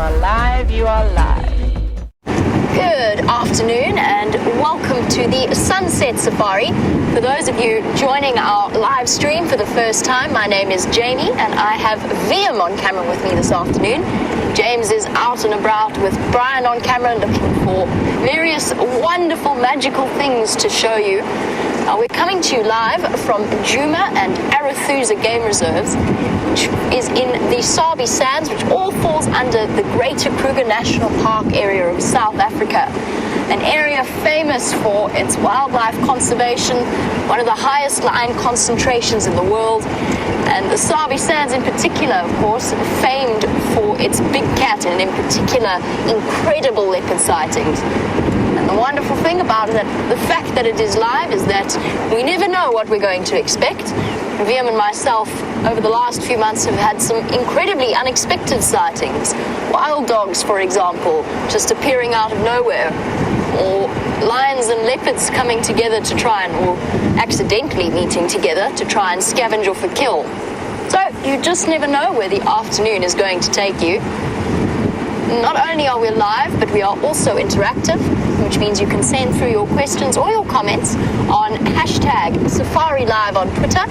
are live, you are live. Good afternoon and welcome to the Sunset Safari. For those of you joining our live stream for the first time, my name is Jamie and I have VM on camera with me this afternoon. James is out and about with Brian on camera looking for various wonderful magical things to show you. We're coming to you live from Djuma and Arathusa Game Reserves, which is in the Sabi Sands, which all falls under the Greater Kruger National Park area of South Africa. An area famous for its wildlife conservation, one of the highest lion concentrations in the world, and the Sabi Sands in particular, of course, famed for its big cat and in particular incredible leopard sightings. And the wonderful thing about it, the fact that it is live, is that we never know what we're going to expect. VM and myself, over the last few months, have had some incredibly unexpected sightings. Wild dogs, for example, just appearing out of nowhere, or lions and leopards coming together to try and, or accidentally meeting together to try and scavenge off a kill. So you just never know where the afternoon is going to take you. Not only are we live, but we are also interactive, which means you can send through your questions or your comments on hashtag Safari Live on Twitter,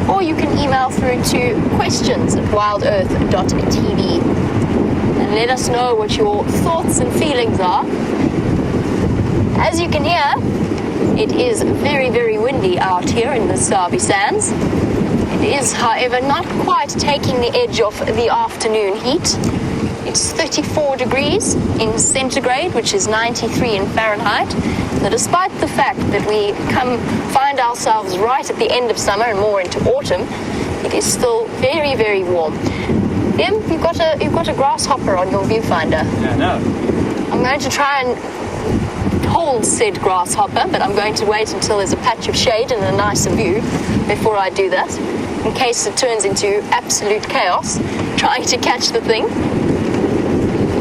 or you can email through to questions@wildearth.tv and let us know what your thoughts and feelings are. As you can hear, it is very, very windy out here in the Sabi Sands. It is, however, not quite taking the edge off the afternoon heat. It's 34 degrees in centigrade, which is 93 in Fahrenheit. So despite the fact that we find ourselves right at the end of summer and more into autumn, it is still very, very warm. Jim, you've got a grasshopper on your viewfinder. Yeah, I know. I'm going to try and hold said grasshopper, but I'm going to wait until there's a patch of shade and a nicer view before I do that, in case it turns into absolute chaos trying to catch the thing.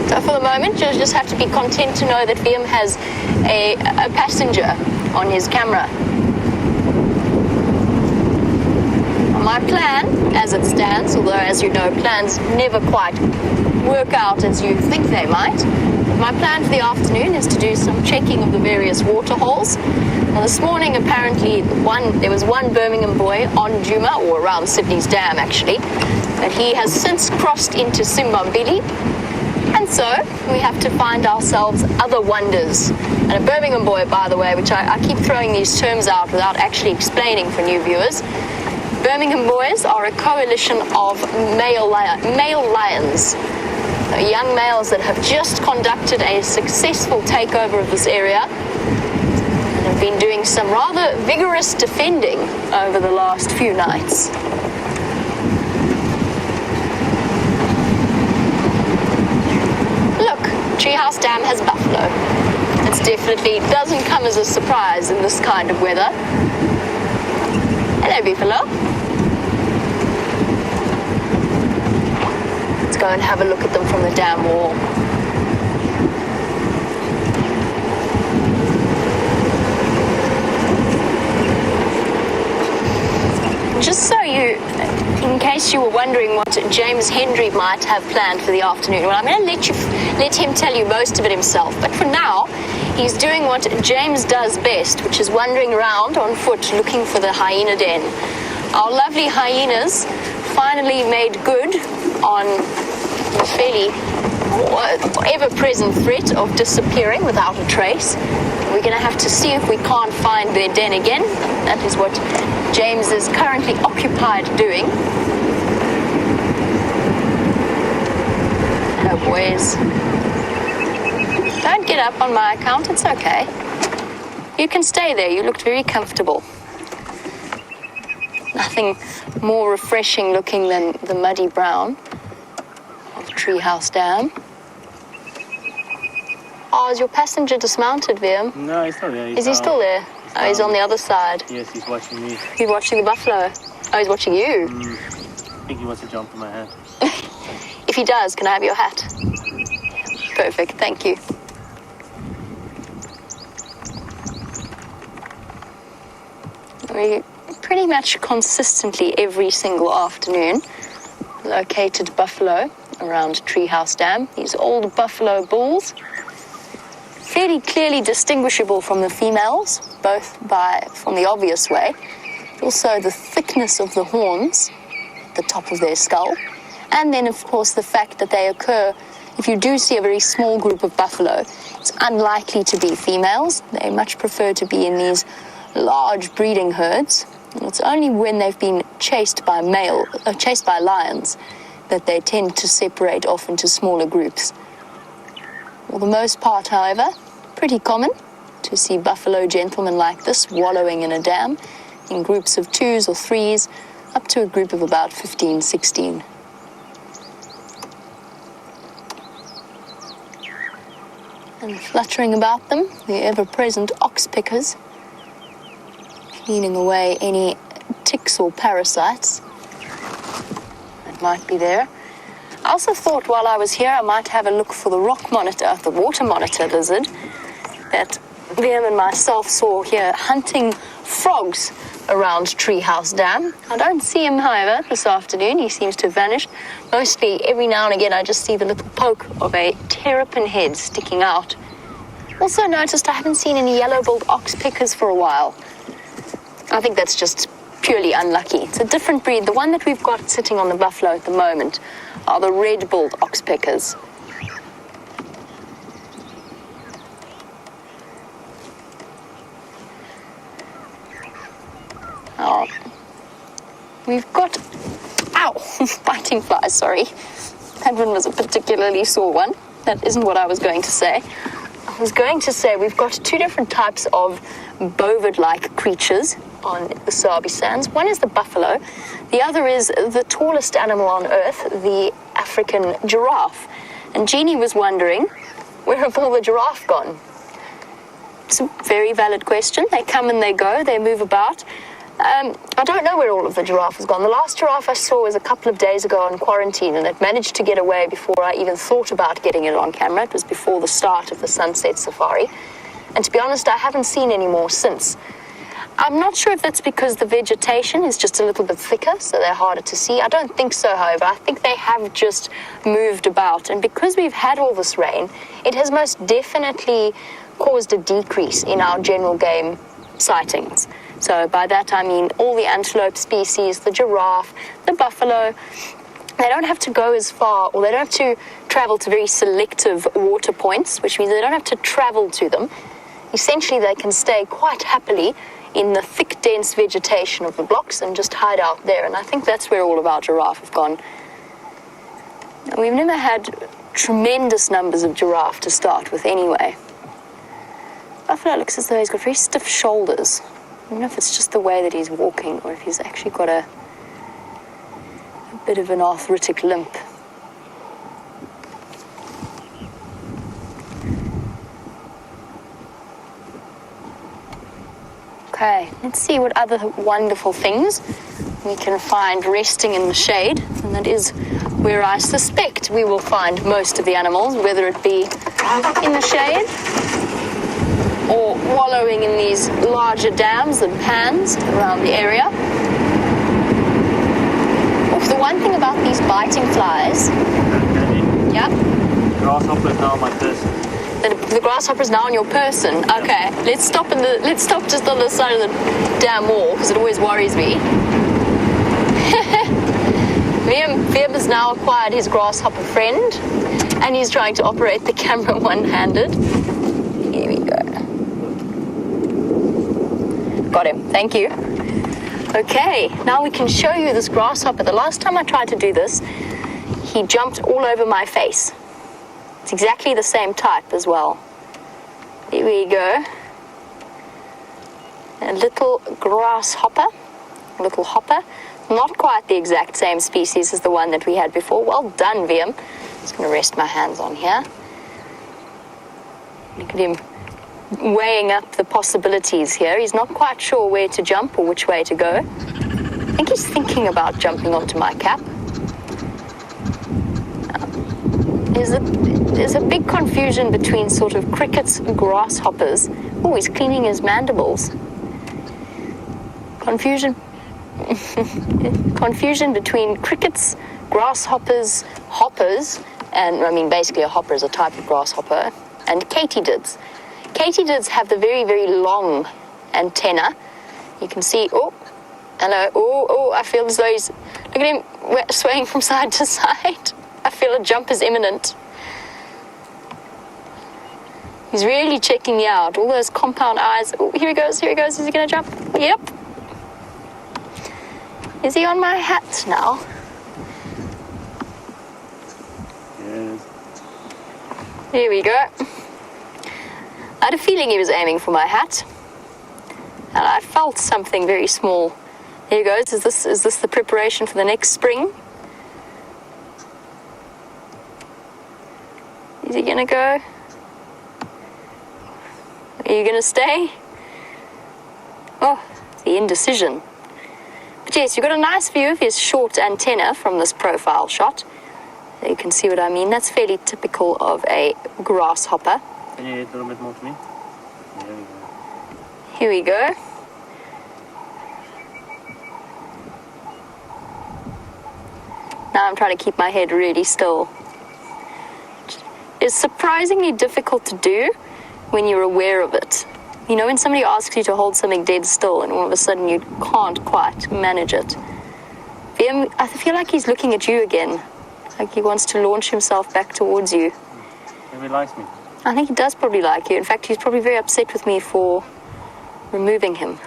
So for the moment, you'll just have to be content to know that VM has a passenger on his camera. My plan, as it stands, although as you know, plans never quite work out as you think they might, my plan for the afternoon is to do some checking of the various water holes. Now this morning, apparently, there was one Birmingham boy on Djuma, or around Sydney's Dam actually, but he has since crossed into Simbambili. And so we have to find ourselves other wonders. And a Birmingham boy, by the way, which I keep throwing these terms out without actually explaining for new viewers. Birmingham boys are a coalition of male lions. Young males that have just conducted a successful takeover of this area and have been doing some rather vigorous defending over the last few nights. Treehouse Dam has buffalo. It definitely doesn't come as a surprise in this kind of weather. Hello, buffalo. Let's go and have a look at them from the dam wall. Just so in case you were wondering what James Hendry might have planned for the afternoon, well, I'm going to let him tell you most of it himself. But for now, he's doing what James does best, which is wandering around on foot looking for the hyena den. Our lovely hyenas finally made good on the fairly ever-present threat of disappearing without a trace. We're going to have to see if we can't find their den again. That is what James is currently occupied doing. Hello, boys. Don't get up on my account, it's okay. You can stay there, you looked very comfortable. Nothing more refreshing looking than the muddy brown of Treehouse Dam. Oh, is your passenger dismounted, VM? No, he's still there. Is he still there? He's on the other side. Yes, he's watching me. He's watching the buffalo. Oh, he's watching you. I think he wants to jump in my hat. If he does, can I have your hat? Perfect, thank you. We pretty much consistently every single afternoon located buffalo around Treehouse Dam. These old buffalo bulls, fairly clearly distinguishable from the females, both from the obvious way. Also the thickness of the horns at the top of their skull. And then, of course, the fact that they occur, if you do see a very small group of buffalo, it's unlikely to be females. They much prefer to be in these large breeding herds. And it's only when they've been chased by lions that they tend to separate off into smaller groups. For the most part, however, pretty common to see buffalo gentlemen like this wallowing in a dam in groups of 2s or 3s, up to a group of about 15, 16. And fluttering about them, the ever-present ox pickers, cleaning away any ticks or parasites that might be there. I also thought while I was here I might have a look for the rock monitor, the water monitor lizard, that Liam and myself saw here hunting frogs around Treehouse Dam. I don't see him, however, this afternoon. He seems to have vanished. Mostly, every now and again, I just see the little poke of a terrapin head sticking out. Also noticed I haven't seen any yellow-billed ox pickers for a while. I think that's just purely unlucky. It's a different breed. The one that we've got sitting on the buffalo at the moment are the red-billed ox pickers. Oh, we've got, biting flies, sorry. That one was a particularly sore one. That isn't what I was going to say. I was going to say we've got two different types of bovid-like creatures on the Sabi Sands. One is the buffalo. The other is the tallest animal on Earth, the African giraffe. And Jeannie was wondering, where have all the giraffe gone? It's a very valid question. They come and they go. They move about. I don't know where all of the giraffe has gone. The last giraffe I saw was a couple of days ago on quarantine, and it managed to get away before I even thought about getting it on camera. It was before the start of the sunset safari. And to be honest, I haven't seen any more since. I'm not sure if that's because the vegetation is just a little bit thicker, so they're harder to see. I don't think so, however. I think they have just moved about. And because we've had all this rain, it has most definitely caused a decrease in our general game sightings. So by that I mean all the antelope species, the giraffe, the buffalo. They don't have to go as far, or they don't have to travel to very selective water points, which means they don't have to travel to them. Essentially, they can stay quite happily in the thick, dense vegetation of the blocks and just hide out there. And I think that's where all of our giraffe have gone. And we've never had tremendous numbers of giraffe to start with anyway. Buffalo looks as though he's got very stiff shoulders. I don't know if it's just the way that he's walking or if he's actually got a bit of an arthritic limp. Okay, let's see what other wonderful things we can find resting in the shade. And that is where I suspect we will find most of the animals, whether it be in the shade or wallowing in these larger dams and pans around the area. Oh, the one thing about these biting flies... Yeah? Grasshopper is now on my person. The grasshopper is now on your person. Okay, let's stop just on the side of the dam wall, because it always worries me. Liam has now acquired his grasshopper friend, and he's trying to operate the camera one-handed. Here we go. Got him, thank you. Okay, now we can show you this grasshopper. The last time I tried to do this, he jumped all over my face. It's exactly the same type as well. Here we go. A little grasshopper, a little hopper. Not quite the exact same species as the one that we had before. Well done, Liam. Just going to rest my hands on here. Look at him weighing up the possibilities here. He's not quite sure where to jump or which way to go. I think he's thinking about jumping onto my cap. There's a big confusion between sort of crickets and grasshoppers. Oh, he's cleaning his mandibles. Confusion between crickets, grasshoppers, hoppers, and I mean basically a hopper is a type of grasshopper, and katydids. Katydids have the very, very long antenna. You can see, oh, hello, oh, I feel as though he's, look at him swaying from side to side. I feel a jump is imminent. He's really checking me out. All those compound eyes. Oh, here he goes. Is he going to jump? Yep. Is he on my hat now? Yes. Here we go. I had a feeling he was aiming for my hat. And I felt something very small. Here he goes. Is this the preparation for the next spring? Is he going to go? Are you going to stay? Oh, the indecision. But yes, you've got a nice view of his short antenna from this profile shot. There you can see what I mean. That's fairly typical of a grasshopper. Can you hit a little bit more to me? There we go. Here we go. Now I'm trying to keep my head really still. It's surprisingly difficult to do when you're aware of it. You know, when somebody asks you to hold something dead still and all of a sudden you can't quite manage it. I feel like he's looking at you again. Like he wants to launch himself back towards you. Maybe he likes me. I think he does probably like you. In fact, he's probably very upset with me for removing him.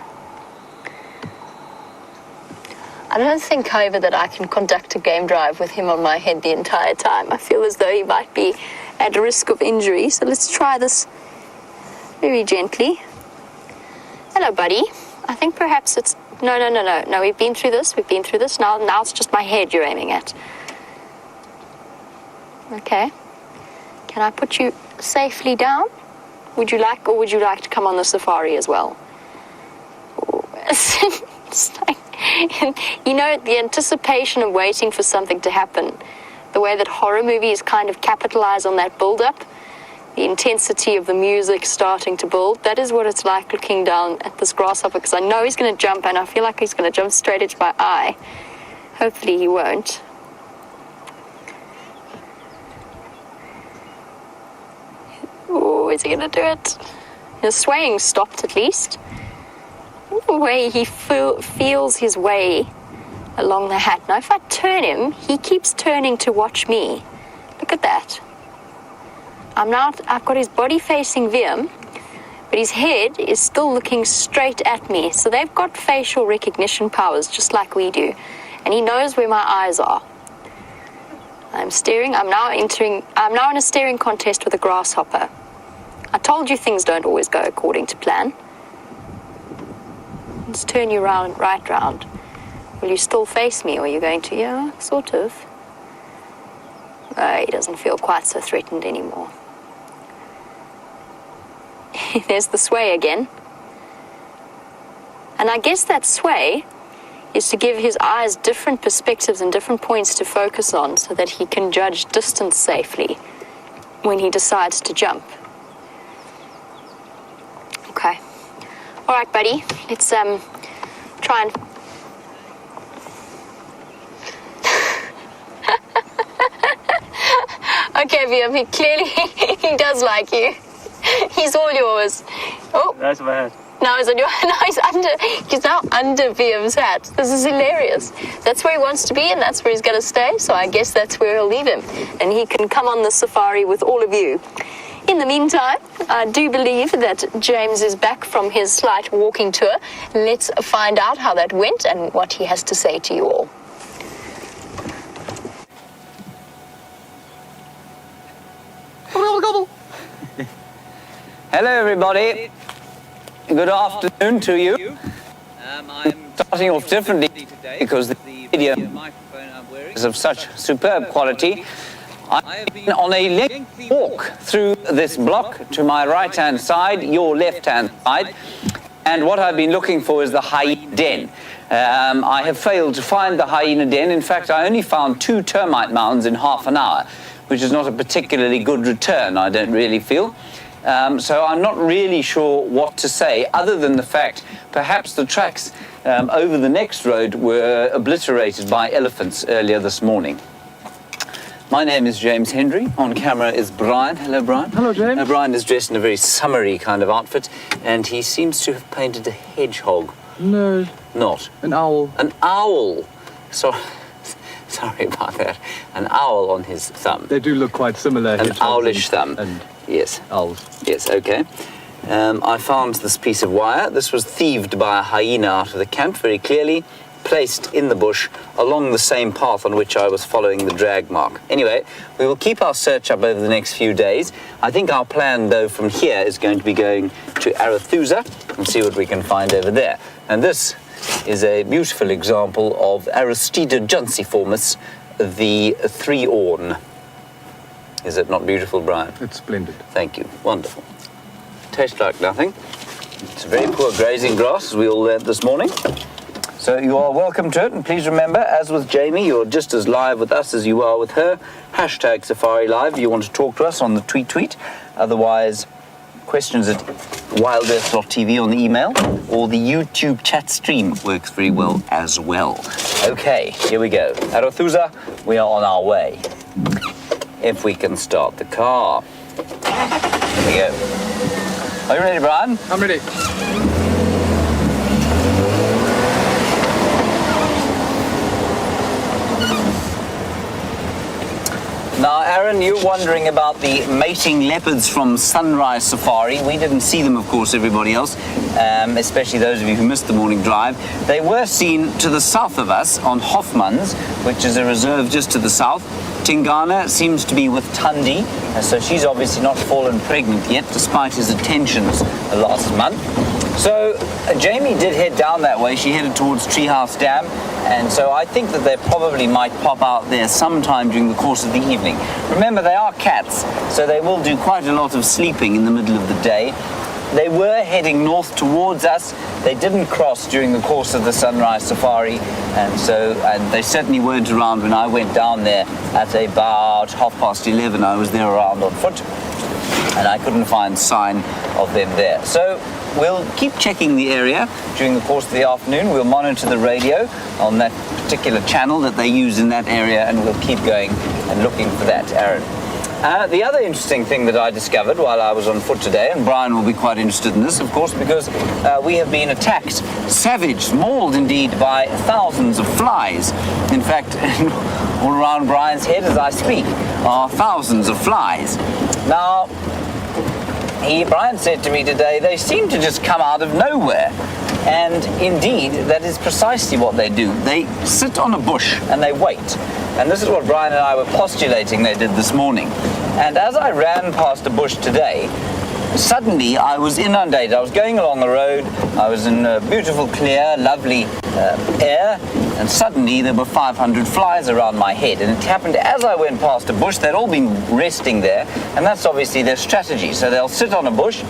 I don't think, however, that I can conduct a game drive with him on my head the entire time. I feel as though he might be at risk of injury. So let's try this very gently. Hello, buddy. I think perhaps it's... No, we've been through this. Now it's just my head you're aiming at. Okay. Can I put you safely down? Would you like to come on the safari as well? It's like, you know, the anticipation of waiting for something to happen, the way that horror movies kind of capitalize on that build-up, the intensity of the music starting to build, that is what it's like looking down at this grasshopper, because I know he's going to jump, and I feel like he's going to jump straight into my eye. Hopefully he won't. Oh, is he going to do it? The swaying stopped at least. The way he feels his way along the hat. Now, if I turn him, he keeps turning to watch me. Look at that. I've got his body facing Viam, but his head is still looking straight at me. So they've got facial recognition powers, just like we do. And he knows where my eyes are. I'm now in a staring contest with a grasshopper. I told you things don't always go according to plan. Let's turn you right round. Will you still face me, or are you going to? Yeah, sort of. He doesn't feel quite so threatened anymore. There's the sway again. And I guess that sway is to give his eyes different perspectives and different points to focus on so that he can judge distance safely when he decides to jump. Okay. All right, buddy. Let's try and... Okay, Viam, he clearly he does like you. He's all yours. Oh. That's my head. Now he's now under Viam's hat. This is hilarious. That's where he wants to be, and that's where he's going to stay. So I guess that's where he'll leave him, and he can come on the safari with all of you. In the meantime, I do believe that James is back from his slight walking tour. Let's find out how that went and what he has to say to you all. Hello, everybody. Good afternoon to you. I'm starting off differently today because the video microphone I'm wearing is of such superb quality. I have been on a lengthy walk through this block to my right-hand side, your left-hand side, and what I've been looking for is the hyena den. I have failed to find the hyena den. In fact, I only found 2 termite mounds in half an hour, which is not a particularly good return, I don't really feel. So I'm not really sure what to say, other than the fact perhaps the tracks over the next road were obliterated by elephants earlier this morning. My name is James Hendry. On camera is Brian. Hello, Brian. Hello, James. Brian is dressed in a very summery kind of outfit, and he seems to have painted a hedgehog. No, Not. an owl. An owl. Sorry about that. An owl on his thumb. They do look quite similar. An hedgehogs owlish thumb. And Yes. owls. Yes, okay. I found this piece of wire. This was thieved by a hyena out of the camp, very clearly placed in the bush along the same path on which I was following the drag mark. Anyway, we will keep our search up over the next few days. I think our plan, though, from here is going to be going to Arathusa and see what we can find over there. And this is a beautiful example of Aristida junciformis, the three-orn. Is it not beautiful, Brian? It's splendid. Thank you. Wonderful. Tastes like nothing. It's very poor grazing grass, as we all learned this morning. So you are welcome to it, and please remember, as with Jamie, you're just as live with us as you are with her. Hashtag Safari Live. You want to talk to us on the tweet. Otherwise, questions at wildearth.tv on the email, or the YouTube chat stream works very well as well. Okay, here we go. Arathusa, we are on our way. If we can start the car. Here we go. Are you ready, Brian? I'm ready. Now, Aaron, you're wondering about the mating leopards from Sunrise Safari. We didn't see them, of course, everybody else, especially those of you who missed the morning drive. They were seen to the south of us on Hoffman's, which is a reserve just to the south. Tingana seems to be with Tundi, so she's obviously not fallen pregnant yet, despite his attentions last month. So Jamie did head down that way. She headed towards Treehouse Dam, and so I think that they probably might pop out there sometime during the course of the evening. Remember, they are cats, so they will do quite a lot of sleeping in the middle of the day. They were heading north towards us. They didn't cross during the course of the Sunrise Safari, and they certainly weren't around when I went down there at about 11:30. I was there around on foot, and I couldn't find sign of them there. So we'll keep checking the area during the course of the afternoon. We'll monitor the radio on that particular channel that they use in that area, and we'll keep going and looking for that, Aaron. The other interesting thing that I discovered while I was on foot today, and Brian will be quite interested in this, of course, because we have been attacked, savaged, mauled indeed, by thousands of flies. In fact, all around Brian's head as I speak are thousands of flies. Now, Brian said to me today, they seem to just come out of nowhere. And indeed, that is precisely what they do. They sit on a bush and they wait. And this is what Brian and I were postulating they did this morning. And as I ran past a bush today, suddenly I was inundated. I was going along the road. I was in a beautiful, clear, lovely air. And suddenly there were 500 flies around my head. And it happened as I went past a bush. They'd all been resting there. And that's obviously their strategy. So they'll sit on a bush,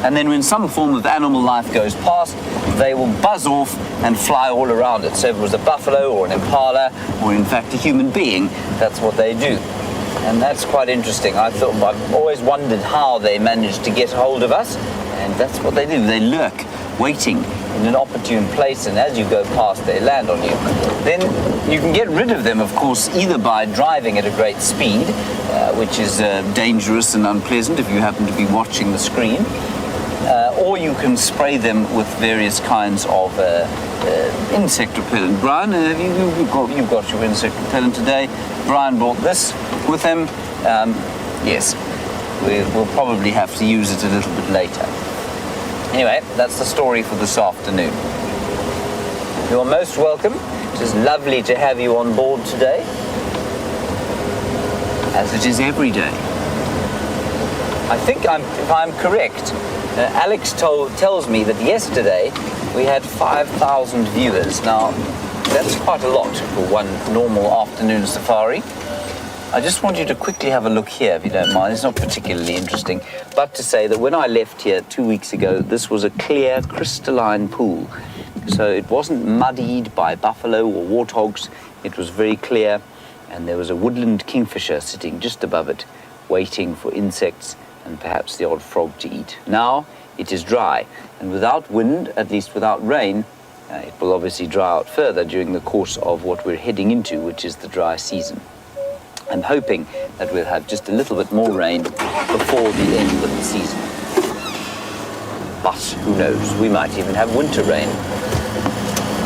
and then when some form of animal life goes past, they will buzz off and fly all around it. So if it was a buffalo or an impala, or in fact a human being, that's what they do. And that's quite interesting. I've always wondered how they managed to get hold of us, and that's what they do. They lurk, waiting in an opportune place, and as you go past, they land on you. Then you can get rid of them, of course, either by driving at a great speed, which is dangerous and unpleasant if you happen to be watching the screen, or you can spray them with various kinds of insect repellent. Brian, you've got your insect repellent today. Brian brought this with him. Yes, we'll probably have to use it a little bit later. Anyway, that's the story for this afternoon. You're most welcome. It is lovely to have you on board today, as it is every day. I think if I'm correct, Alex tells me that yesterday we had 5,000 viewers. Now, that's quite a lot for one normal afternoon safari. I just want you to quickly have a look here, if you don't mind. It's not particularly interesting, but to say that when I left here 2 weeks ago, this was a clear, crystalline pool. So it wasn't muddied by buffalo or warthogs. It was very clear, and there was a woodland kingfisher sitting just above it, waiting for insects and perhaps the odd frog to eat. Now it is dry, and without wind, at least without rain, it will obviously dry out further during the course of what we're heading into, which is the dry season. I'm hoping that we'll have just a little bit more rain before the end of the season. But who knows, we might even have winter rain.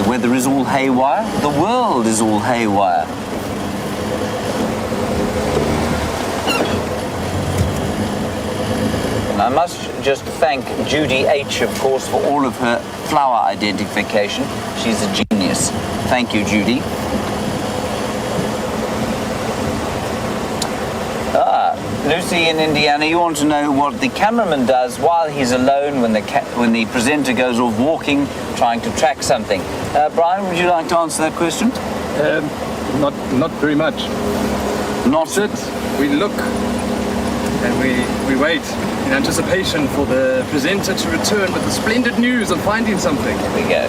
The weather is all haywire, the world is all haywire. I must just thank Judy H, of course, for all of her flower identification. She's a genius. Thank you, Judy. Lucy in Indiana, you want to know what the cameraman does while he's alone when the presenter goes off walking, trying to track something. Brian, would you like to answer that question? Not very much. Not Sit, we look, and we wait in anticipation for the presenter to return with the splendid news of finding something. There we go.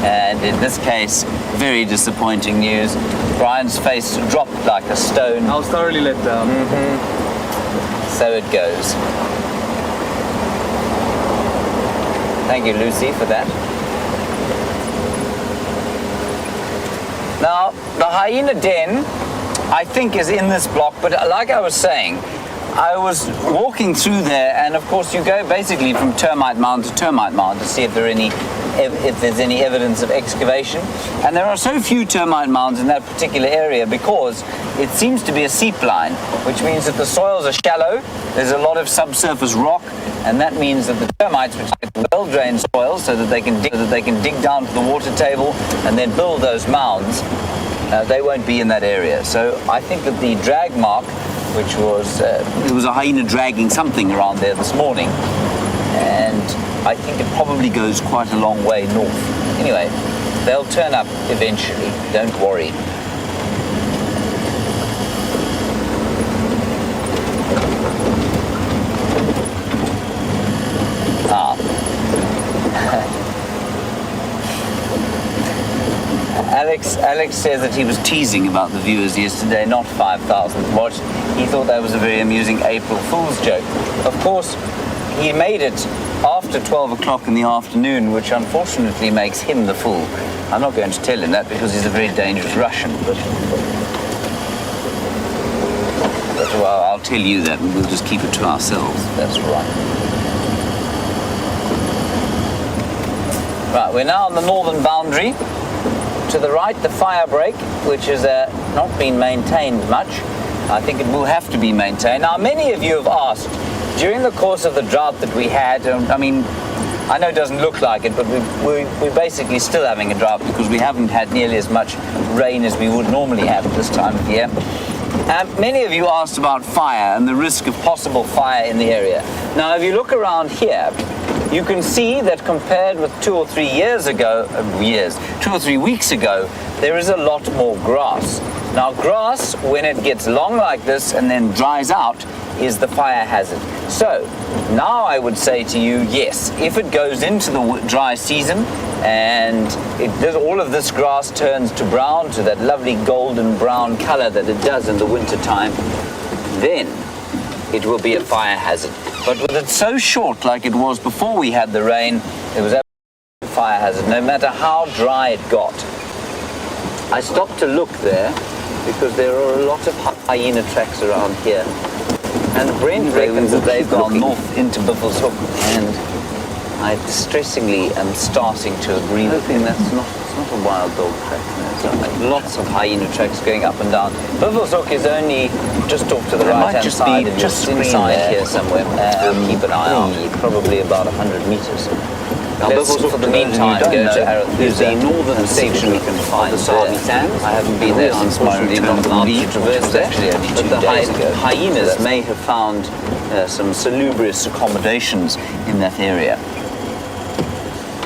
And in this case, very disappointing news. Brian's face dropped like a stone. I was thoroughly let down. So it goes. Thank you, Lucy, for that. Now, the hyena den, I think, is in this block, but like I was saying, I was walking through there, and of course you go basically from termite mound to termite mound to see if there's any evidence of excavation. And there are so few termite mounds in that particular area because it seems to be a seep line, which means that the soils are shallow, there's a lot of subsurface rock, and that means that the termites, which get well-drained soils so that they can dig down to the water table and then build those mounds, they won't be in that area. So I think that the drag mark, which was, it was a hyena dragging something around there this morning, and I think it probably goes quite a long way north. Anyway, they'll turn up eventually, don't worry. Alex says that he was teasing about the viewers yesterday, not 5,000 watched. He thought that was a very amusing April Fool's joke. Of course, he made it after 12 o'clock in the afternoon, which unfortunately makes him the fool. I'm not going to tell him that because he's a very dangerous Russian, but well, I'll tell you that and we'll just keep it to ourselves. That's right. Right, we're now on the northern boundary. To the right, the fire break, which has not been maintained much. I think it will have to be maintained. Now, many of you have asked, during the course of the drought that we had, I mean, I know it doesn't look like it, but we're basically still having a drought because we haven't had nearly as much rain as we would normally have at this time of year. Many of you asked about fire and the risk of possible fire in the area. Now, if you look around here, you can see that compared with 2 or 3 years ago, 2 or 3 weeks ago, there is a lot more grass. Now, grass, when it gets long like this and then dries out, is the fire hazard. So, now I would say to you, yes, if it goes into the dry season and all of this grass turns to brown, to that lovely golden brown color that it does in the winter time, then it will be a fire hazard. But with it so short like it was before we had the rain, it was a fire hazard, no matter how dry it got. I stopped to look there because there are a lot of hyena tracks around here. And Brent reckons that they've gone north into Buffalo's Hook, and I distressingly am starting to agree with him. It's not a wild dog track. No, lots of hyena tracks going up and down. Buffalo's Hook is only just off to the right-hand side of just inside here somewhere. Keep an eye on, probably about 100 meters. Now, let's, for the meantime, go to Arathusa, the northern section we can find the Sabi Sands. I haven't been there since my return to traverse there, but the hyenas may have found some salubrious accommodations in that area.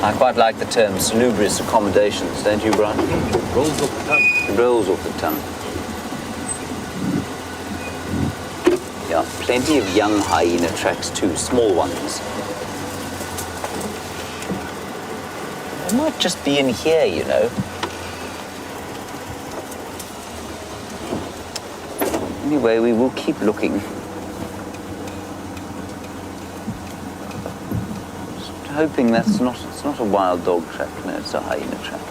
I quite like the term salubrious accommodations, don't you, Brian? Rolls off the tongue. It rolls off the tongue. Yeah, plenty of young hyena tracks too, small ones. It might just be in here, you know. Anyway, we will keep looking. Just hoping it's not a wild dog track, no, it's a hyena track.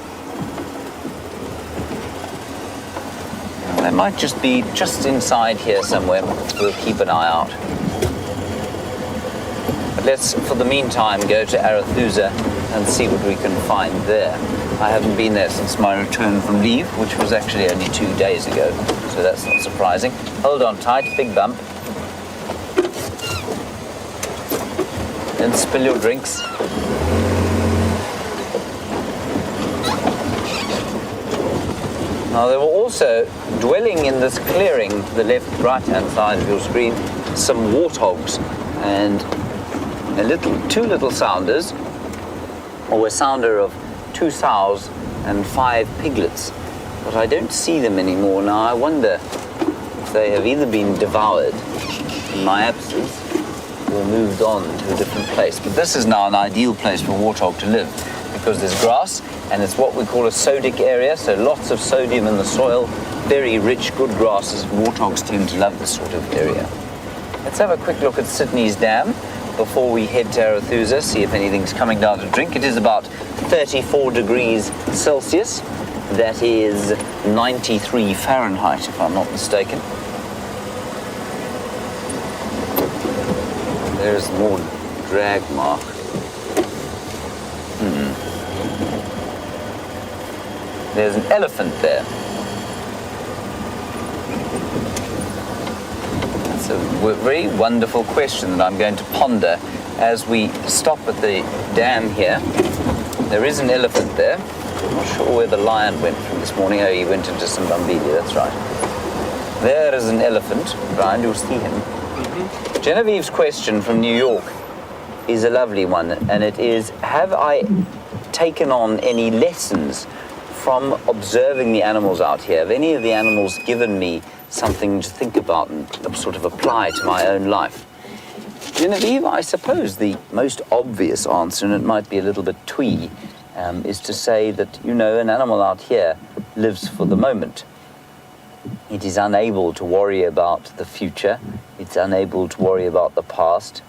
Well, that might just be just inside here somewhere. We'll keep an eye out. But let's, for the meantime, go to Arathusa and see what we can find there. I haven't been there since my return from leave, which was actually only 2 days ago, so that's not surprising. Hold on tight, big bump. Don't spill your drinks. Now, there were also, dwelling in this clearing, the left right-hand side of your screen, some warthogs and two little sounders, or a sounder of 2 sows and 5 piglets. But I don't see them anymore now. I wonder if they have either been devoured in my absence or moved on to a different place. But this is now an ideal place for a warthog to live because there's grass and it's what we call a sodic area, so lots of sodium in the soil, very rich, good grasses. Warthogs tend to love this sort of area. Let's have a quick look at Sydney's dam before we head to Arathusa, see if anything's coming down to drink. It is about 34 degrees Celsius. That is 93 Fahrenheit, if I'm not mistaken. There's more drag mark. There's an elephant there. That's a very wonderful question that I'm going to ponder as we stop at the dam here. There is an elephant there. I'm not sure where the lion went from this morning. Oh, he went into some Bambili, that's right. There is an elephant. Brian, you'll see him. Genevieve's question from New York is a lovely one, and it is, have I taken on any lessons from observing the animals out here? Have any of the animals given me something to think about and sort of apply to my own life? Genevieve, I suppose the most obvious answer, and it might be a little bit twee, is to say that, you know, an animal out here lives for the moment. It is unable to worry about the future. It's unable to worry about the past.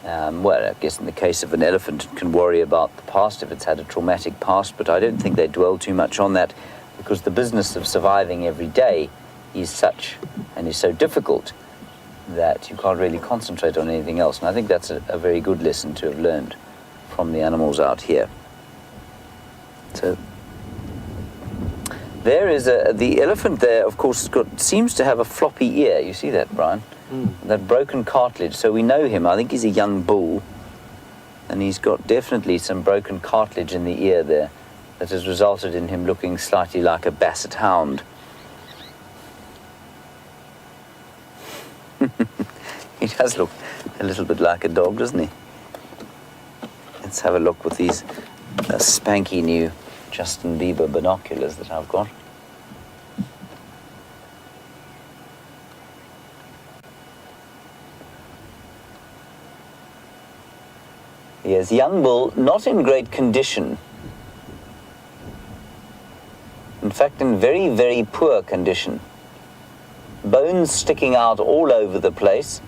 Well, I guess in the case of an elephant, it can worry about the past if it's had a traumatic past, but I don't think they dwell too much on that because the business of surviving every day is such and is so difficult that you can't really concentrate on anything else. And I think that's a very good lesson to have learned from the animals out here. So there is the elephant there, of course, seems to have a floppy ear. You see that, Brian? That broken cartilage. So we know him. I think he's a young bull, and he's got definitely some broken cartilage in the ear there that has resulted in him looking slightly like a basset hound. He does look a little bit like a dog, doesn't he? Let's have a look with these spanky new Justin Bieber binoculars that I've got. Yes, young bull, not in great condition. In fact, in very, very poor condition. Bones sticking out all over the place.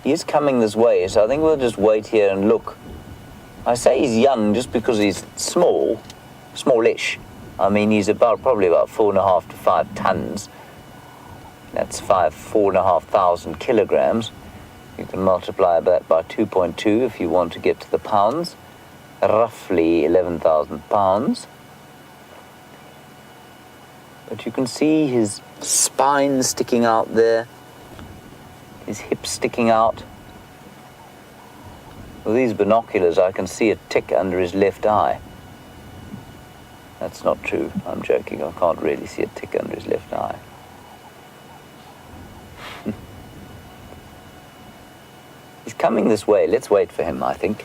He is coming this way, so I think we'll just wait here and look. I say he's young just because he's small, smallish. I mean, he's probably about 4.5 to 5 tons. That's 4,500 kilograms. You can multiply that by 2.2 if you want to get to the pounds. Roughly 11,000 pounds. But you can see his spine sticking out there, his hips sticking out. With these binoculars, I can see a tick under his left eye. That's not true. I'm joking. I can't really see a tick under his left eye. He's coming this way. Let's wait for him, I think.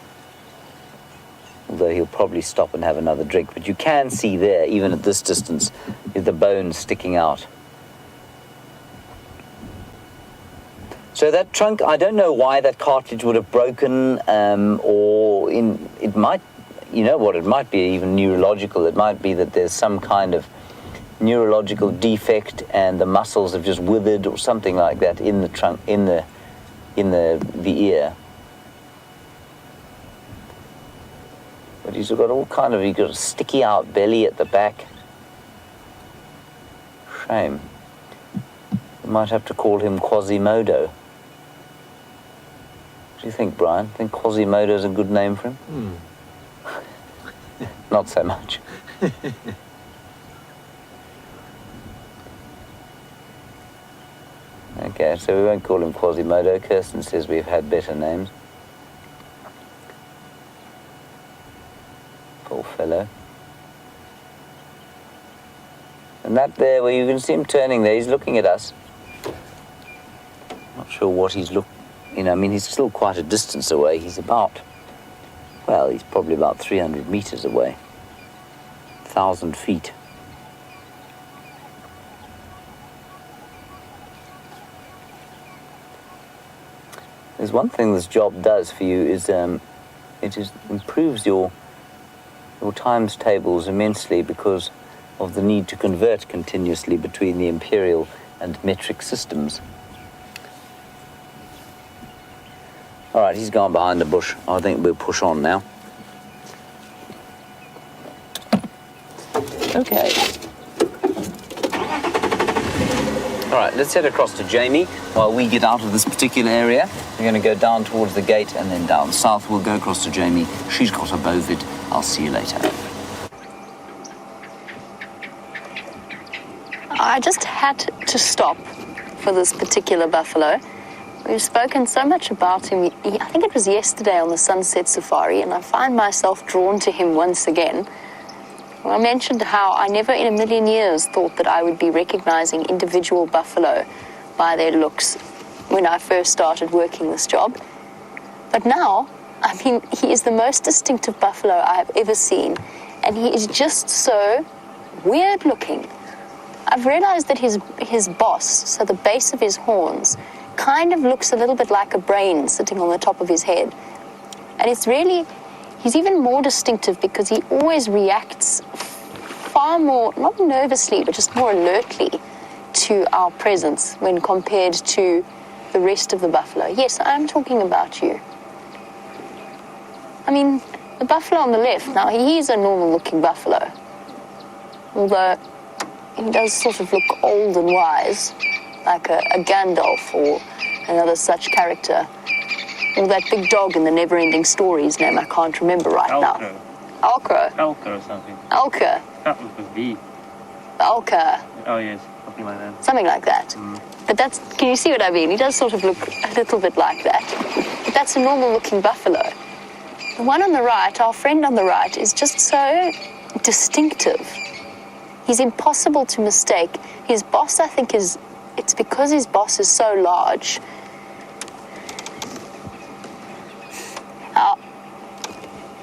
Although he'll probably stop and have another drink. But you can see there, even at this distance, the bones sticking out. So that trunk, I don't know why that cartilage would have broken, it might, you know what, it might be even neurological. It might be that there's some kind of neurological defect and the muscles have just withered or something like that in the trunk, in the ear. But he's got all kind of, he's got a sticky out belly at the back. frame. We might have to call him Quasimodo. What do you think, Brian? Think Quasimodo's a good name for him? Not so much. Okay, so we won't call him Quasimodo. Kirsten says we've had better names. Poor fellow. And that there, where you can see him turning there, he's looking at us. Not sure what he's looking, I mean, he's still quite a distance away. He's about, well, he's probably about 300 meters away. 1,000 feet. There's one thing this job does for you is improves your times tables immensely because of the need to convert continuously between the imperial and metric systems. All right, he's gone behind the bush. I think we'll push on now. Okay. All right, let's head across to Jamie while we get out of this particular area. We're going to go down towards the gate and then down south. We'll go across to Jamie. She's got a bovid. I'll see you later. I just had to stop for this particular buffalo. We've spoken so much about him. I think it was yesterday on the Sunset Safari, and I find myself drawn to him once again. I mentioned how I never in a million years thought that I would be recognizing individual buffalo by their looks when I first started working this job. But now, I mean, he is the most distinctive buffalo I have ever seen, and he is just so weird looking. I've realized that his boss, so the base of his horns, kind of looks a little bit like a brain sitting on the top of his head. And it's really, he's even more distinctive because he always reacts far more, not nervously, but just more alertly to our presence when compared to the rest of the buffalo. Yes, I'm talking about you. I mean, the buffalo on the left, now he's a normal looking buffalo. Although he does sort of look old and wise, like a Gandalf or another such character. Or that big dog in the Never-Ending Stories name I can't remember right now. Alka. Alka or something. Alka. That was with V. Alka. Oh yes, something like that. Something like that. But that's, can you see what I mean? He does sort of look a little bit like that. But that's a normal looking buffalo. The one on the right, our friend on the right, is just so distinctive. He's impossible to mistake. His boss, I think, it's because his boss is so large.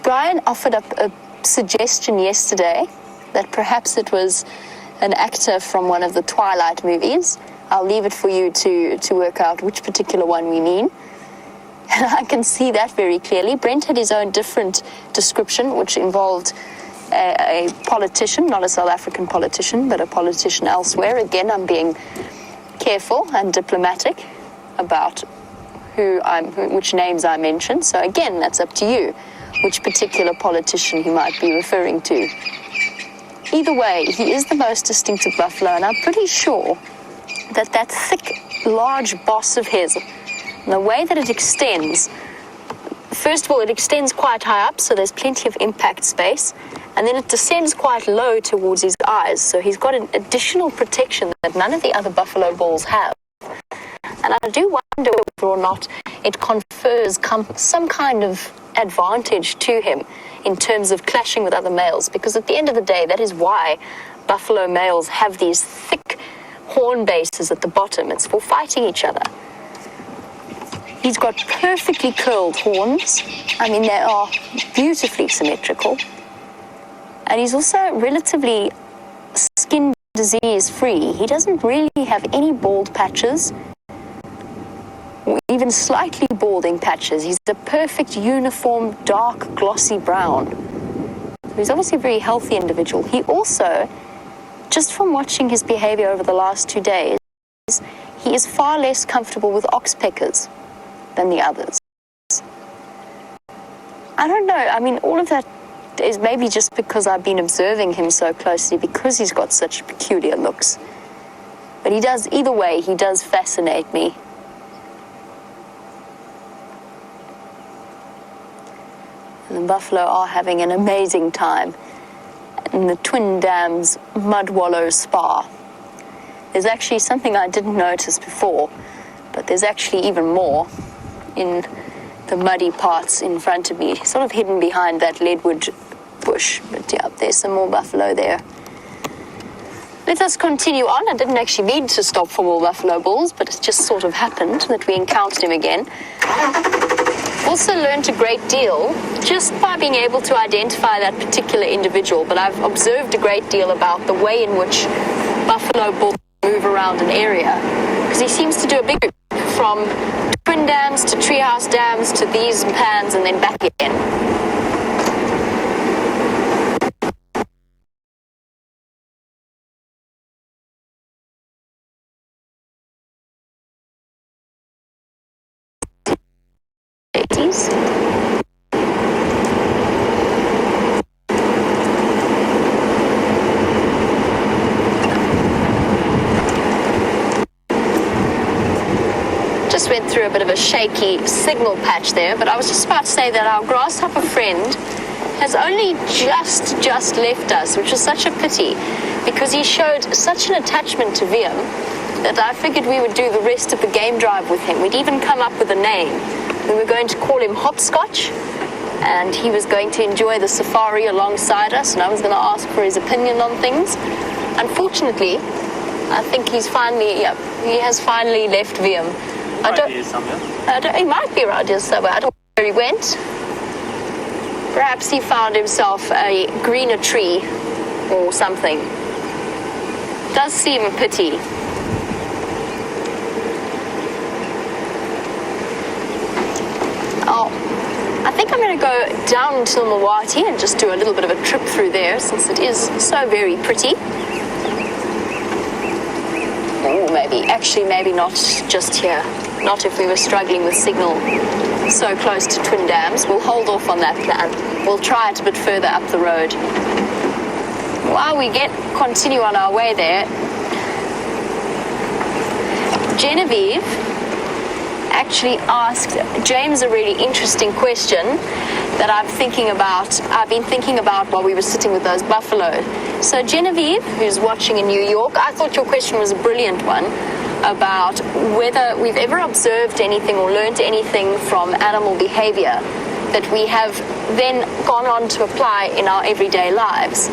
Brian offered up a suggestion yesterday that perhaps it was an actor from one of the Twilight movies. I'll leave it for you to work out which particular one we mean. And I can see that very clearly. Brent had his own different description, which involved a politician, not a South African politician, but a politician elsewhere. Again, I'm being careful and diplomatic about which names I mention. So again, that's up to you, which particular politician he might be referring to. Either way, he is the most distinctive buffalo, and I'm pretty sure that that thick, large boss of his, and the way that it extends, first of all, it extends quite high up, so there's plenty of impact space, and then it descends quite low towards his eyes, so he's got an additional protection that none of the other buffalo bulls have. And I do wonder whether or not it confers some kind of advantage to him in terms of clashing with other males, because at the end of the day, that is why buffalo males have these thick horn bases at the bottom. It's for fighting each other. He's got perfectly curled horns. I mean, they are beautifully symmetrical. And he's also relatively skin disease free. He doesn't really have any bald patches, or even slightly balding patches. He's a perfect uniform, dark, glossy brown. He's obviously a very healthy individual. He also, just from watching his behavior over the last 2 days, he is far less comfortable with oxpeckers than the others. I don't know. I mean, all of that is maybe just because I've been observing him so closely, because he's got such peculiar looks. But either way, he does fascinate me. And the buffalo are having an amazing time in the Twin Dams Mud Wallow Spa. There's actually something I didn't notice before, but there's actually even more in the muddy parts in front of me, sort of hidden behind that leadwood bush. But yeah, there's some more buffalo there. Let us continue on. I didn't actually need to stop for more buffalo bulls, but it just sort of happened that we encountered him again. Also learned a great deal just by being able to identify that particular individual, but I've observed a great deal about the way in which buffalo bulls move around an area, because he seems to do a big from Twin Dams to Treehouse Dams to these pans and then back again. Just went through a bit of a shaky signal patch there, but I was just about to say that our grasshopper friend has only just left us, which is such a pity, because he showed such an attachment to Viam that I figured we would do the rest of the game drive with him. We'd even come up with a name. We were going to call him Hopscotch, and he was going to enjoy the safari alongside us, and I was going to ask for his opinion on things. Unfortunately, I think he has finally left Viam. He might be around here somewhere. I don't know where he went. Perhaps he found himself a greener tree or something. Does seem a pity. Oh, I think I'm going to go down to Milwaukee and just do a little bit of a trip through there, since it is so very pretty. Or maybe not just here. Not if we were struggling with signal so close to Twin Dams. We'll hold off on that plan. We'll try it a bit further up the road. While we continue on our way there, Genevieve actually asked James a really interesting question that I've been thinking about while we were sitting with those buffalo. So Genevieve, who's watching in New York, I thought your question was a brilliant one about whether we've ever observed anything or learned anything from animal behavior that we have then gone on to apply in our everyday lives.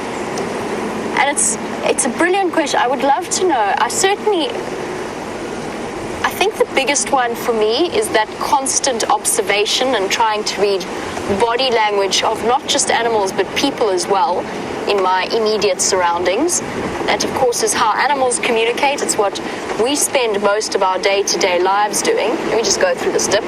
And it's a brilliant question. I would love to know. I think the biggest one for me is that constant observation and trying to read body language of not just animals but people as well in my immediate surroundings. That, of course, is how animals communicate. It's what we spend most of our day-to-day lives doing. Let me just go through this dip.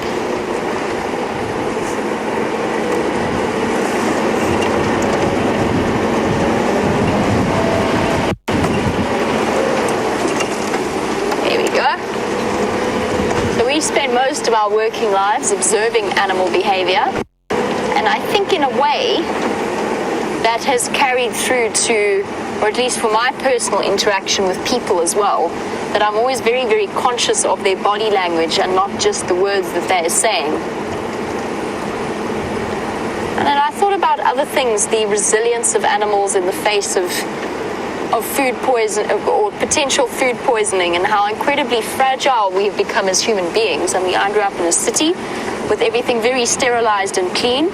There we go. So we spend most of our working lives observing animal behavior. And I think in a way that has carried through to, or at least for my personal interaction with people as well, that I'm always very, very conscious of their body language and not just the words that they're saying. And then I thought about other things, the resilience of animals in the face of food poison or potential food poisoning, and how incredibly fragile we've become as human beings. I mean, I grew up in a city with everything very sterilized and clean.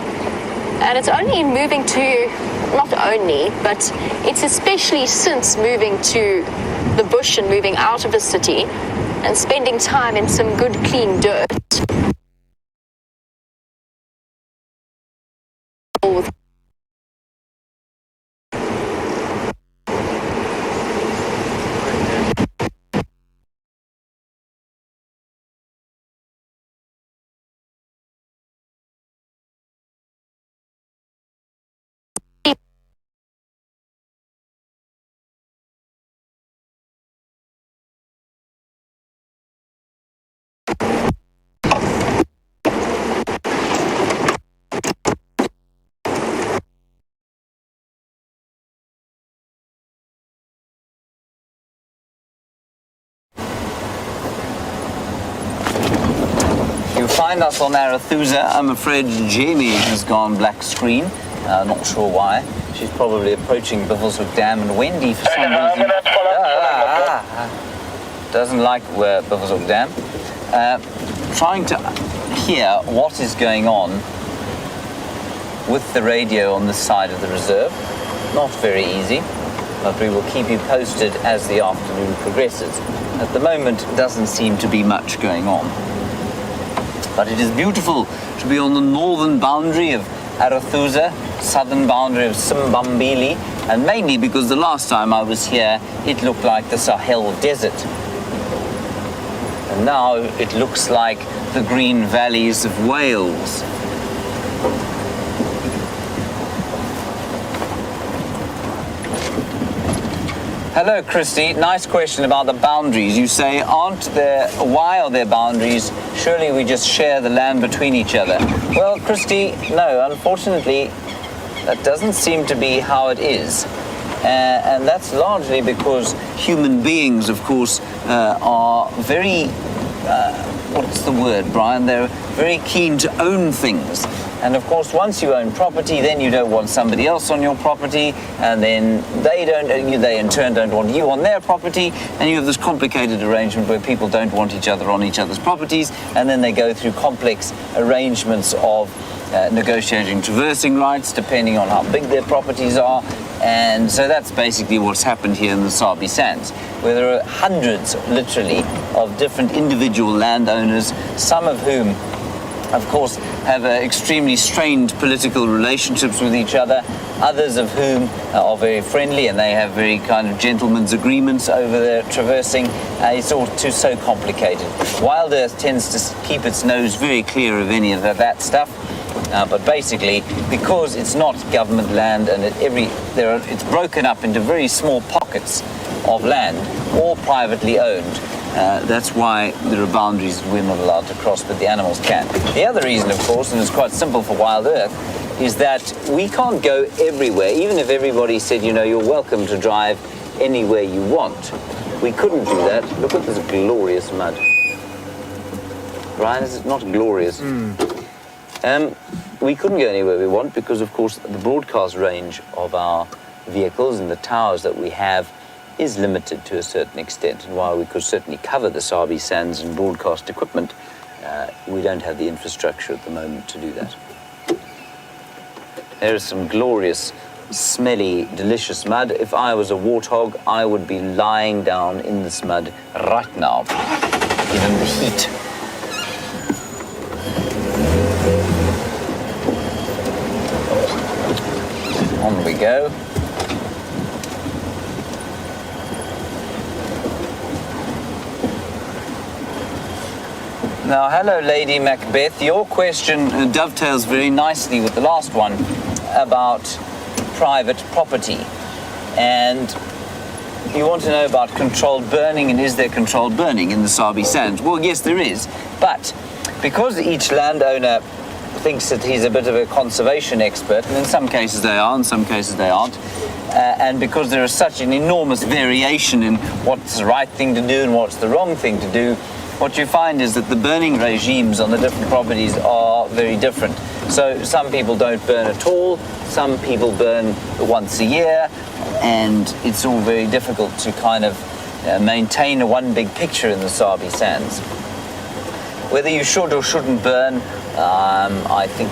And it's only in moving to, not only, but it's especially since moving to the bush and moving out of the city and spending time in some good clean dirt. to find us on Arathusa. I'm afraid Jamie has gone black screen. Not sure why. She's probably approaching Bivelshoek Dam, and Wendy, for some reason, doesn't like Bivelshoek Dam. Trying to hear what is going on with the radio on this side of the reserve. Not very easy, but we will keep you posted as the afternoon progresses. At the moment, doesn't seem to be much going on. But it is beautiful to be on the northern boundary of Arathusa, southern boundary of Simbambili, and mainly because the last time I was here, it looked like the Sahel Desert. And now it looks like the green valleys of Wales. Hello, Christy. Nice question about the boundaries. You say, why are there boundaries? Surely we just share the land between each other. Well, Christy, no, unfortunately, that doesn't seem to be how it is. And that's largely because human beings, of course, are very, what's the word, Brian? They're very keen to own things. And of course, once you own property, then you don't want somebody else on your property, and then they in turn don't want you on their property, and you have this complicated arrangement where people don't want each other on each other's properties, and then they go through complex arrangements of negotiating traversing rights depending on how big their properties are. And so that's basically what's happened here in the Sabi Sands, where there are hundreds, literally, of different individual landowners, some of whom, of course, have extremely strained political relationships with each other, others of whom are very friendly and they have very kind of gentlemen's agreements over their traversing. It's all so complicated. Wild Earth tends to keep its nose very clear of any of that stuff. But basically, because it's not government land and it's broken up into very small pockets of land, all privately owned, that's why there are boundaries we're not allowed to cross, but the animals can. The other reason, of course, and it's quite simple for Wild Earth, is that we can't go everywhere. Even if everybody said, you're welcome to drive anywhere you want, we couldn't do that. Look at this glorious mud. Brian, is it not glorious? We couldn't go anywhere we want because, of course, the broadcast range of our vehicles and the towers that we have is limited to a certain extent. And while we could certainly cover the Sabi Sands and broadcast equipment, we don't have the infrastructure at the moment to do that. There is some glorious, smelly, delicious mud. If I was a warthog, I would be lying down in this mud right now, given the heat. On we go. Now, hello, Lady Macbeth. Your question dovetails very nicely with the last one about private property. And you want to know about controlled burning, and is there controlled burning in the Sabi Sands? Well, yes, there is. But because each landowner thinks that he's a bit of a conservation expert, and in some cases they are, in some cases they aren't, and because there is such an enormous variation in what's the right thing to do and what's the wrong thing to do, what you find is that the burning regimes on the different properties are very different. So some people don't burn at all, some people burn once a year, and it's all very difficult to kind of maintain a one big picture in the Sabi Sands. Whether you should or shouldn't burn, I think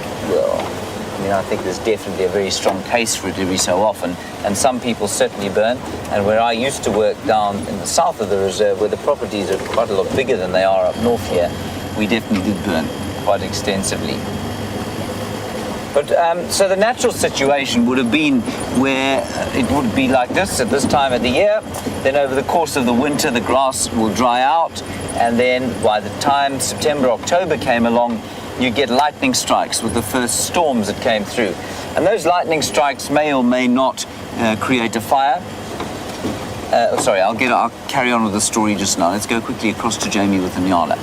there's definitely a very strong case for it every so often, and some people certainly burn. And where I used to work down in the south of the reserve, where the properties are quite a lot bigger than they are up north here, we definitely did burn quite extensively. But so the natural situation would have been where it would be like this at this time of the year. Then over the course of the winter, the grass will dry out, and then by the time September, October came along, you get lightning strikes with the first storms that came through. And those lightning strikes may or may not create a fire. I'll carry on with the story just now. Let's go quickly across to Jamie with the Nyala.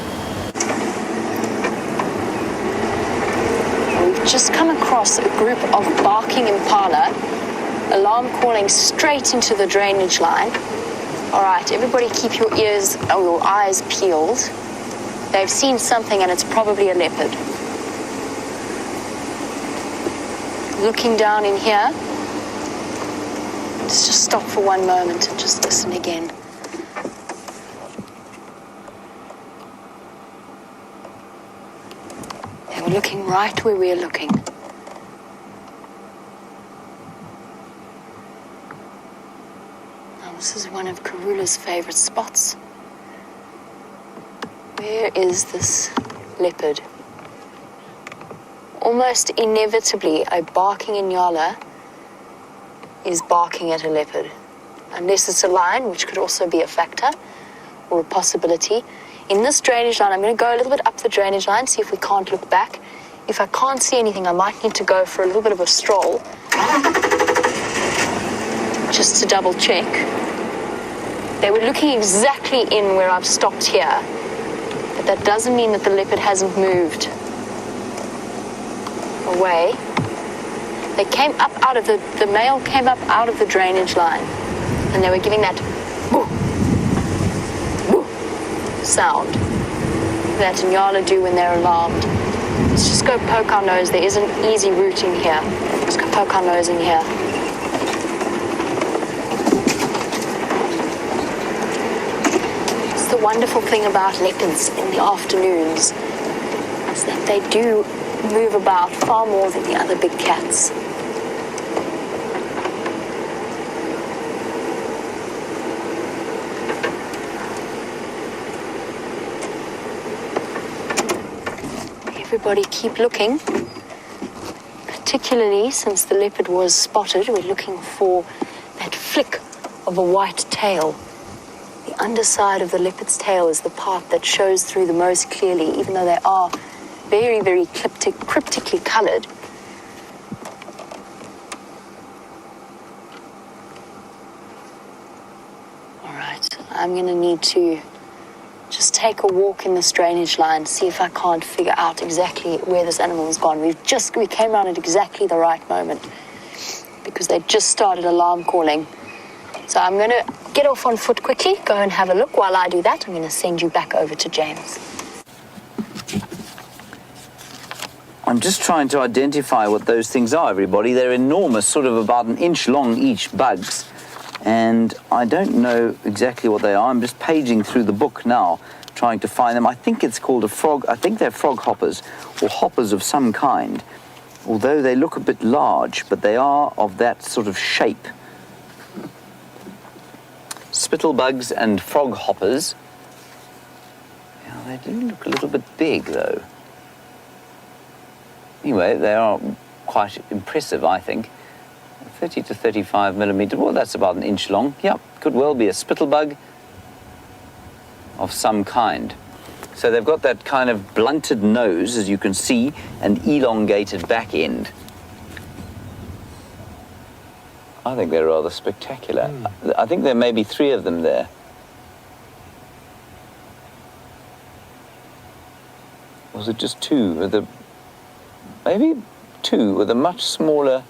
We've just come across a group of barking impala, alarm calling straight into the drainage line. All right, everybody keep your ears or your eyes peeled. they've seen something and it's probably a leopard. Looking down in here. Let's just stop for one moment and just listen again. They were looking right where we're looking. Now this is one of Karula's favorite spots. Where is this leopard? Almost inevitably, a barking Inyala is barking at a leopard. Unless it's a lion, which could also be a factor or a possibility. In this drainage line, I'm going to go a little bit up the drainage line, see if we can't look back. If I can't see anything, I might need to go for a little bit of a stroll. Just to double check. They were looking exactly in where I've stopped here. But that doesn't mean that the leopard hasn't moved away. They came up out of the male came up out of the drainage line. And they were giving that boo, boo sound that Inyala do when they're alarmed. Let's just go poke our nose. There is an easy route in here. Let's go poke our nose in here. It's the wonderful thing about leopards in the afternoons is that they do move about far more than the other big cats. Everybody keep looking, particularly since the leopard was spotted. We're looking for that flick of a white tail. The underside of the leopard's tail is the part that shows through the most clearly, even though they are very, very cryptically colored. All right, I'm going to need to just take a walk in this drainage line, see if I can't figure out exactly where this animal has gone. We came around at exactly the right moment because they just started alarm calling. So I'm going to get off on foot quickly, go and have a look. While I do that, I'm going to send you back over to James. I'm just trying to identify what those things are, everybody. They're enormous, sort of about an inch long each, bugs. And I don't know exactly what they are. I'm just paging through the book now, trying to find them. I think it's called a frog. I think they're frog hoppers, or hoppers of some kind. Although they look a bit large, but they are of that sort of shape. Spittlebugs and frog hoppers. Yeah, they do look a little bit big, though. Anyway, they are quite impressive, I think. 30 to 35 millimeter, well, that's about an inch long. Yep, could well be a spittlebug of some kind. So they've got that kind of blunted nose, as you can see, and elongated back end. I think they're rather spectacular. I think there may be 3 of them there. Was it just 2? Maybe 2 with a much smaller...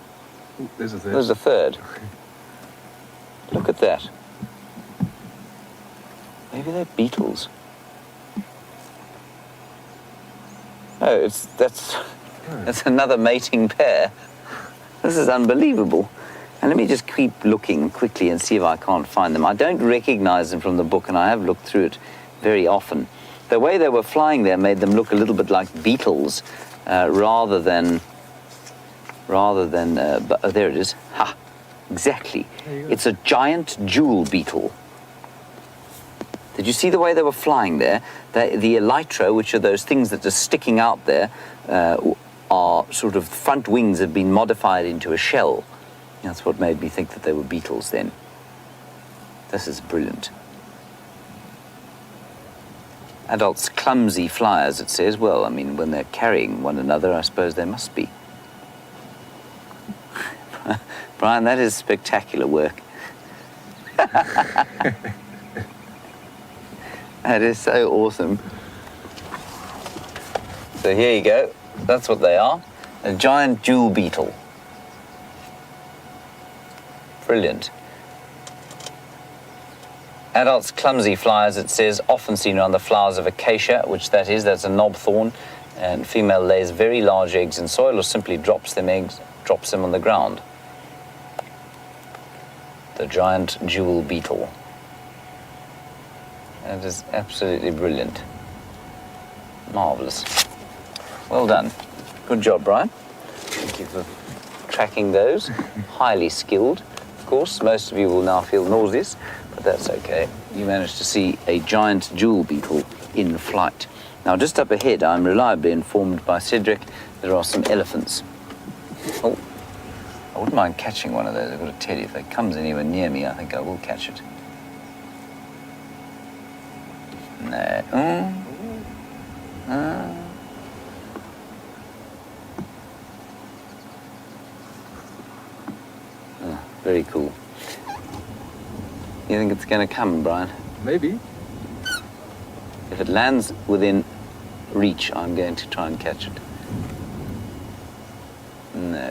There's a third. There's a third. Look at that. Maybe they're beetles. Oh, that's another mating pair. This is unbelievable. And let me just keep looking quickly and see if I can't find them. I don't recognize them from the book, and I have looked through it very often. The way they were flying there made them look a little bit like beetles, rather than oh, there it is. Ha! Exactly. It's a giant jewel beetle. Did you see the way they were flying there? The elytra, which are those things that are sticking out there, are sort of front wings have been modified into a shell. That's what made me think that they were beetles then. This is brilliant. Adults clumsy flyers, it says. Well, I mean, when they're carrying one another, I suppose they must be. Brian, that is spectacular work. That is so awesome. So here you go. That's what they are. A giant jewel beetle. Brilliant. Adults clumsy flies, it says, often seen around the flowers of acacia, which that's a knob thorn, and female lays very large eggs in soil or simply drops them on the ground. The giant jewel beetle. That is absolutely brilliant. Marvelous. Well done. Good job, Brian. Thank you for tracking those. Highly skilled. Of course, most of you will now feel nauseous, but that's okay. You managed to see a giant jewel beetle in flight. Now, just up ahead, I'm reliably informed by Cedric there are some elephants. Oh, I wouldn't mind catching one of those. I've got to tell you, if it comes anywhere near me, I think I will catch it. No. Very cool. You think it's going to come, Brian? Maybe. If it lands within reach, I'm going to try and catch it. No.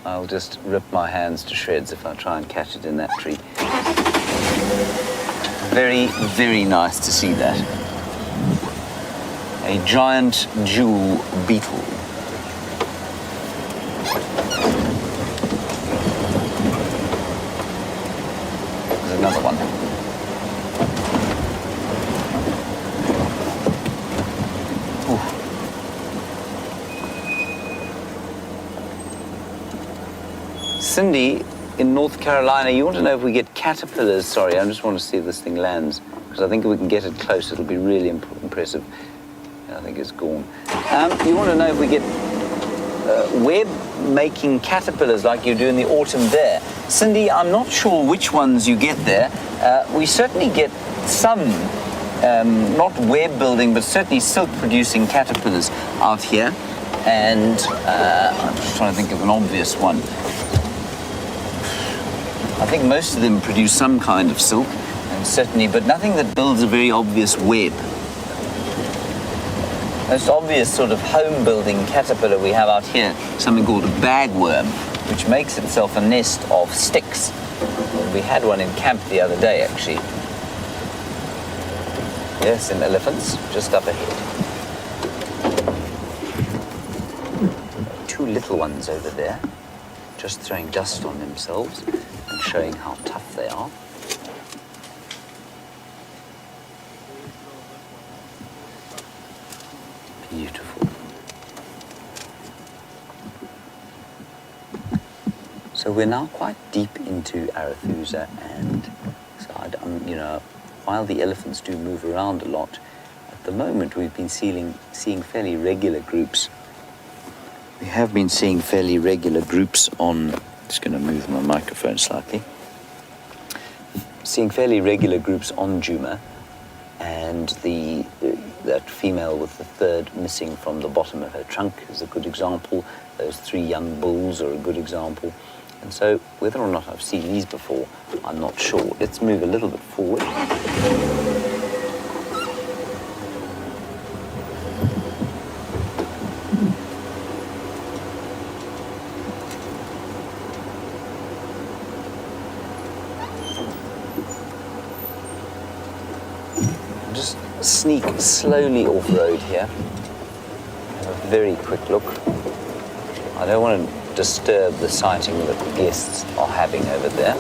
I'll just rip my hands to shreds if I try and catch it in that tree. Very, very nice to see that. A giant jewel beetle. There's another one. Cindy, in North Carolina, you want to know if we get caterpillars? Sorry, I just want to see if this thing lands, because I think if we can get it close, it'll be really impressive. I think it's gone. You want to know if we get web-making caterpillars like you do in the autumn there. Cindy, I'm not sure which ones you get there. We certainly get some, not web-building, but certainly silk-producing caterpillars out here. And I'm just trying to think of an obvious one. I think most of them produce some kind of silk, and certainly, but nothing that builds a very obvious web. Most obvious sort of home-building caterpillar we have out here, something called a bagworm, which makes itself a nest of sticks. We had one in camp the other day, actually. Yes, in elephants, just up ahead. Two little ones over there, just throwing dust on themselves and showing how tough they are. Beautiful. So we're now quite deep into Arathusa, and so while the elephants do move around a lot, at the moment we've been seeing fairly regular groups. We have been seeing fairly regular groups on. Just going to move my microphone slightly. Seeing fairly regular groups on Djuma, and that female with the third missing from the bottom of her trunk is a good example. Those three young bulls are a good example. And so whether or not I've seen these before, I'm not sure. Let's move a little bit forward. Just sneak slowly off-road here. Have a very quick look. I don't want to disturb the sighting that the guests are having over there.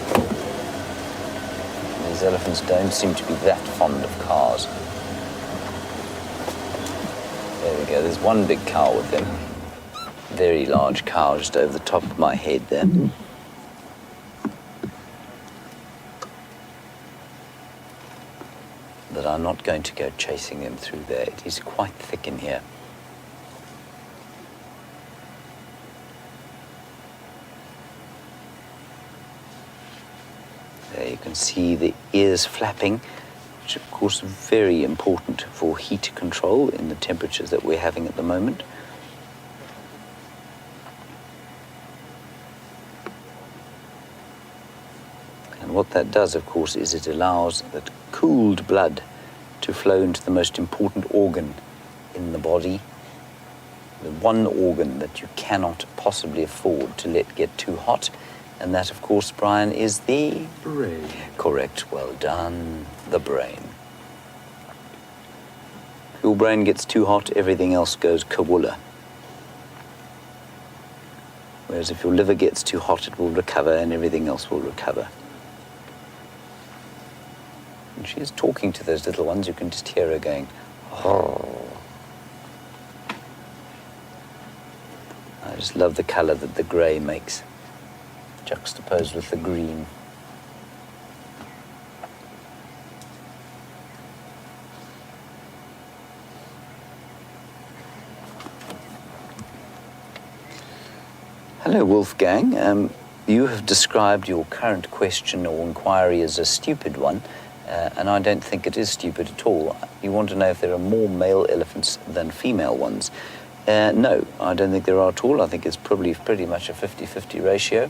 These elephants don't seem to be that fond of cars. There we go, there's one big cow with them. Very large cow just over the top of my head there. But I'm not going to go chasing them through there. It is quite thick in here. There you can see the ears flapping, which of course is very important for heat control in the temperatures that we're having at the moment. And what that does, of course, is it allows that cooled blood to flow into the most important organ in the body, the one organ that you cannot possibly afford to let get too hot, And that, of course, Brian, is the... Brain. Correct. Well done. The brain. If your brain gets too hot, everything else goes kawula. Whereas if your liver gets too hot, it will recover and everything else will recover. And she is talking to those little ones. You can just hear her going, oh. I just love the colour that the grey makes, juxtaposed with the green. Hello, Wolfgang. You have described your current question or inquiry as a stupid one, and I don't think it is stupid at all. You want to know if there are more male elephants than female ones. No, I don't think there are at all. I think it's probably pretty much a 50-50 ratio.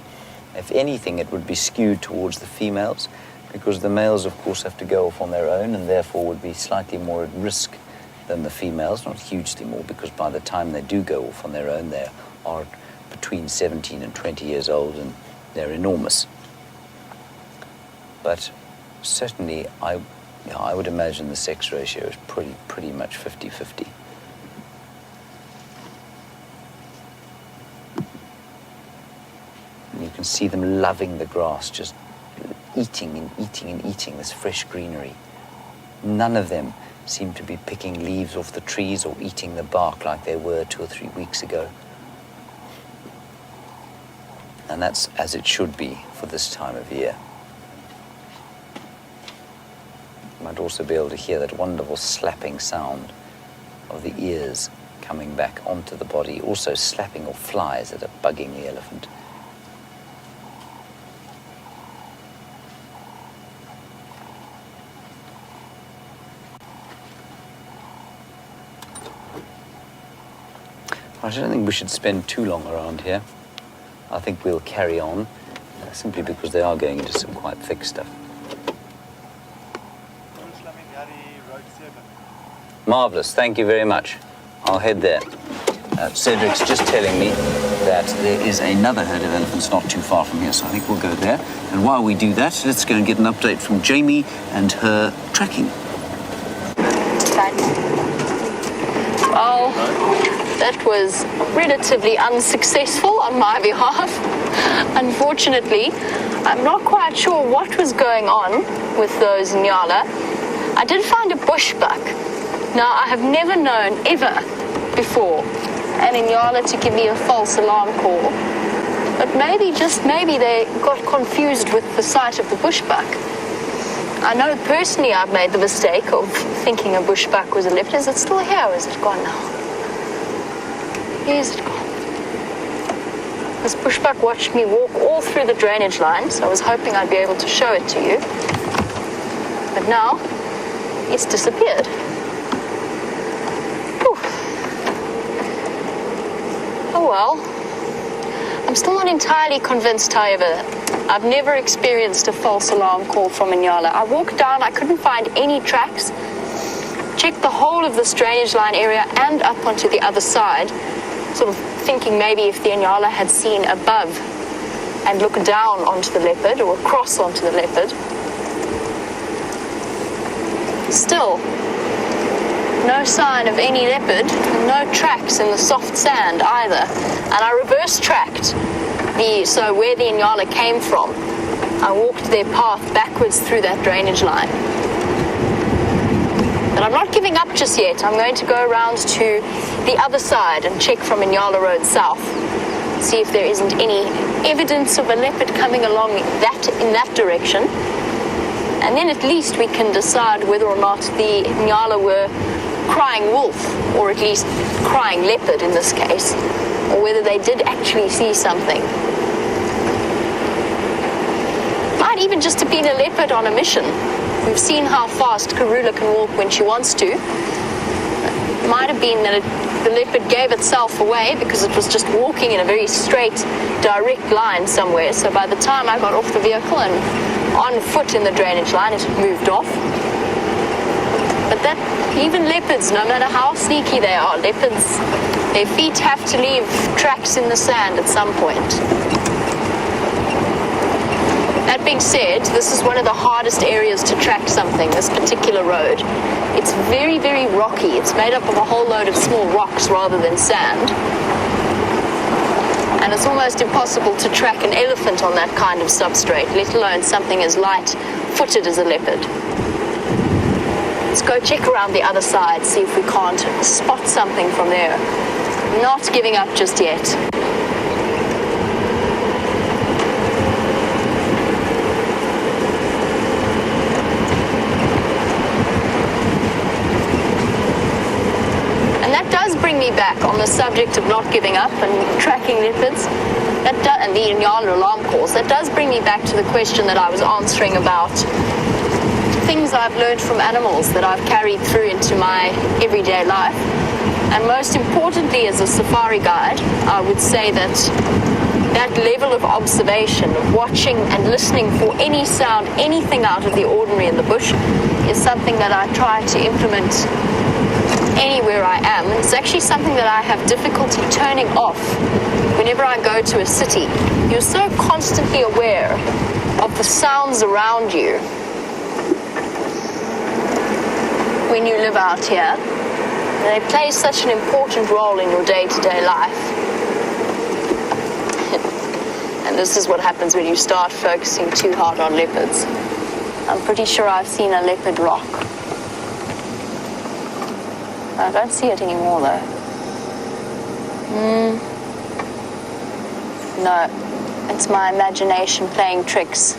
If anything, it would be skewed towards the females, because the males, of course, have to go off on their own and therefore would be slightly more at risk than the females, not hugely more, because by the time they do go off on their own, they are between 17 and 20 years old, and they're enormous. But certainly, I would imagine the sex ratio is pretty much 50-50. And you can see them loving the grass, just eating and eating and eating this fresh greenery. None of them seem to be picking leaves off the trees or eating the bark like they were 2 or 3 weeks ago. And that's as it should be for this time of year. You might also be able to hear that wonderful slapping sound of the ears coming back onto the body, also slapping off flies that are bugging the elephant. I don't think we should spend too long around here. I think we'll carry on, simply because they are going into some quite thick stuff. Marvellous, thank you very much. I'll head there. Cedric's just telling me that there is another herd of elephants not too far from here, so I think we'll go there. And while we do that, let's go and get an update from Jamie and her tracking. Well, that was relatively unsuccessful on my behalf. Unfortunately, I'm not quite sure what was going on with those Nyala. I did find a bushbuck. Now, I have never known, ever before, an Nyala to give me a false alarm call. But maybe, just maybe, they got confused with the sight of the bushbuck. I know personally I've made the mistake of thinking a bushbuck was a leopard. Is it still here or is it gone now? Where is it gone? This bushbuck watched me walk all through the drainage line, so I was hoping I'd be able to show it to you. But now, it's disappeared. Whew. Oh well. I'm still not entirely convinced, however. I've never experienced a false alarm call from a Nyala. I walked down, I couldn't find any tracks. Checked the whole of this drainage line area and up onto the other side, sort of thinking maybe if the Nyala had seen above and looked down onto the leopard or across onto the leopard. Still, no sign of any leopard, no tracks in the soft sand either. And I reverse tracked so where the Nyala came from. I walked their path backwards through that drainage line. But I'm not giving up just yet. I'm going to go around to the other side and check from Nyala Road south. See if there isn't any evidence of a leopard coming along in that direction. And then at least we can decide whether or not the Nyala were crying wolf, or at least crying leopard in this case, or whether they did actually see something. Might even just have been a leopard on a mission. We've seen how fast Karula can walk when she wants to. It might have been that the leopard gave itself away because it was just walking in a very straight, direct line somewhere. So by the time I got off the vehicle and on foot in the drainage line, it had moved off. But that, even leopards, no matter how sneaky they are, leopards, their feet have to leave tracks in the sand at some point. That being said, this is one of the hardest areas to track something, this particular road. It's very, very rocky. It's made up of a whole load of small rocks rather than sand. And it's almost impossible to track an elephant on that kind of substrate, let alone something as light-footed as a leopard. Let's go check around the other side, see if we can't spot something from there. Not giving up just yet. And that does bring me back on the subject of not giving up and tracking leopards. And the Inyala alarm calls. That does bring me back to the question that I was answering about things I've learned from animals that I've carried through into my everyday life. And most importantly, as a safari guide, I would say that that level of observation, of watching and listening for any sound, anything out of the ordinary in the bush, is something that I try to implement anywhere I am. And it's actually something that I have difficulty turning off whenever I go to a city. You're so constantly aware of the sounds around you when you live out here. They play such an important role in your day-to-day life. And this is what happens when you start focusing too hard on leopards. I'm pretty sure I've seen a leopard rock. I don't see it anymore though. No, it's my imagination playing tricks.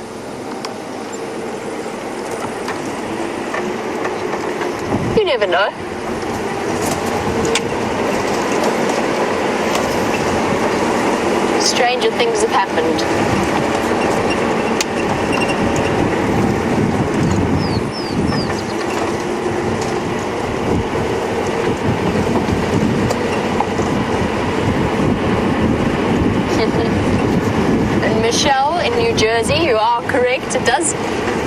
You never know. Stranger things have happened. And Michelle in New Jersey, you are correct. It does.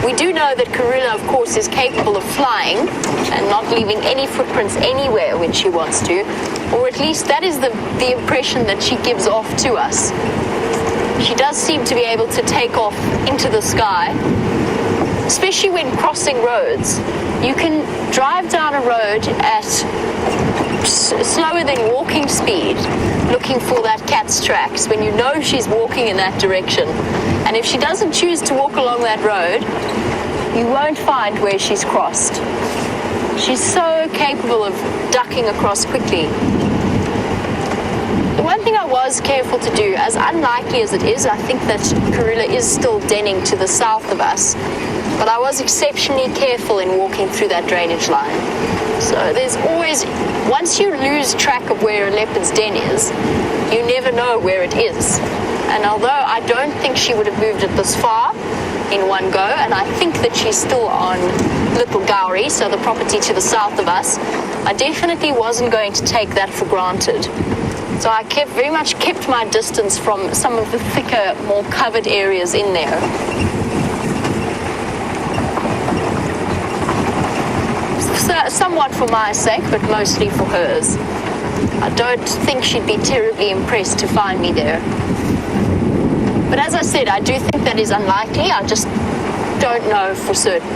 We do know that Karula, of course, is capable of flying and not leaving any footprints anywhere when she wants to, or at least that is the impression that she gives off to us. She does seem to be able to take off into the sky, especially when crossing roads. You can drive down a road at slower than walking speed, looking for that cat's tracks when you know she's walking in that direction. And if she doesn't choose to walk along that road, you won't find where she's crossed. She's so capable of ducking across quickly. The one thing I was careful to do, as unlikely as it is, I think that Karula is still denning to the south of us, but I was exceptionally careful in walking through that drainage line. So there's always, once you lose track of where a leopard's den is, you never know where it is. And although I don't think she would have moved it this far in one go, and I think that she's still on Little Gowrie, so the property to the south of us, I definitely wasn't going to take that for granted. So I very much kept my distance from some of the thicker, more covered areas in there. So, somewhat for my sake, but mostly for hers. I don't think she'd be terribly impressed to find me there. But as I said, I do think that is unlikely. I just don't know for certain.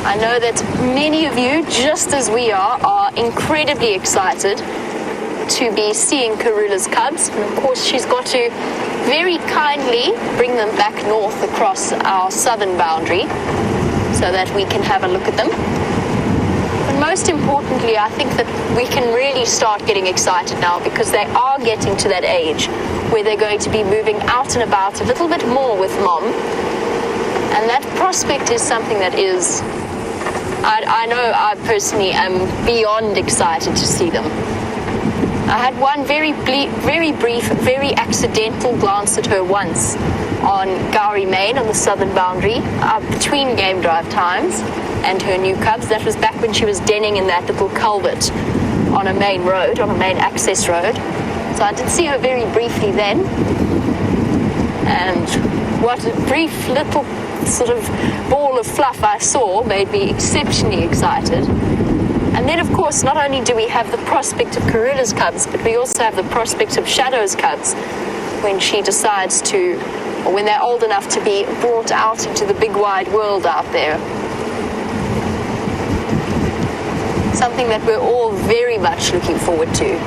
I know that many of you, just as we are incredibly excited to be seeing Karula's cubs. And of course, she's got to very kindly bring them back north across our southern boundary so that we can have a look at them. But most importantly, I think that we can really start getting excited now because they are getting to that age where they're going to be moving out and about a little bit more with mom. And that prospect is something that is, I know I personally am beyond excited to see them. I had one very brief, very accidental glance at her once on Gowrie Main on the southern boundary between game drive times and her new cubs. That was back when she was denning in that little culvert on a main road, on a main access road. So I did see her very briefly then. And what a brief little sort of ball of fluff I saw made me exceptionally excited. And then, of course, not only do we have the prospect of Karula's cubs, but we also have the prospect of Shadow's cubs when she decides to, or when they're old enough to be brought out into the big wide world out there. Something that we're all very much looking forward to.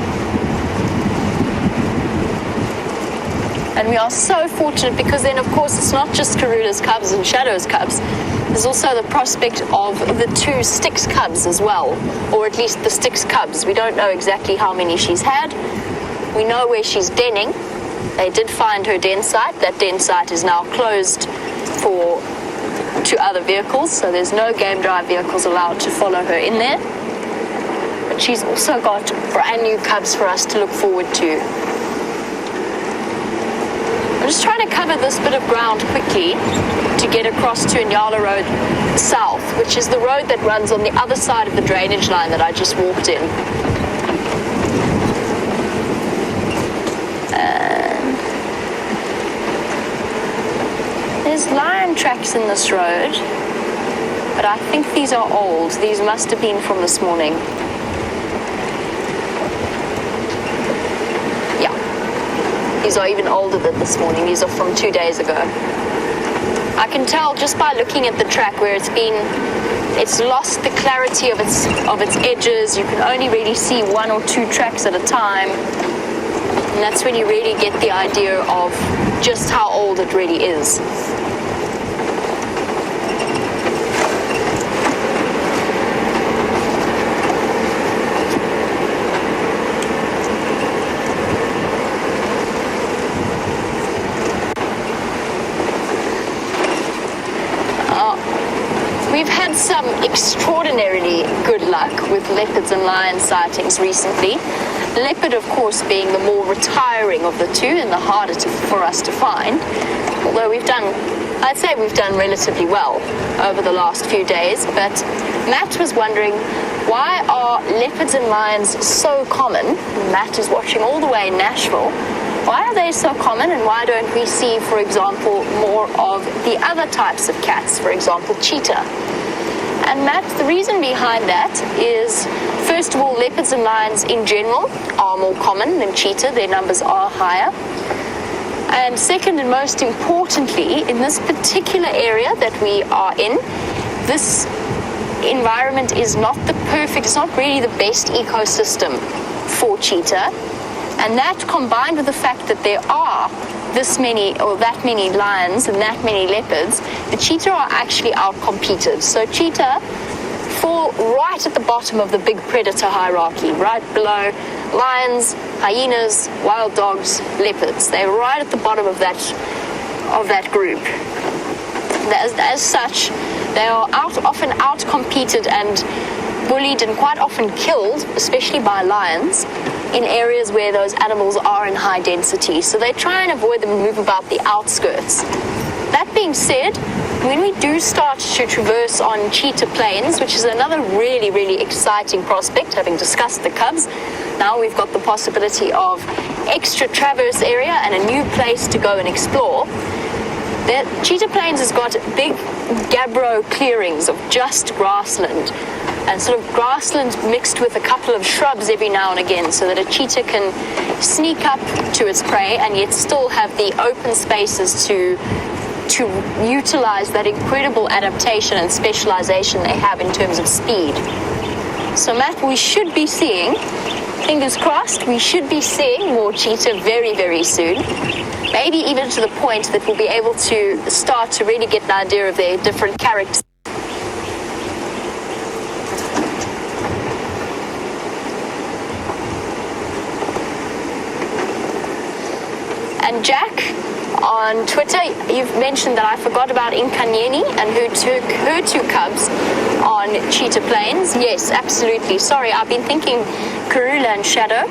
And we are so fortunate because then, of course, it's not just Karula's cubs and Shadow's cubs. There's also the prospect of the 2 Styx cubs as well, or at least the Styx cubs. We don't know exactly how many she's had. We know where she's denning. They did find her den site. That den site is now closed to other vehicles, so there's no game drive vehicles allowed to follow her in there. But she's also got brand new cubs for us to look forward to. I'm just trying to cover this bit of ground quickly to get across to Nyala Road South, which is the road that runs on the other side of the drainage line that I just walked in. And there's lion tracks in this road, but I think these are old. These must have been from this morning. These are even older than this morning. These are from 2 days ago. I can tell just by looking at the track where it's lost the clarity of its edges. You can only really see 1 or 2 tracks at a time. And that's when you really get the idea of just how old it really is. We've had some extraordinarily good luck with leopards and lion sightings recently. Leopard, of course, being the more retiring of the 2 and the harder for us to find. Although I'd say we've done relatively well over the last few days. But Matt was wondering, why are leopards and lions so common? Matt is watching all the way in Nashville. Why are they so common, and why don't we see, for example, more of the other types of cats, for example, cheetah? And Matt, the reason behind that is, first of all, leopards and lions in general are more common than cheetah. Their numbers are higher. And second, and most importantly, in this particular area that we are in, this environment is not the perfect, it's not really the best ecosystem for cheetah. And that, combined with the fact that there are this many or that many lions and that many leopards, the cheetah are actually outcompeted. So cheetah fall right at the bottom of the big predator hierarchy, right below lions, hyenas, wild dogs, leopards. They're right at the bottom of that group. As such, they are often outcompeted and bullied and quite often killed, especially by lions, in areas where those animals are in high density. So they try and avoid them and move about the outskirts. That being said, when we do start to traverse on cheetah plains, which is another really, really exciting prospect, having discussed the cubs, now we've got the possibility of extra traverse area and a new place to go and explore. The cheetah plains has got big gabbro clearings of just grassland, and sort of grassland mixed with a couple of shrubs every now and again, so that a cheetah can sneak up to its prey and yet still have the open spaces to utilize that incredible adaptation and specialization they have in terms of speed. So Matt, we should be seeing, fingers crossed, we should be seeing more cheetah very, very soon. Maybe even to the point that we'll be able to start to really get an idea of their different characters. And Jack, on Twitter, you've mentioned that I forgot about Inkanyeni and who took her 2 cubs on cheetah plains. Yes, absolutely. Sorry, I've been thinking Karula and Shadow.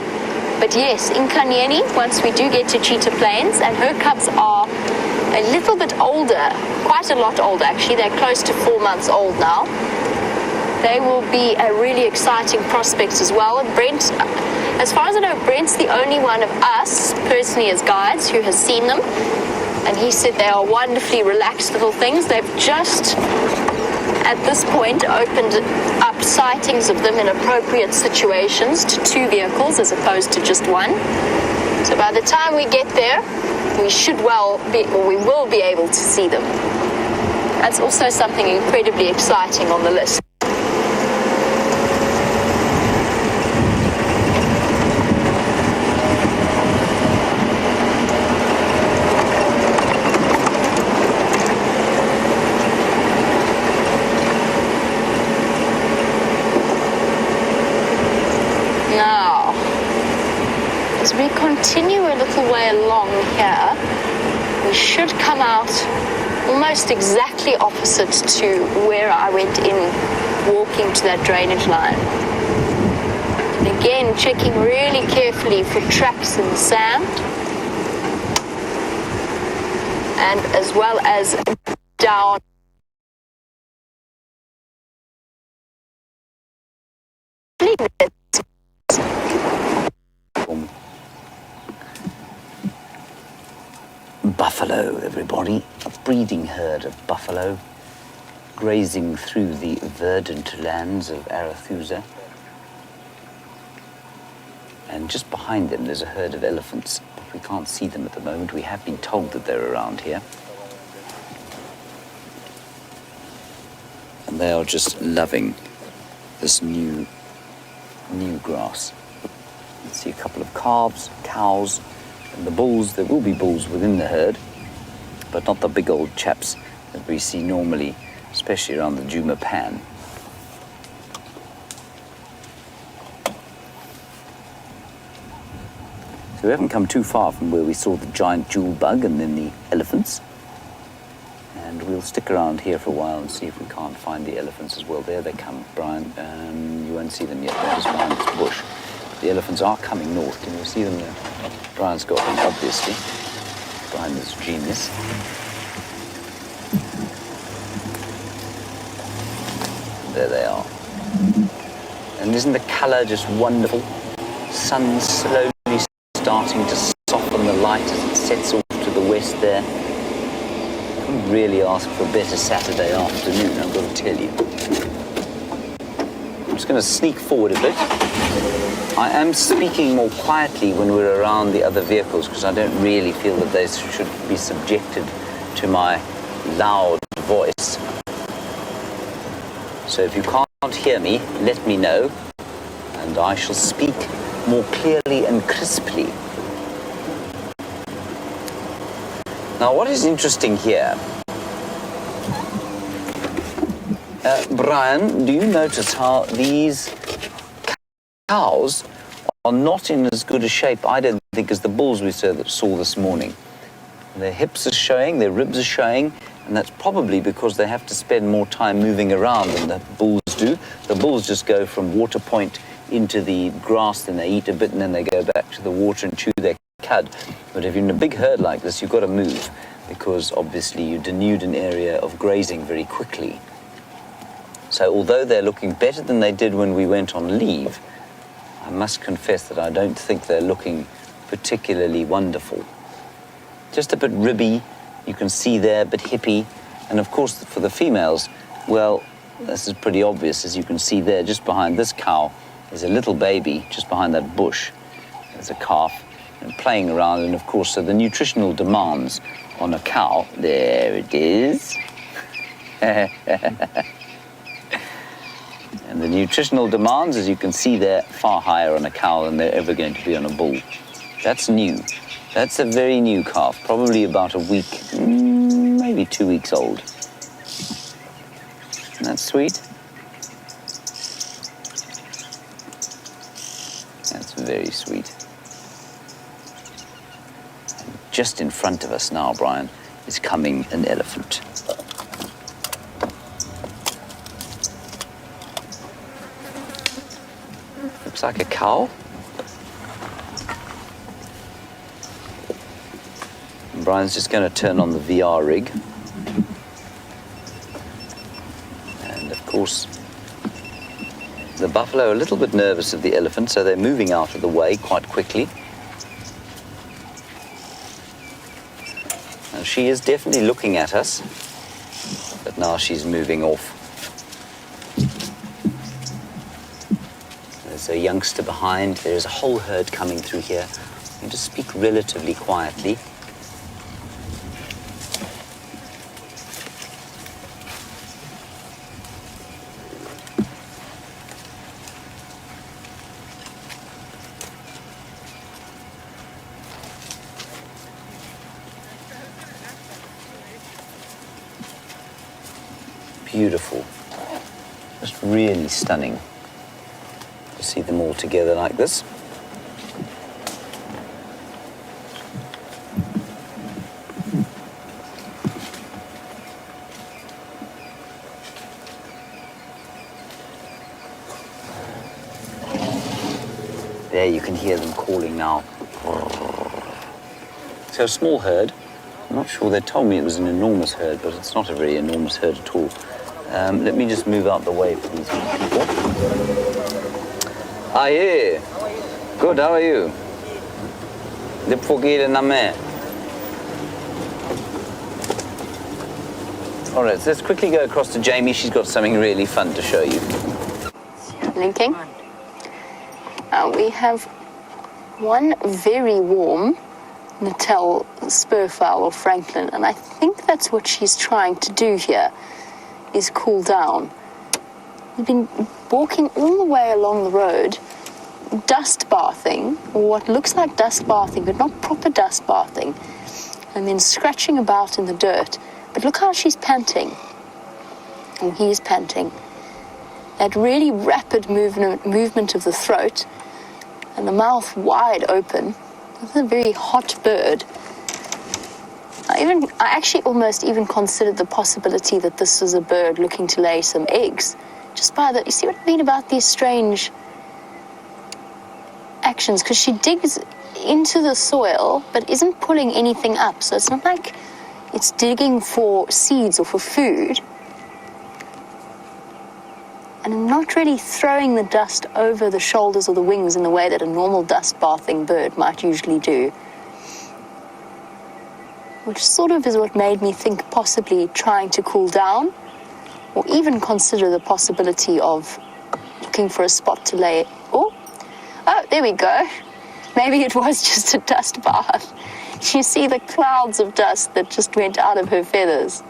But yes, Inkanyeni, once we do get to cheetah plains, and her cubs are a little bit older, quite a lot older actually. They're close to 4 months old now. They will be a really exciting prospect as well. And Brent, as far as I know, Brent's the only one of us, personally as guides, who has seen them. And he said they are wonderfully relaxed little things. They've just at this point opened up sightings of them in appropriate situations to 2 vehicles as opposed to just 1. So by the time we get there, we will be able to see them. That's also something incredibly exciting on the list. Now, as we continue a little way along here, we should come out almost exactly opposite to where I went in walking to that drainage line. And again, checking really carefully for tracks in the sand, and as well as down. Buffalo, everybody, a breeding herd of buffalo grazing through the verdant lands of Arathusa. And just behind them there's a herd of elephants, but we can't see them at the moment. We have been told that they're around here. And they are just loving this new grass. You can see a couple of calves, cows, and the bulls. There will be bulls within the herd, but not the big old chaps that we see normally, especially around the Djuma Pan. So we haven't come too far from where we saw the giant jewel bug and then the elephants. And we'll stick around here for a while and see if we can't find the elephants as well. There they come, Brian. You won't see them yet, they're just behind this bush. The elephants are coming north. Can you see them there? Brian's got them, obviously, behind this genius. There they are. And isn't the colour just wonderful? Sun slowly starting to soften the light as it sets off to the west there. Couldn't really ask for a better Saturday afternoon, I've got to tell you. I'm just going to sneak forward a bit. I am speaking more quietly when we're around the other vehicles because I don't really feel that they should be subjected to my loud voice. So if you can't hear me, let me know, and I shall speak more clearly and crisply. Now, what is interesting here, Brian, do you notice how these cows are not in as good a shape, I don't think, as the bulls we saw this morning? Their hips are showing, their ribs are showing, and that's probably because they have to spend more time moving around than the bulls do. The bulls just go from water point into the grass, then they eat a bit, and then they go back to the water and chew their cud. But if you're in a big herd like this, you've got to move, because obviously you denude an area of grazing very quickly. So although they're looking better than they did when we went on leave, I must confess that I don't think they're looking particularly wonderful. Just a bit ribby, you can see there, a bit hippie. And of course, for the females, well, this is pretty obvious, as you can see there, just behind this cow is a little baby, just behind that bush. There's a calf, and playing around, and of course, so the nutritional demands on a cow, there it is. And the nutritional demands, as you can see there, far higher on a cow than they're ever going to be on a bull. That's new. That's a very new calf, probably about a week, maybe 2 weeks old. Isn't that sweet? That's very sweet. And just in front of us now, Brian, is coming an elephant. Looks like a cow. And Brian's just going to turn on the VR rig. And of course, the buffalo are a little bit nervous of the elephant, so they're moving out of the way quite quickly. Now, she is definitely looking at us, but now she's moving off. There's a youngster behind. There's a whole herd coming through here. I'm going to speak relatively quietly. Beautiful. Just really stunning to see them all together like this. There you can hear them calling now. So a small herd. I'm not sure, they told me it was an enormous herd, but it's not a very enormous herd at all. Let me just move out the way for these people. Aye. Good, how are you? All right, so let's quickly go across to Jamie. She's got something really fun to show you. Linking. We have one very warm Natal spurfowl or Franklin, and I think that's what she's trying to do here, is cool down. We've been walking all the way along the road, dust bathing, or what looks like dust bathing, but not proper dust bathing, and then scratching about in the dirt. But look how she's panting, or he's panting. That really rapid movement of the throat, and the mouth wide open. This is a very hot bird. I actually almost even considered the possibility that this is a bird looking to lay some eggs. Just by that, you see what I mean about these strange actions? Because she digs into the soil, but isn't pulling anything up. So it's not like it's digging for seeds or for food. And not really throwing the dust over the shoulders or the wings in the way that a normal dust bathing bird might usually do. Which sort of is what made me think possibly trying to cool down, or even consider the possibility of looking for a spot to lay. Oh, there we go. Maybe it was just a dust bath. You see the clouds of dust that just went out of her feathers.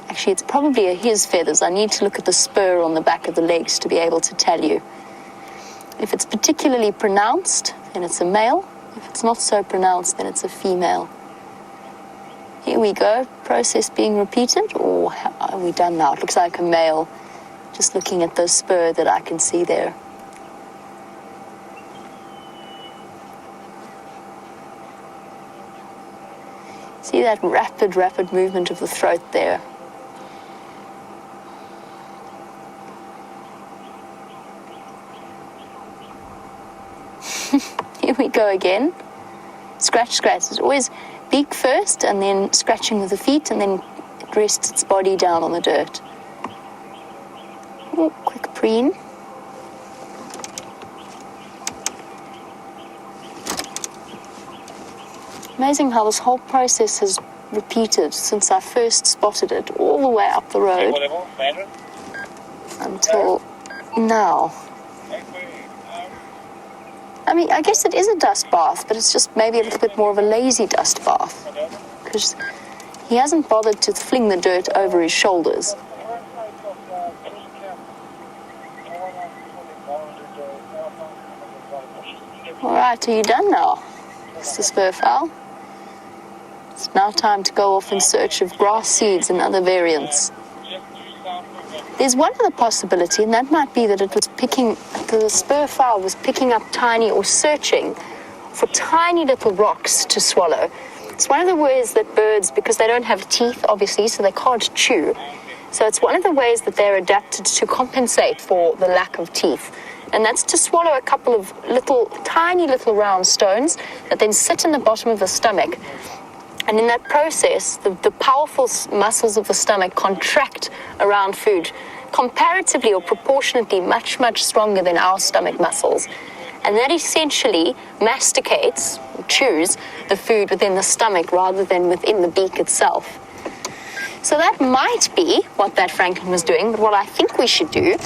Actually, it's probably his feathers. I need to look at the spur on the back of the legs to be able to tell you. If it's particularly pronounced, then it's a male. If it's not so pronounced, then it's a female. Here we go. Process being repeated, or are we done now? It looks like a male. Just looking at the spur that I can see there. See that rapid movement of the throat there. Here we go again. Scratch, scratch. It's always beak first, and then scratching with the feet, and then it rests its body down on the dirt. Oh, quick preen. Amazing how this whole process has repeated since I first spotted it, all the way up the road until now. I mean, I guess it is a dust bath, but it's just maybe a little bit more of a lazy dust bath, because he hasn't bothered to fling the dirt over his shoulders. All right, are you done now, Mr. Spurfowl? It's now time to go off in search of grass seeds and other variants. There's one other possibility, and that might be that the spurfowl was picking up tiny, or searching for tiny little rocks to swallow. It's one of the ways that birds, because they don't have teeth, obviously, so they can't chew. So it's one of the ways that they're adapted to compensate for the lack of teeth. And that's to swallow a couple of tiny little round stones that then sit in the bottom of the stomach. And in that process, the powerful muscles of the stomach contract around food, comparatively or proportionately much, much stronger than our stomach muscles. And that essentially masticates, or chews, the food within the stomach rather than within the beak itself. So that might be what that Franklin was doing, but what I think we should do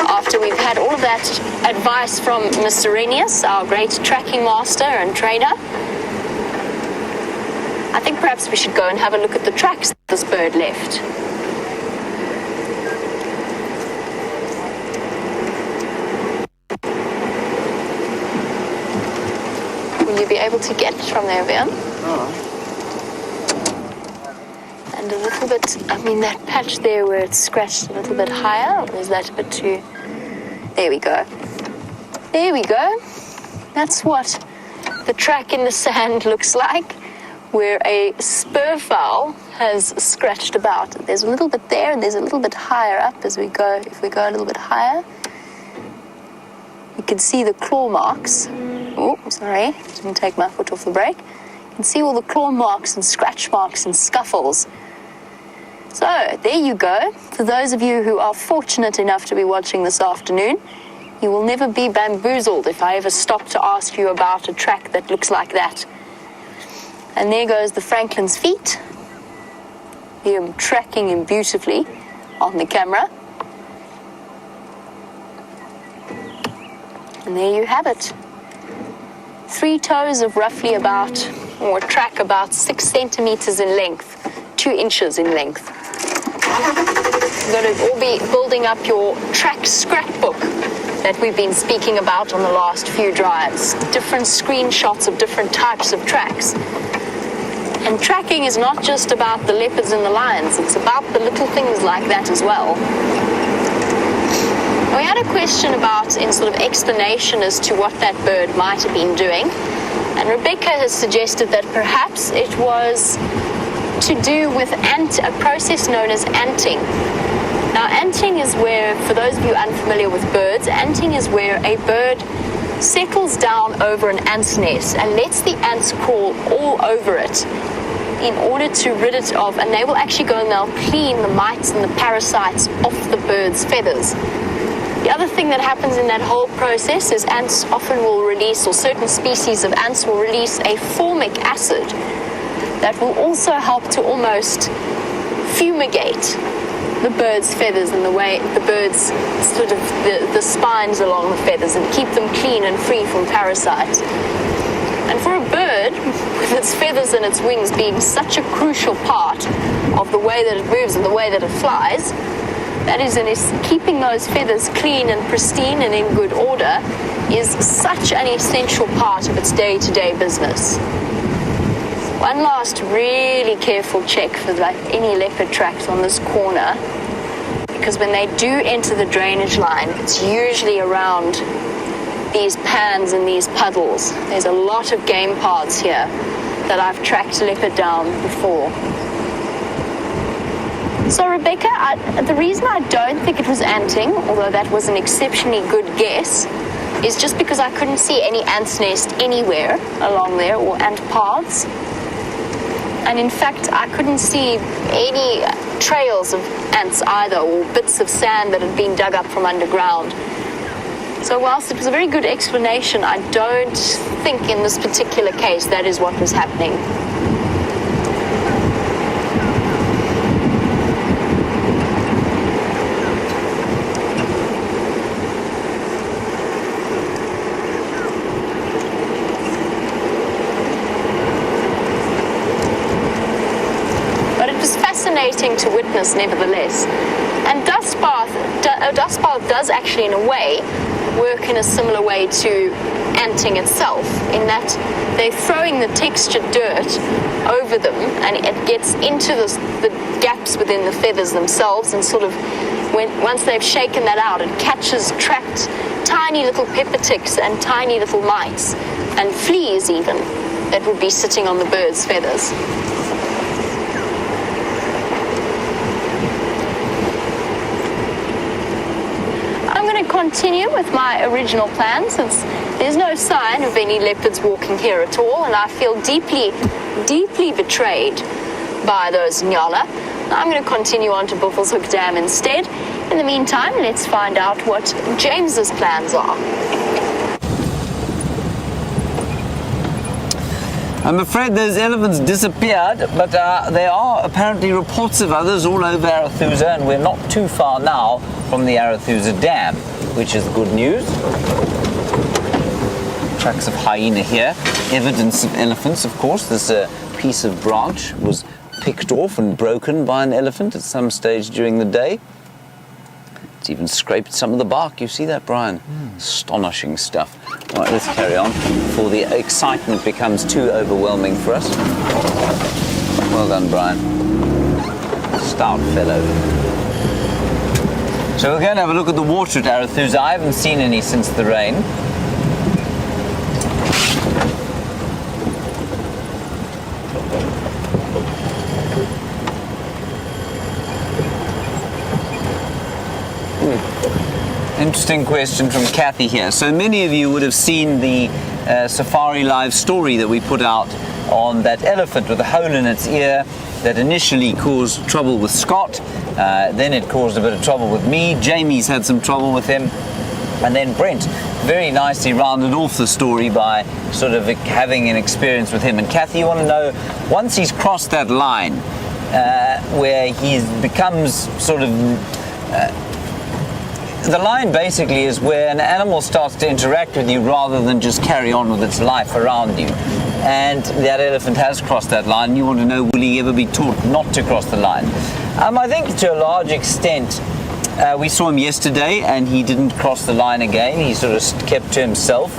after we've had all of that advice from Mr. Renius, our great tracking master and trainer. I think perhaps we should go and have a look at the tracks this bird left. Will you be able to get from there, Vian? And a little bit, I mean, that patch there where it's scratched a little bit higher, or is that a bit too... There we go. There we go. That's what the track in the sand looks like, where a spur fowl has scratched about. There's a little bit there, and there's a little bit higher up as we go. If we go a little bit higher, you can see the claw marks. Oh, sorry, didn't take my foot off the brake. You can see all the claw marks and scratch marks and scuffles. So, there you go. For those of you who are fortunate enough to be watching this afternoon, you will never be bamboozled if I ever stop to ask you about a track that looks like that. And there goes the Franklin's feet. Him tracking him beautifully on the camera. And there you have it. 3 toes of roughly about, or a track about 6 centimeters in length, 2 inches in length. You're going to all be building up your track scrapbook that we've been speaking about on the last few drives. Different screenshots of different types of tracks. And tracking is not just about the leopards and the lions, it's about the little things like that as well. We had a question about, in sort of explanation as to what that bird might have been doing. And Rebecca has suggested that perhaps it was to do with a process known as anting. Now, anting is where, for those of you unfamiliar with birds, anting is where a bird settles down over an ant's nest and lets the ants crawl all over it in order to rid it of, and they will actually go and they'll clean the mites and the parasites off the bird's feathers. The other thing that happens in that whole process is ants often will release, or certain species of ants will release a formic acid that will also help to almost fumigate the bird's feathers and the way the bird's sort of the spines along the feathers and keep them clean and free from parasites. And for a bird, with its feathers and its wings being such a crucial part of the way that it moves and the way that it flies, that is keeping those feathers clean and pristine and in good order is such an essential part of its day-to-day business. One last really careful check for any leopard tracks on this corner, because when they do enter the drainage line, it's usually around these pans and these puddles. There's a lot of game paths here that I've tracked leopard down before. So Rebecca, the reason I don't think it was anting, although that was an exceptionally good guess, is just because I couldn't see any ant's nest anywhere along there, or ant paths. And in fact, I couldn't see any trails of ants either, or bits of sand that had been dug up from underground. So whilst it was a very good explanation, I don't think in this particular case that is what was happening. To witness nevertheless. And dust bath does actually in a way work in a similar way to anting itself, in that they're throwing the textured dirt over them and it gets into the gaps within the feathers themselves, and sort of once they've shaken that out, it catches trapped tiny little pepper ticks and tiny little mites and fleas even that would be sitting on the bird's feathers. Continue with my original plan, since there's no sign of any leopards walking here at all, and I feel deeply, deeply betrayed by those Nyala. I'm going to continue on to Buffelshoek Dam instead. In the meantime, let's find out what James's plans are. I'm afraid those elephants disappeared, but there are apparently reports of others all over Arathusa, and we're not too far now from the Arathusa Dam, which is good news. Tracks of hyena here, evidence of elephants, of course. This piece of branch was picked off and broken by an elephant at some stage during the day. It's even scraped some of the bark. You see that, Brian? Astonishing stuff. All right, let's carry on before the excitement becomes too overwhelming for us. Well done, Brian. Stout fellow. So we're going to have a look at the water at Arathusa. I haven't seen any since the rain. Interesting question from Kathy here. So many of you would have seen the Safari Live story that we put out on that elephant with a hole in its ear that initially caused trouble with Scott, then it caused a bit of trouble with me. Jamie's had some trouble with him, and then Brent very nicely rounded off the story by sort of having an experience with him. And Kathy, you want to know, once he's crossed that line where he becomes sort of the line basically is where an animal starts to interact with you rather than just carry on with its life around you. And that elephant has crossed that line. You want to know, will he ever be taught not to cross the line? I think to a large extent, we saw him yesterday and he didn't cross the line again. He sort of kept to himself.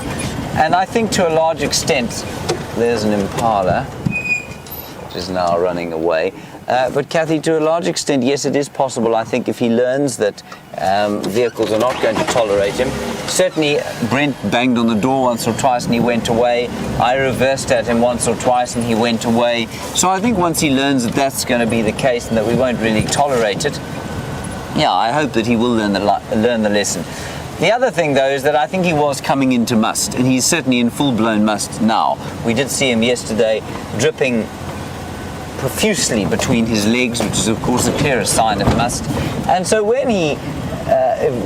And I think to a large extent, there's an impala, which is now running away. But Kathy, to a large extent, yes, it is possible. I think if he learns that vehicles are not going to tolerate him. Certainly, Brent banged on the door once or twice and he went away. I reversed at him once or twice and he went away. So I think once he learns that that's going to be the case and that we won't really tolerate it, yeah, I hope that he will learn the lesson. The other thing, though, is that I think he was coming into must, and he's certainly in full-blown must now. We did see him yesterday dripping profusely between his legs, which is of course the clearest sign of must. And so when he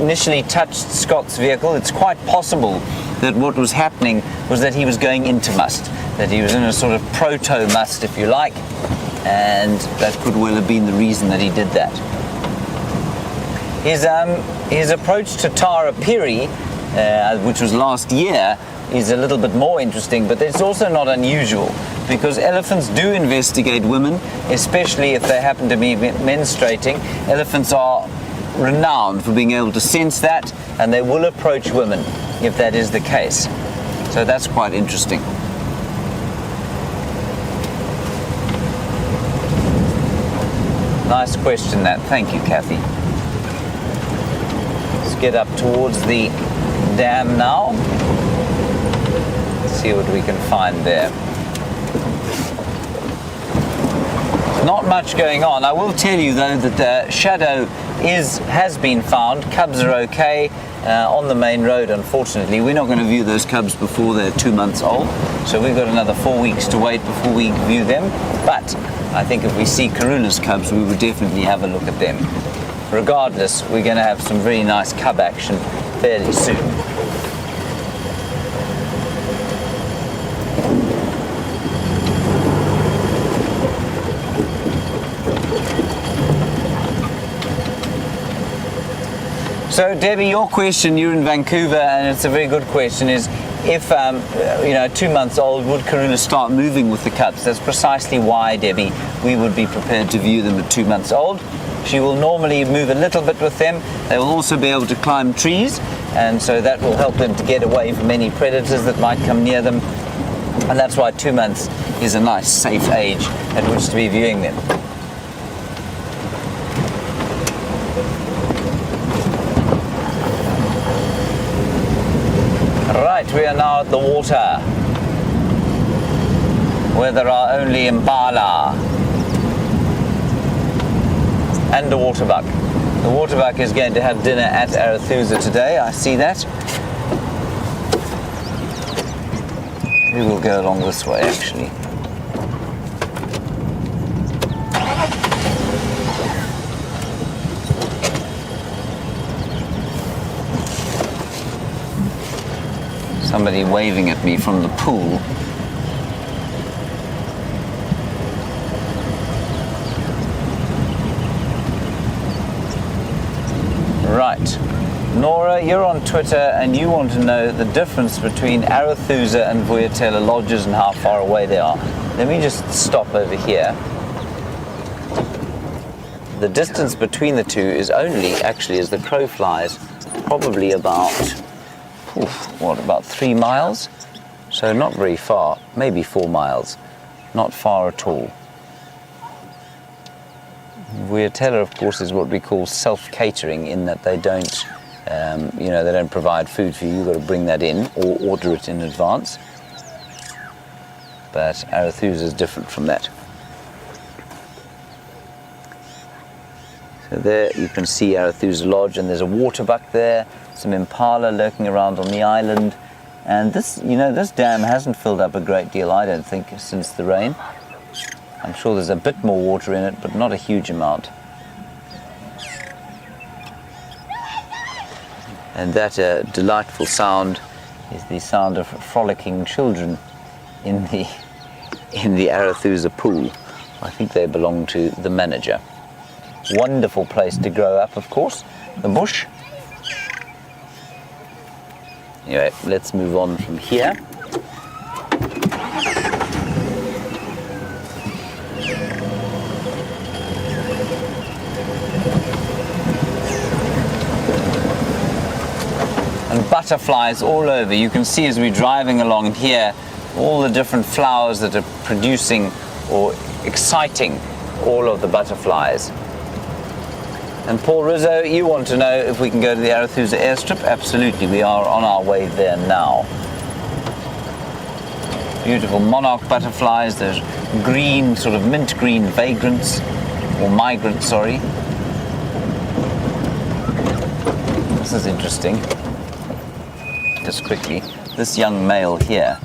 initially touched Scott's vehicle, it's quite possible that what was happening was that he was going into must, that he was in a sort of proto-must, if you like, and that could well have been the reason that he did that. His approach to Tara Piri, which was last year, is a little bit more interesting, but it's also not unusual because elephants do investigate women, especially if they happen to be menstruating. Elephants are renowned for being able to sense that, and they will approach women if that is the case. So that's quite interesting. Nice question that. Thank you, Kathy. Let's get up towards the dam now. See what we can find there. Not much going on. I will tell you though that Shadow has been found. Cubs are okay on the main road. Unfortunately, we're not going to view those cubs before they're 2 months old, so we've got another 4 weeks to wait before we view them. But I think if we see Karula's cubs, we would definitely have a look at them. Regardless, we're going to have some very nice cub action fairly soon. So Debbie, your question, you're in Vancouver, and it's a very good question, is if, 2 months old, would Karula start moving with the cubs? That's precisely why, Debbie, we would be prepared to view them at 2 months old. She will normally move a little bit with them. They will also be able to climb trees, and so that will help them to get away from any predators that might come near them. And that's why 2 months is a nice, safe age at which to be viewing them. Right, we are now at the water, where there are only impala and a waterbuck. The waterbuck is going to have dinner at Arathusa today, I see that. We will go along this way, actually. Somebody waving at me from the pool. Right. right. Nora, you're on Twitter and you want to know the difference between Arathusa and Vuyatela lodges and how far away they are. Let me just stop over here. The distance between the two is only, actually, as the crow flies, probably about, about 3 miles? So not very far, maybe 4 miles. Not far at all. Vuyatela, of course, is what we call self-catering, in that they don't, they don't provide food for you. You've got to bring that in or order it in advance. But Arathusa is different from that. So there you can see Arathusa Lodge, and there's a waterbuck there, some impala lurking around on the island. And this, this dam hasn't filled up a great deal, I don't think, since the rain. I'm sure there's a bit more water in it, but not a huge amount. And that delightful sound is the sound of frolicking children in the Arathusa pool. I think they belong to the manager. Wonderful place to grow up, of course, the bush. Anyway, let's move on from here. And butterflies all over. You can see as we're driving along here all the different flowers that are producing or exciting all of the butterflies. And Paul Rizzo, you want to know if we can go to the Arathusa airstrip? Absolutely, we are on our way there now. Beautiful monarch butterflies, there's green, sort of mint green vagrants, or migrants, sorry. This is interesting. Just quickly, this young male here,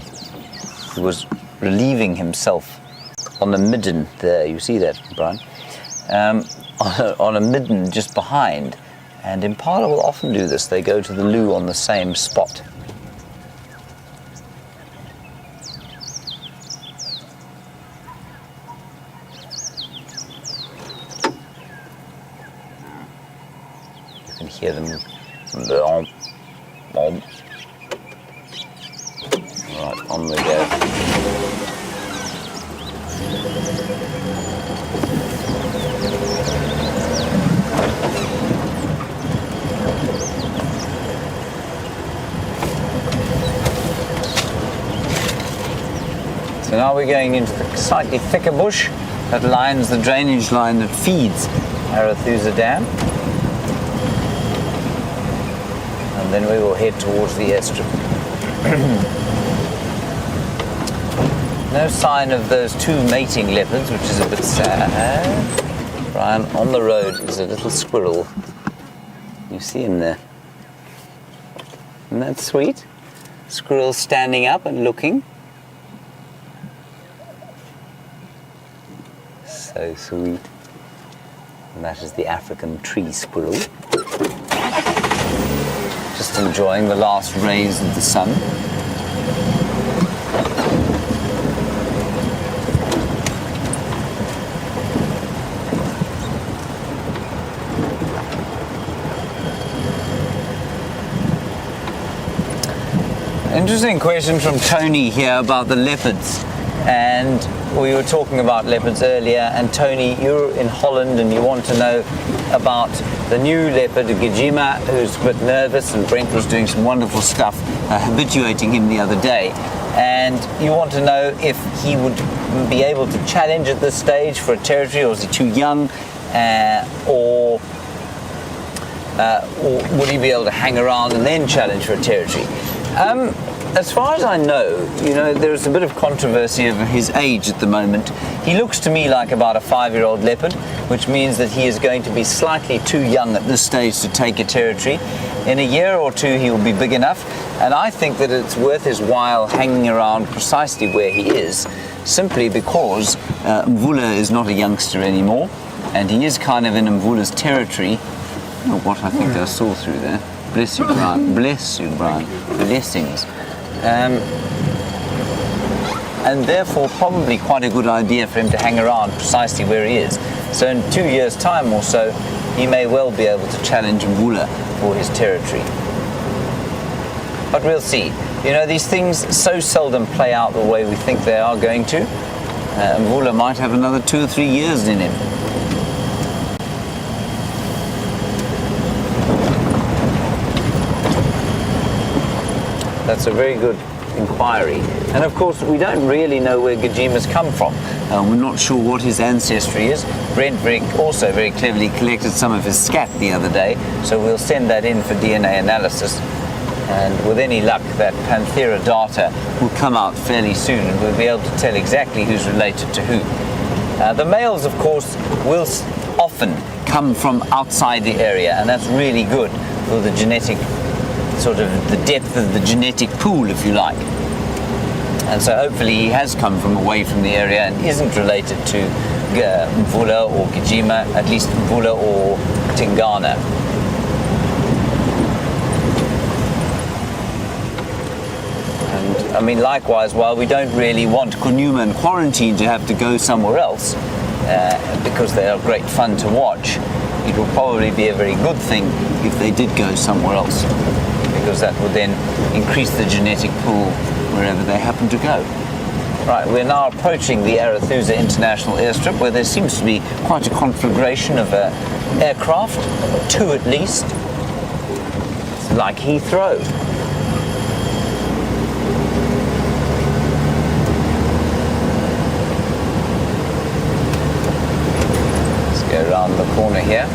who was relieving himself on the midden there, you see that, Brian? On a midden just behind, and impala will often do this. They go to the loo on the same spot. You can hear them. Right, on we go. So now we're going into the slightly thicker bush that lines the drainage line that feeds Arathusa Dam. And then we will head towards the airstrip. No sign of those two mating leopards, which is a bit sad. Brian, on the road is a little squirrel. You see him there. Isn't that sweet? Squirrel standing up and looking. So sweet. And that is the African tree squirrel. Just enjoying the last rays of the sun. Interesting question from Tony here about the leopards. And we were talking about leopards earlier, and Tony, you're in Holland and you want to know about the new leopard, Gijima, who's a bit nervous, and Brent was doing some wonderful stuff, habituating him the other day. And you want to know if he would be able to challenge at this stage for a territory, or is he too young, or would he be able to hang around and then challenge for a territory? As far as I know, there's a bit of controversy over his age at the moment. He looks to me like about a 5-year-old leopard, which means that he is going to be slightly too young at this stage to take a territory. In a year or two, he will be big enough, and I think that it's worth his while hanging around precisely where he is, simply because Mvula is not a youngster anymore, and he is kind of in Mvula's territory. Oh, what I think I saw through there. Bless you, Brian. Bless you, Brian. Blessings. And therefore probably quite a good idea for him to hang around precisely where he is. So in 2 years' time or so, he may well be able to challenge Mvula for his territory. But we'll see. You know, these things so seldom play out the way we think they are going to. Mvula might have another 2 or 3 years in him. That's a very good inquiry. And of course, we don't really know where Gjima's come from. We're not sure what his ancestry is. Brent also very cleverly collected some of his scat the other day, so we'll send that in for DNA analysis. And with any luck, that Panthera data will come out fairly soon, and we'll be able to tell exactly who's related to who. The males, of course, will often come from outside the area, and that's really good for the genetic, sort of the depth of the genetic pool, if you like. And so hopefully he has come from away from the area and isn't related to Mvula or Gjima, at least Mvula or Tingana. And I mean, likewise, while we don't really want Kunuma and Quarantine to have to go somewhere else, because they are great fun to watch, it will probably be a very good thing if they did go somewhere else, because that would then increase the genetic pool wherever they happen to go. Right, we're now approaching the Arathusa International Airstrip, where there seems to be quite a conflagration of aircraft, 2 at least. It's like Heathrow. Let's go around the corner here.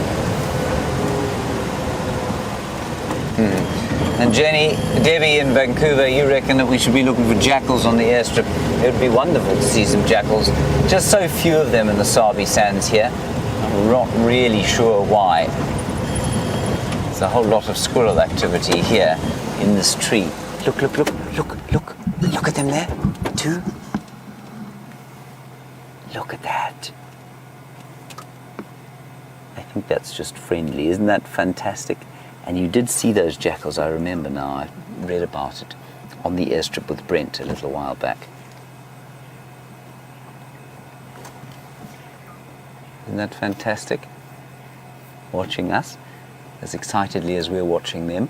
And Jenny, Debbie in Vancouver, you reckon that we should be looking for jackals on the airstrip? It would be wonderful to see some jackals. Just so few of them in the Sabi Sands here. I'm not really sure why. There's a whole lot of squirrel activity here in this tree. Look, look, look, look, look. Look at them there. 2. Look at that. I think that's just friendly. Isn't that fantastic? And you did see those jackals, I remember now, I read about it on the airstrip with Brent a little while back. Isn't that fantastic? Watching us as excitedly as we're watching them.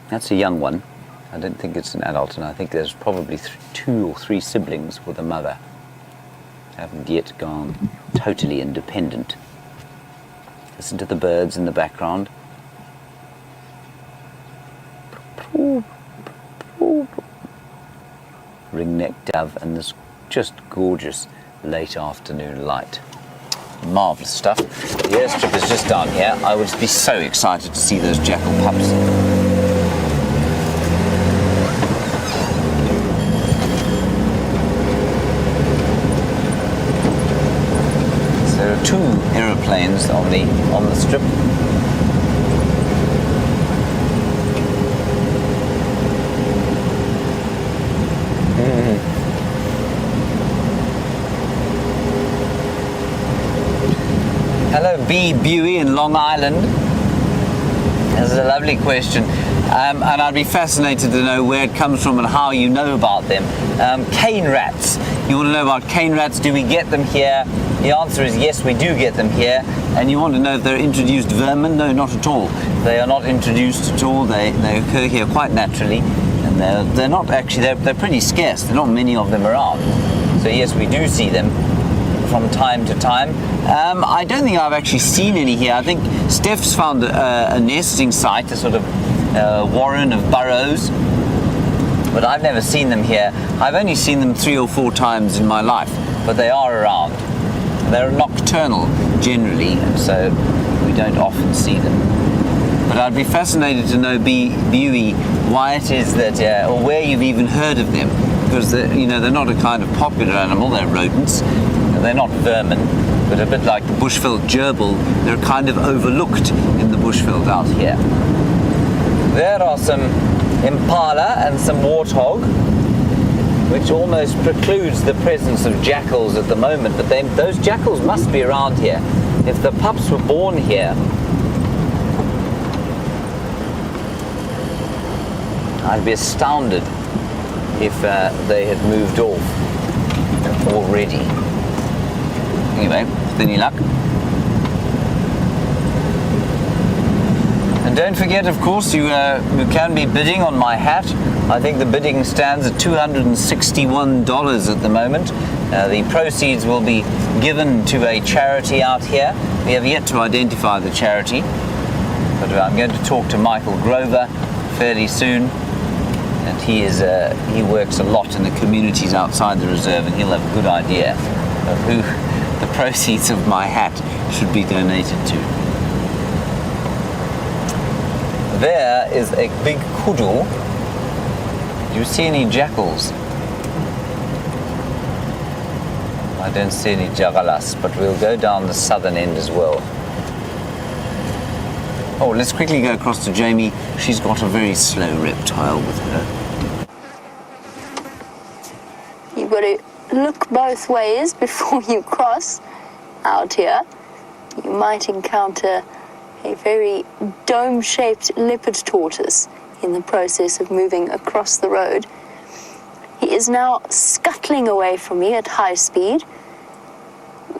That's a young one. I don't think it's an adult, and I think there's probably 2 or 3 siblings with a mother. Haven't yet gone totally independent. Listen to the birds in the background. Ring-necked dove and this just gorgeous late afternoon light. Marvellous stuff. The airstrip is just down here. I would be so excited to see those jackal pups. There are 2 aeroplanes on the strip. Hello, B. Buey in Long Island. This is a lovely question, and I'd be fascinated to know where it comes from and how you know about them. Cane rats. You want to know about cane rats? Do we get them here? The answer is yes, we do get them here. And you want to know if they're introduced vermin? No, not at all. They are not introduced at all. They occur here quite naturally, and they're not actually. They're pretty scarce. There are not many of them around. So yes, we do see them from time to time. I don't think I've actually seen any here. I think Steph's found a nesting site, a sort of warren of burrows, but I've never seen them here. I've only seen them 3 or 4 times in my life, but they are around. They're nocturnal generally, and so we don't often see them. But I'd be fascinated to know, Buey, why it is that, or where you've even heard of them, because they're not a kind of popular animal. They're rodents. They're not vermin, but a bit like the bushveld gerbil, they're kind of overlooked in the bushveld out here. There are some impala and some warthog, which almost precludes the presence of jackals at the moment, but those jackals must be around here. If the pups were born here, I'd be astounded if they had moved off already. Anyway, with any luck. And don't forget, of course, you can be bidding on my hat. I think the bidding stands at $261 at the moment. The proceeds will be given to a charity out here. We have yet to identify the charity, but I'm going to talk to Michael Grover fairly soon. And he works a lot in the communities outside the reserve, and he'll have a good idea of who the proceeds of my hat should be donated to. There is a big kudu. Do you see any jackals? I don't see any jagalas, but we'll go down the southern end as well. Oh, let's quickly go across to Jamie. She's got a very slow reptile with her. You've got to look both ways before you cross out here. You might encounter a very dome-shaped leopard tortoise in the process of moving across the road. He is now scuttling away from me at high speed.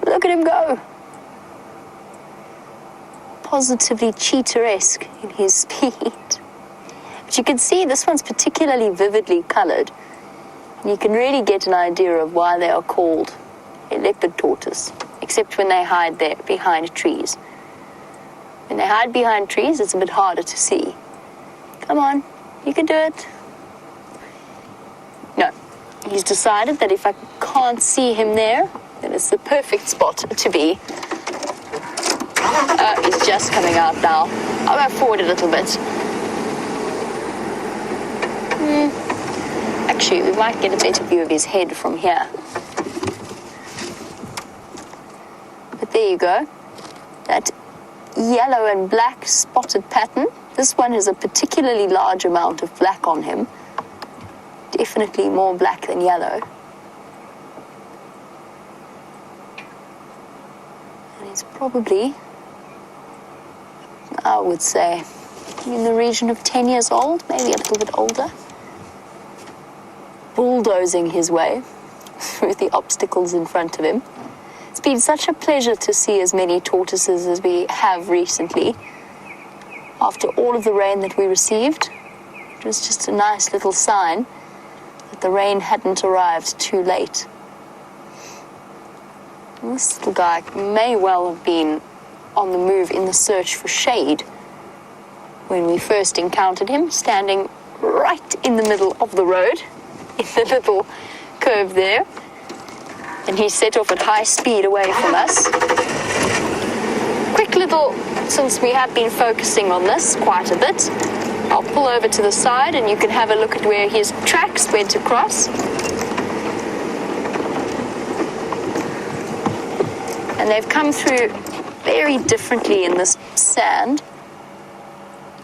Look at him go. Positively cheetah-esque in his speed. But you can see this one's particularly vividly colored. And you can really get an idea of why they are called a leopard tortoise, except when they hide there behind trees. When they hide behind trees, it's a bit harder to see. Come on, you can do it. No, he's decided that if I can't see him there, then it's the perfect spot to be. He's just coming out now. I'll go forward a little bit. Actually, we might get a better view of his head from here. But there you go. That yellow and black spotted pattern. This one has a particularly large amount of black on him. Definitely more black than yellow. And he's probably, I would say, in the region of 10 years old, maybe a little bit older. Bulldozing his way through the obstacles in front of him. It's been such a pleasure to see as many tortoises as we have recently. After all of the rain that we received, it was just a nice little sign that the rain hadn't arrived too late. And this little guy may well have been on the move in the search for shade when we first encountered him, standing right in the middle of the road, in the little curve there. And he set off at high speed away from us. Quick little, since we have been focusing on this quite a bit, I'll pull over to the side and you can have a look at where his tracks went across. And they've come through very differently in this sand.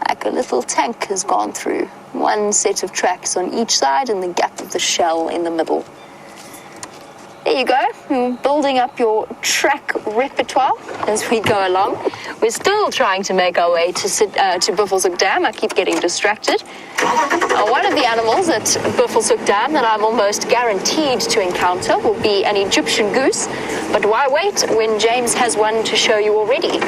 Like a little tank has gone through. One set of tracks on each side and the gap of the shell in the middle. There you go, building up your track repertoire as we go along. We're still trying to make our way to Buffelshoek Dam. I keep getting distracted. One of the animals at Buffelshoek Dam that I'm almost guaranteed to encounter will be an Egyptian goose. But why wait when James has one to show you already?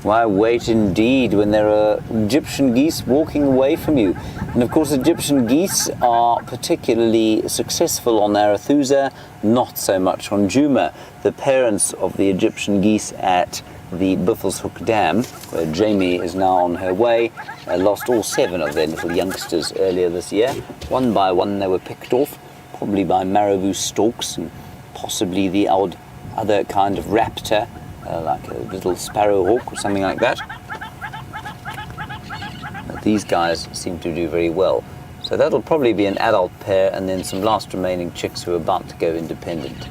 Why wait indeed when there are Egyptian geese walking away from you? And of course Egyptian geese are particularly successful on Arathusa, not so much on Djuma. The parents of the Egyptian geese at the Buffelshoek Dam, where Jamie is now on her way, lost all 7 of their little youngsters earlier this year. One by one they were picked off, probably by marabou storks and possibly the odd other kind of raptor, like a little sparrowhawk or something like that. But these guys seem to do very well. So that'll probably be an adult pair and then some last remaining chicks who are about to go independent.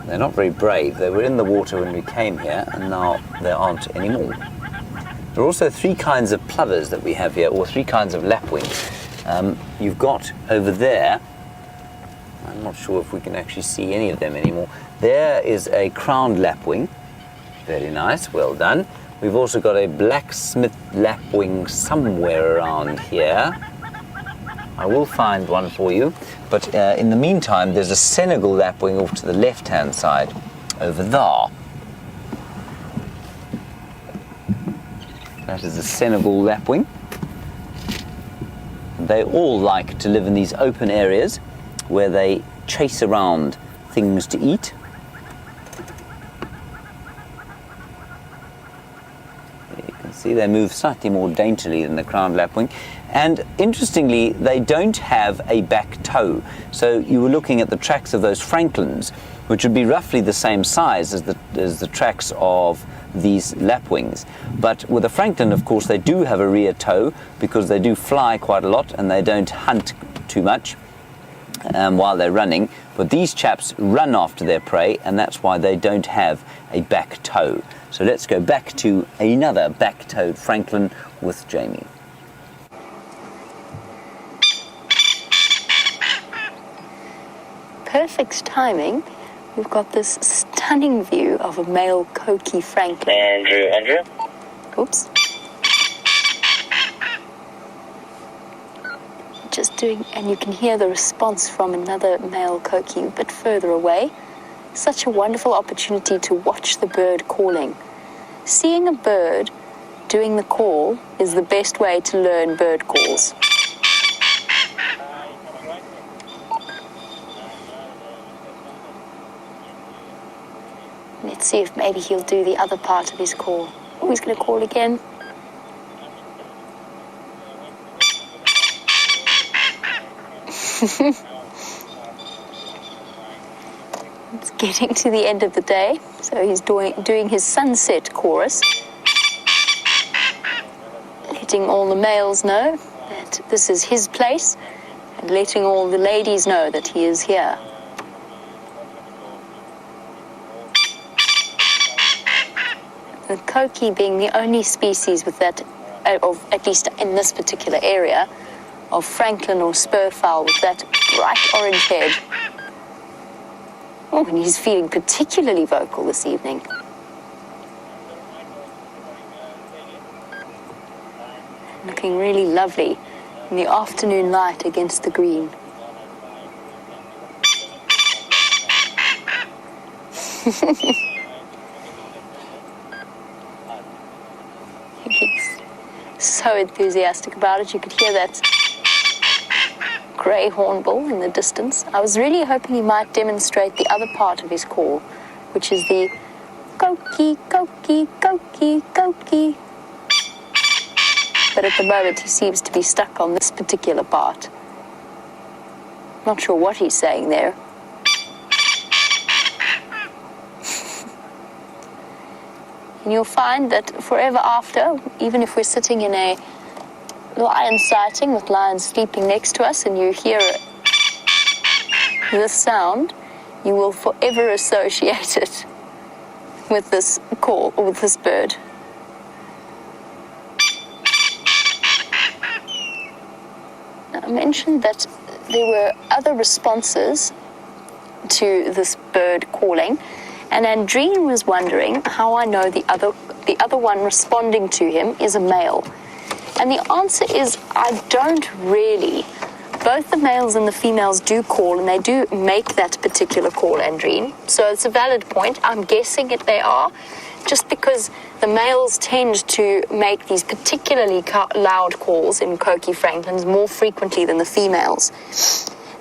They're not very brave. They were in the water when we came here and now there aren't anymore. There are also 3 kinds of plovers that we have here, or 3 kinds of lapwings. You've got over there, I'm not sure if we can actually see any of them anymore. There is a crowned lapwing. Very nice, well done. We've also got a blacksmith lapwing somewhere around here. I will find one for you, but in the meantime, there's a Senegal lapwing off to the left-hand side, over there. That is a Senegal lapwing. They all like to live in these open areas where they chase around things to eat. You can see they move slightly more daintily than the crowned lapwing. And interestingly, they don't have a back toe. So you were looking at the tracks of those francolins, which would be roughly the same size as the tracks of these lapwings. But with a francolin, of course, they do have a rear toe because they do fly quite a lot and they don't hunt too much while they're running. But these chaps run after their prey, and that's why they don't have a back toe. So let's go back to another back-toed francolin with Jamie. Perfect timing. We've got this stunning view of a male Coqui francolin. Andrew. Oops. Just doing, and you can hear the response from another male Coqui a bit further away. Such a wonderful opportunity to watch the bird calling. Seeing a bird doing the call is the best way to learn bird calls. Let's see if maybe he'll do the other part of his call. Oh, he's going to call again. It's getting to the end of the day, so he's doing his sunset chorus, letting all the males know that this is his place, and letting all the ladies know that he is here. The Coqui being the only species with that, of at least in this particular area, of francolin or spurfowl with that bright orange head. Oh, and he's feeling particularly vocal this evening. Looking really lovely in the afternoon light against the green. He's so enthusiastic about it. You could hear that grey hornbill in the distance. I was really hoping he might demonstrate the other part of his call, which is the Coqui, Coqui, Coqui, Coqui. But at the moment he seems to be stuck on this particular part. Not sure what he's saying there. And you'll find that forever after, even if we're sitting in a lion sighting with lions sleeping next to us and you hear this sound, you will forever associate it with this call, or with this bird. Now, I mentioned that there were other responses to this bird calling, and Andreen was wondering how I know the other one responding to him is a male. And the answer is, I don't really. Both the males and the females do call, and they do make that particular call, Andreen. So it's a valid point. I'm guessing they are, just because the males tend to make these particularly loud calls in Coqui francolins more frequently than the females.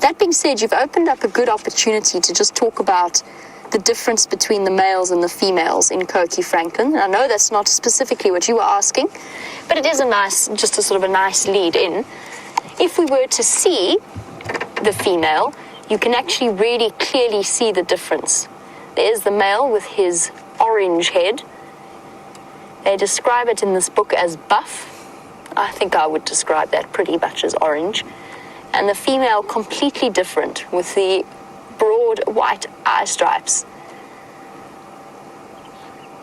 That being said, you've opened up a good opportunity to just talk about the difference between the males and the females in Coqui francolin. And I know that's not specifically what you were asking, but it is just a sort of a nice lead in. If we were to see the female, you can actually really clearly see the difference. There's the male with his orange head. They describe it in this book as buff. I think I would describe that pretty much as orange. And the female completely different with the broad white eye stripes.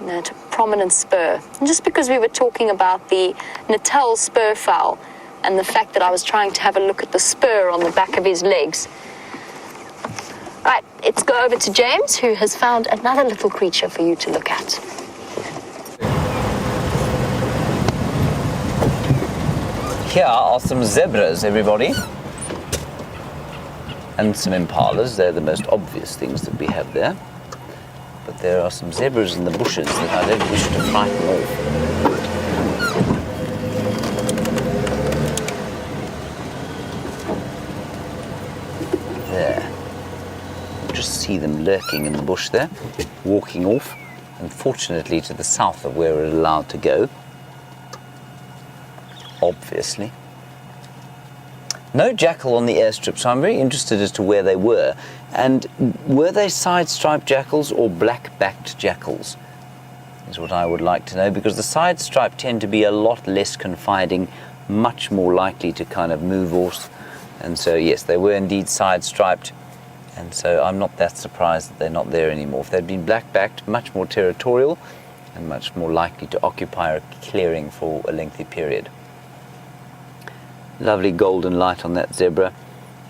That prominent spur. And just because we were talking about the Natal spur fowl and the fact that I was trying to have a look at the spur on the back of his legs. Right, let's go over to James, who has found another little creature for you to look at. Here are some zebras, everybody. and some impalas. They're the most obvious things that we have there. But there are some zebras in the bushes that I don't wish to frighten off. There. Just see them lurking in the bush there, walking off, unfortunately to the south of where we're allowed to go. Obviously. No jackal on the airstrip, so I'm very interested as to where they were. And were they side-striped jackals or black-backed jackals? Is what I would like to know, because the side-striped tend to be a lot less confiding, much more likely to kind of move off. And so, yes, they were indeed side-striped. And so I'm not that surprised that they're not there anymore. If they'd been black-backed, much more territorial and much more likely to occupy a clearing for a lengthy period. Lovely golden light on that zebra,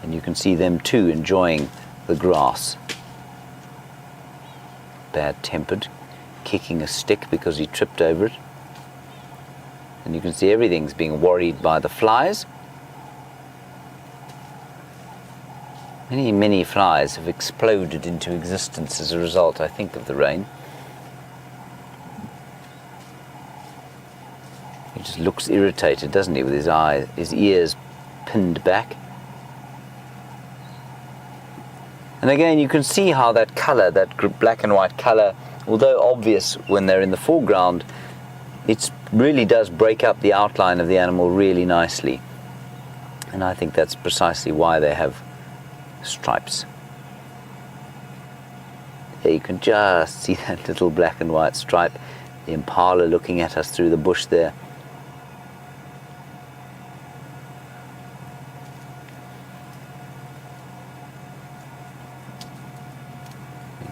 and you can see them too enjoying the grass. Bad-tempered, kicking a stick because he tripped over it. And you can see everything's being worried by the flies. Many, many flies have exploded into existence as a result, I think, of the rain. He just looks irritated, doesn't he, with his ears pinned back. And again, you can see how that colour, that black and white colour, although obvious when they're in the foreground, it really does break up the outline of the animal really nicely. And I think that's precisely why they have stripes. There you can just see that little black and white stripe, the impala looking at us through the bush there.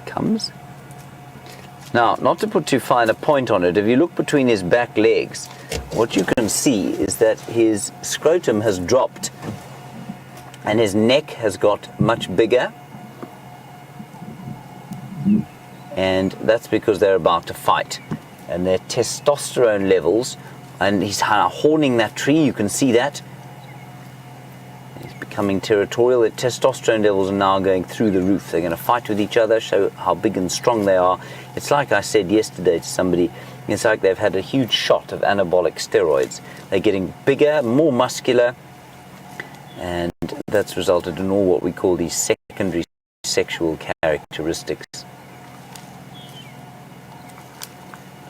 Comes. Now, not to put too fine a point on it, if you look between his back legs, what you can see is that his scrotum has dropped and his neck has got much bigger, and that's because they're about to fight, and their testosterone levels, and he's horning that tree, you can see that. Becoming territorial. The testosterone levels are now going through the roof. They're going to fight with each other, show how big and strong they are. It's like I said yesterday to somebody, it's like they've had a huge shot of anabolic steroids. They're getting bigger, more muscular, and that's resulted in all what we call these secondary sexual characteristics.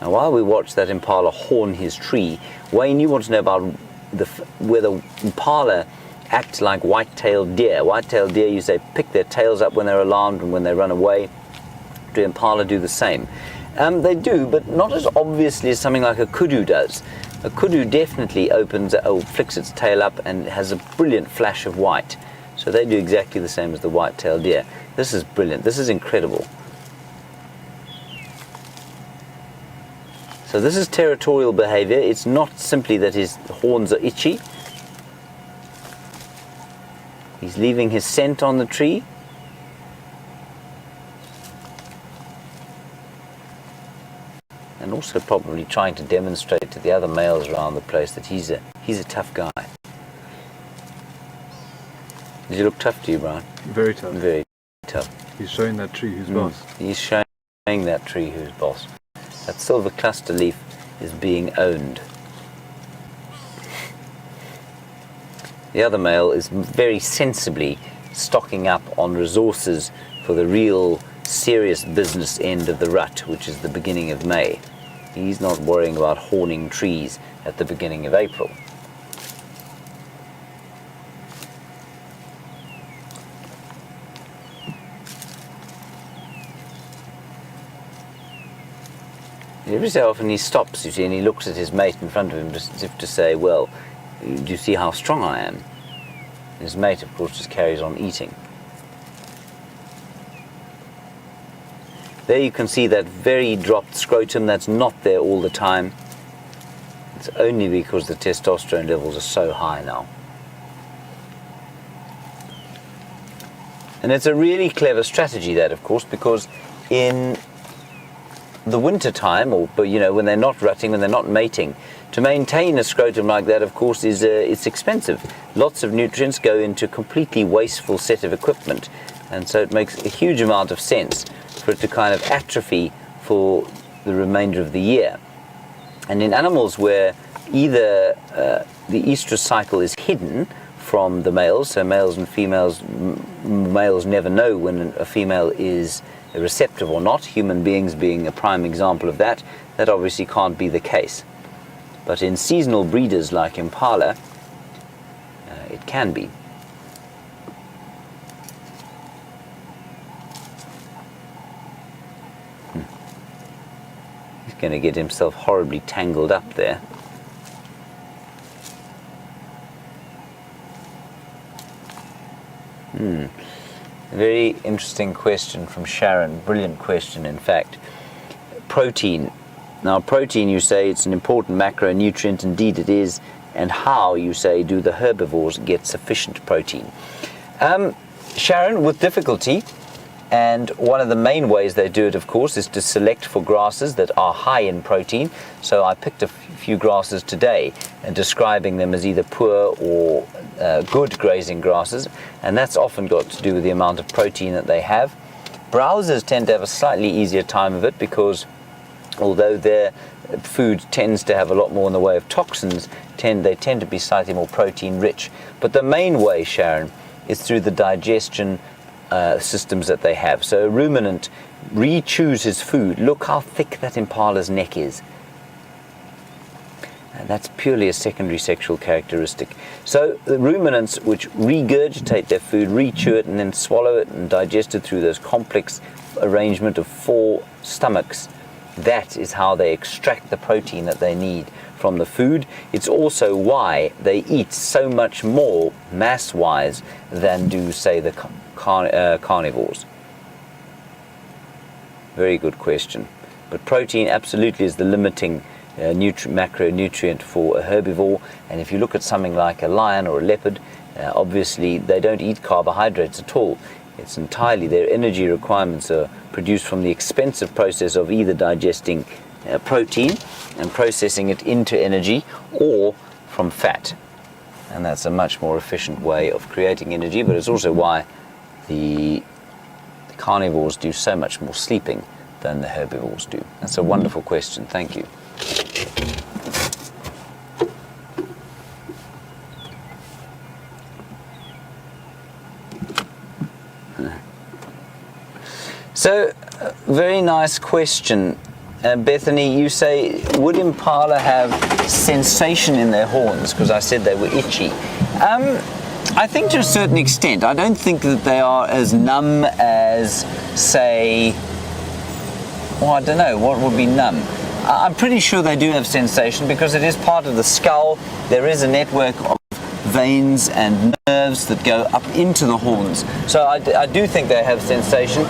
Now, while we watch that impala horn his tree, Wayne, you want to know about whether impala act like white-tailed deer. White-tailed deer, you say, pick their tails up when they're alarmed and when they run away. Do impala do the same? They do, but not as obviously as something like a kudu does. A kudu definitely flicks its tail up and has a brilliant flash of white. So they do exactly the same as the white-tailed deer. This is brilliant. This is incredible. So this is territorial behavior. It's not simply that his horns are itchy. He's leaving his scent on the tree. And also probably trying to demonstrate to the other males around the place that he's a tough guy. Does he look tough to you, Brian? Very tough. Very tough. He's showing that tree who's boss. He's showing that tree who's boss. That silver cluster leaf is being owned. The other male is very sensibly stocking up on resources for the real serious business end of the rut, which is the beginning of May. He's not worrying about horning trees at the beginning of April. Every so often he stops, you see, and he looks at his mate in front of him as if to say, well, do you see how strong I am? His mate, of course, just carries on eating. There you can see that very dropped scrotum that's not there all the time. It's only because the testosterone levels are so high now. And it's a really clever strategy, that, of course, because in the winter time, or when they're not rutting, when they're not mating, To maintain a scrotum like that, of course, is it's expensive. Lots of nutrients go into a completely wasteful set of equipment, and so it makes a huge amount of sense for it to kind of atrophy for the remainder of the year. And in animals where either the estrous cycle is hidden from the males, so males and females, males never know when a female is receptive or not, human beings being a prime example of that, that obviously can't be the case. But in seasonal breeders like impala, it can be. He's going to get himself horribly tangled up there. Very interesting question from Sharon. Brilliant question, in fact. Protein. Now, protein, you say it's an important macronutrient. Indeed it is. And how, you say, do the herbivores get sufficient protein? Sharon, with difficulty. And one of the main ways they do it, of course, is to select for grasses that are high in protein. So I picked a few grasses today and describing them as either poor or good grazing grasses, and that's often got to do with the amount of protein that they have. Browsers tend to have a slightly easier time of it because although their food tends to have a lot more in the way of toxins, they tend to be slightly more protein rich. But the main way, Sharon, is through the digestion systems that they have. So a ruminant re-chews his food. Look how thick that impala's neck is. And that's purely a secondary sexual characteristic. So the ruminants which regurgitate their food, re-chew it and then swallow it and digest it through those complex arrangement of 4 stomachs, that is how they extract the protein that they need from the food. It's also why they eat so much more mass-wise than do, say, the carnivores. Very good question. But protein absolutely is the limiting macronutrient for a herbivore. And if you look at something like a lion or a leopard, obviously they don't eat carbohydrates at all. It's entirely their energy requirements are produced from the expensive process of either digesting protein and processing it into energy or from fat. And that's a much more efficient way of creating energy, but it's also why the carnivores do so much more sleeping than the herbivores do. That's a wonderful question. Thank you. So, very nice question. Bethany, you say, would impala have sensation in their horns? Because I said they were itchy. I think to a certain extent. I don't think that they are as numb as, say, well, I don't know, what would be numb? I'm pretty sure they do have sensation because it is part of the skull. There is a network of veins and nerves that go up into the horns. So I do think they have sensation.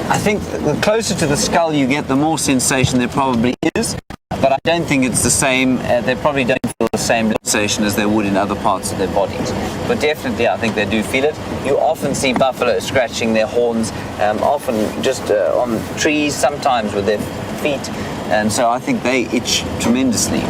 I think the closer to the skull you get, the more sensation there probably is. But I don't think it's the same, they probably don't feel the same sensation as they would in other parts of their bodies. But definitely I think they do feel it. You often see buffalo scratching their horns, often just on trees, sometimes with their feet. And so I think they itch tremendously.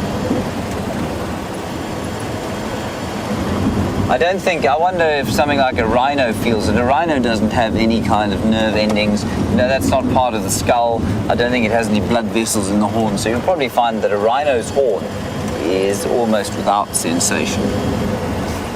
I wonder if something like a rhino feels it. A rhino doesn't have any kind of nerve endings. You know, that's not part of the skull. I don't think it has any blood vessels in the horn. So you'll probably find that a rhino's horn is almost without sensation.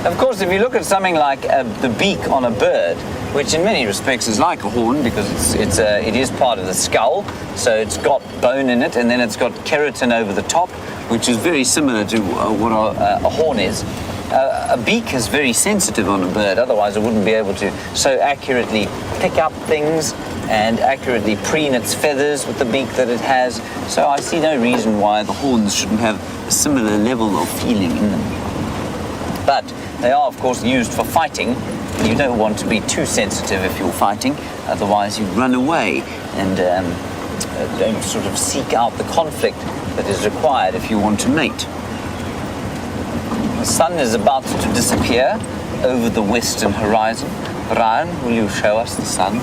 Of course, if you look at something like the beak on a bird, which in many respects is like a horn because it is part of the skull, so it's got bone in it, and then it's got keratin over the top, which is very similar to what a horn is. A beak is very sensitive on a bird, otherwise it wouldn't be able to so accurately pick up things and accurately preen its feathers with the beak that it has. So I see no reason why the horns shouldn't have a similar level of feeling in them. But they are, of course, used for fighting. You don't want to be too sensitive if you're fighting, otherwise you run away and don't sort of seek out the conflict that is required if you want to mate. The sun is about to disappear over the western horizon. Brian, will you show us the sun?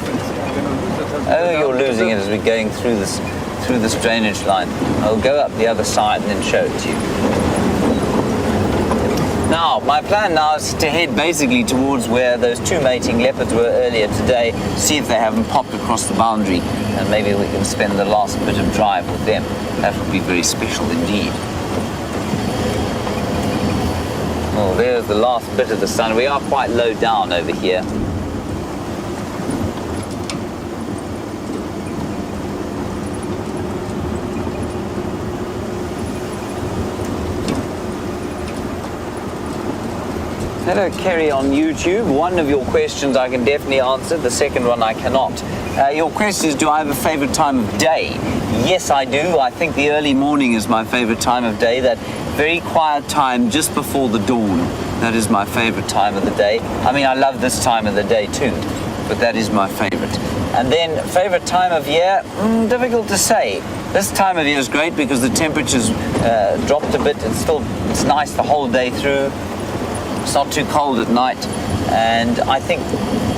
Oh, you're losing it as we're going through this drainage line. I'll go up the other side and then show it to you. Now, my plan now is to head basically towards where those two mating leopards were earlier today, see if they haven't popped across the boundary, and maybe we can spend the last bit of drive with them. That would be very special indeed. Oh, there's the last bit of the sun. We are quite low down over here. Hello, Kerry on YouTube. One of your questions I can definitely answer. The second one I cannot. Your question is, do I have a favorite time of day? Yes, I do. I think the early morning is my favorite time of day. That very quiet time just before the dawn. That is my favorite time of the day. I mean, I love this time of the day too, but that is my favorite. And then favorite time of year, difficult to say. This time of year is great because the temperature's dropped a bit. It's nice the whole day through. It's not too cold at night, and I think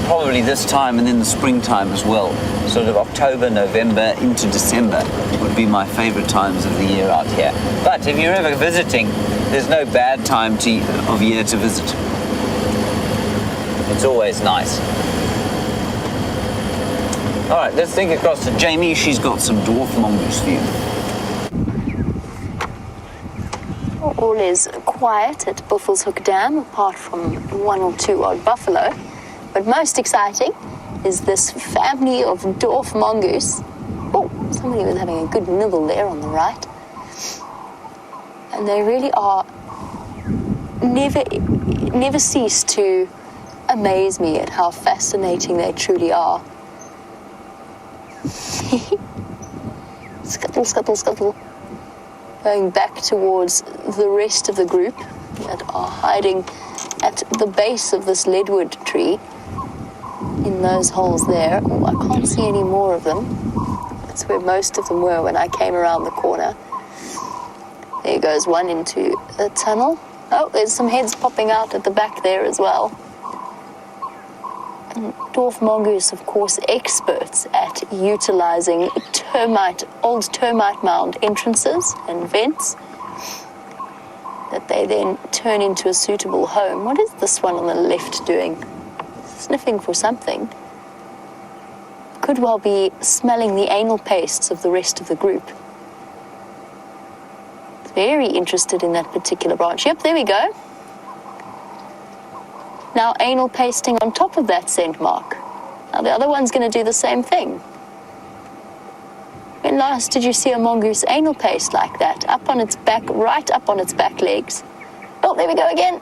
probably this time and then the springtime as well, sort of October, November into December would be my favorite times of the year out here. But if you're ever visiting, there's no bad time of year to visit. It's always nice. All right, let's think across to Jamie. She's got some dwarf mongoose for you. All is quiet at Buffelshoek Dam, apart from one or two odd buffalo. But most exciting is this family of dwarf mongoose. Oh, somebody was having a good nibble there on the right. And they really are never cease to amaze me at how fascinating they truly are. Scuttle, scuttle, scuttle. Going back towards the rest of the group that are hiding at the base of this leadwood tree in those holes there. Oh, I can't see any more of them. That's where most of them were when I came around the corner. There goes one into the tunnel. Oh, there's some heads popping out at the back there as well. And dwarf mongoose, of course, experts at utilizing old termite mound entrances and vents that they then turn into a suitable home. What is this one on the left doing? Sniffing for something. Could well be smelling the anal pastes of the rest of the group. Very interested in that particular branch. Yep, there we go. Now anal pasting on top of that scent mark. Now the other one's going to do the same thing. When last did you see a mongoose anal paste like that? Up on its back, right up on its back legs. Oh, there we go again.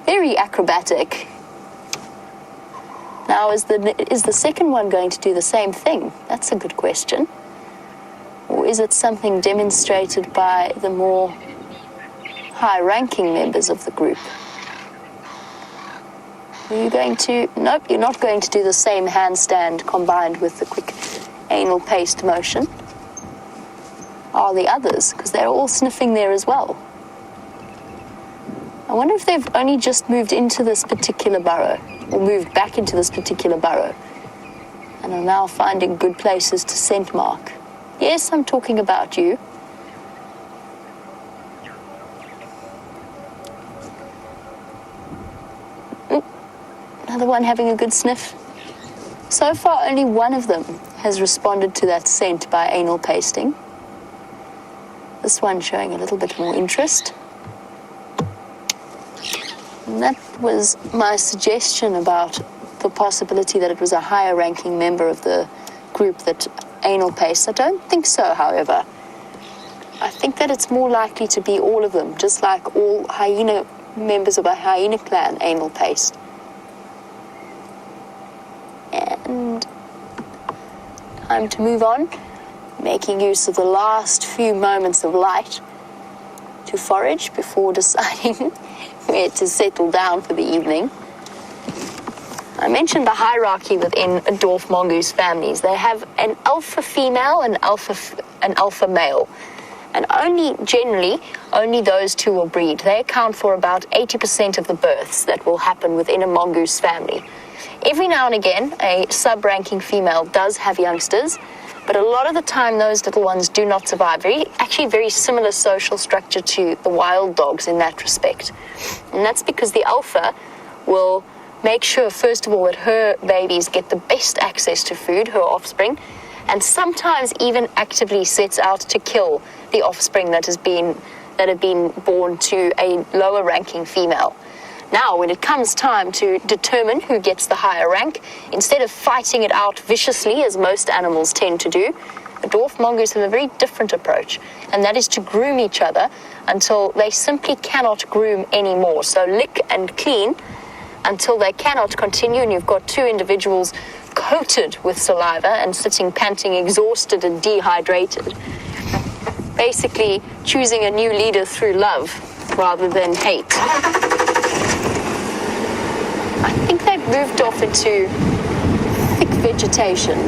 Very acrobatic. Now, is the second one going to do the same thing? That's a good question. Or is it something demonstrated by the more high-ranking members of the group? Are you going to... Nope, you're not going to do the same handstand combined with the quick anal paste motion. Are the others? Because they're all sniffing there as well. I wonder if they've only just moved into this particular burrow, or moved back into this particular burrow, and are now finding good places to scent mark. Yes, I'm talking about you. Another one having a good sniff. So far, only one of them has responded to that scent by anal pasting. This one showing a little bit more interest. And that was my suggestion about the possibility that it was a higher ranking member of the group that anal pastes. I don't think so, however. I think that it's more likely to be all of them, just like all hyena members of a hyena clan anal paste. And time to move on, making use of the last few moments of light to forage before deciding where to settle down for the evening. I mentioned the hierarchy within dwarf mongoose families. They have an alpha female and an alpha male. And only those two will breed. They account for about 80% of the births that will happen within a mongoose family. Every now and again, a sub-ranking female does have youngsters, But a lot of the time, those little ones do not survive. Actually very similar social structure to the wild dogs in that respect. And that's because the alpha will make sure, first of all, that her babies get the best access to food, her offspring, and sometimes even actively sets out to kill the offspring that have been born to a lower ranking female. Now, when it comes time to determine who gets the higher rank, instead of fighting it out viciously, as most animals tend to do, the dwarf mongoose have a very different approach, and that is to groom each other until they simply cannot groom anymore. So lick and clean until they cannot continue, and you've got two individuals coated with saliva and sitting panting, exhausted and dehydrated. Basically choosing a new leader through love rather than hate. I think they've moved off into thick vegetation.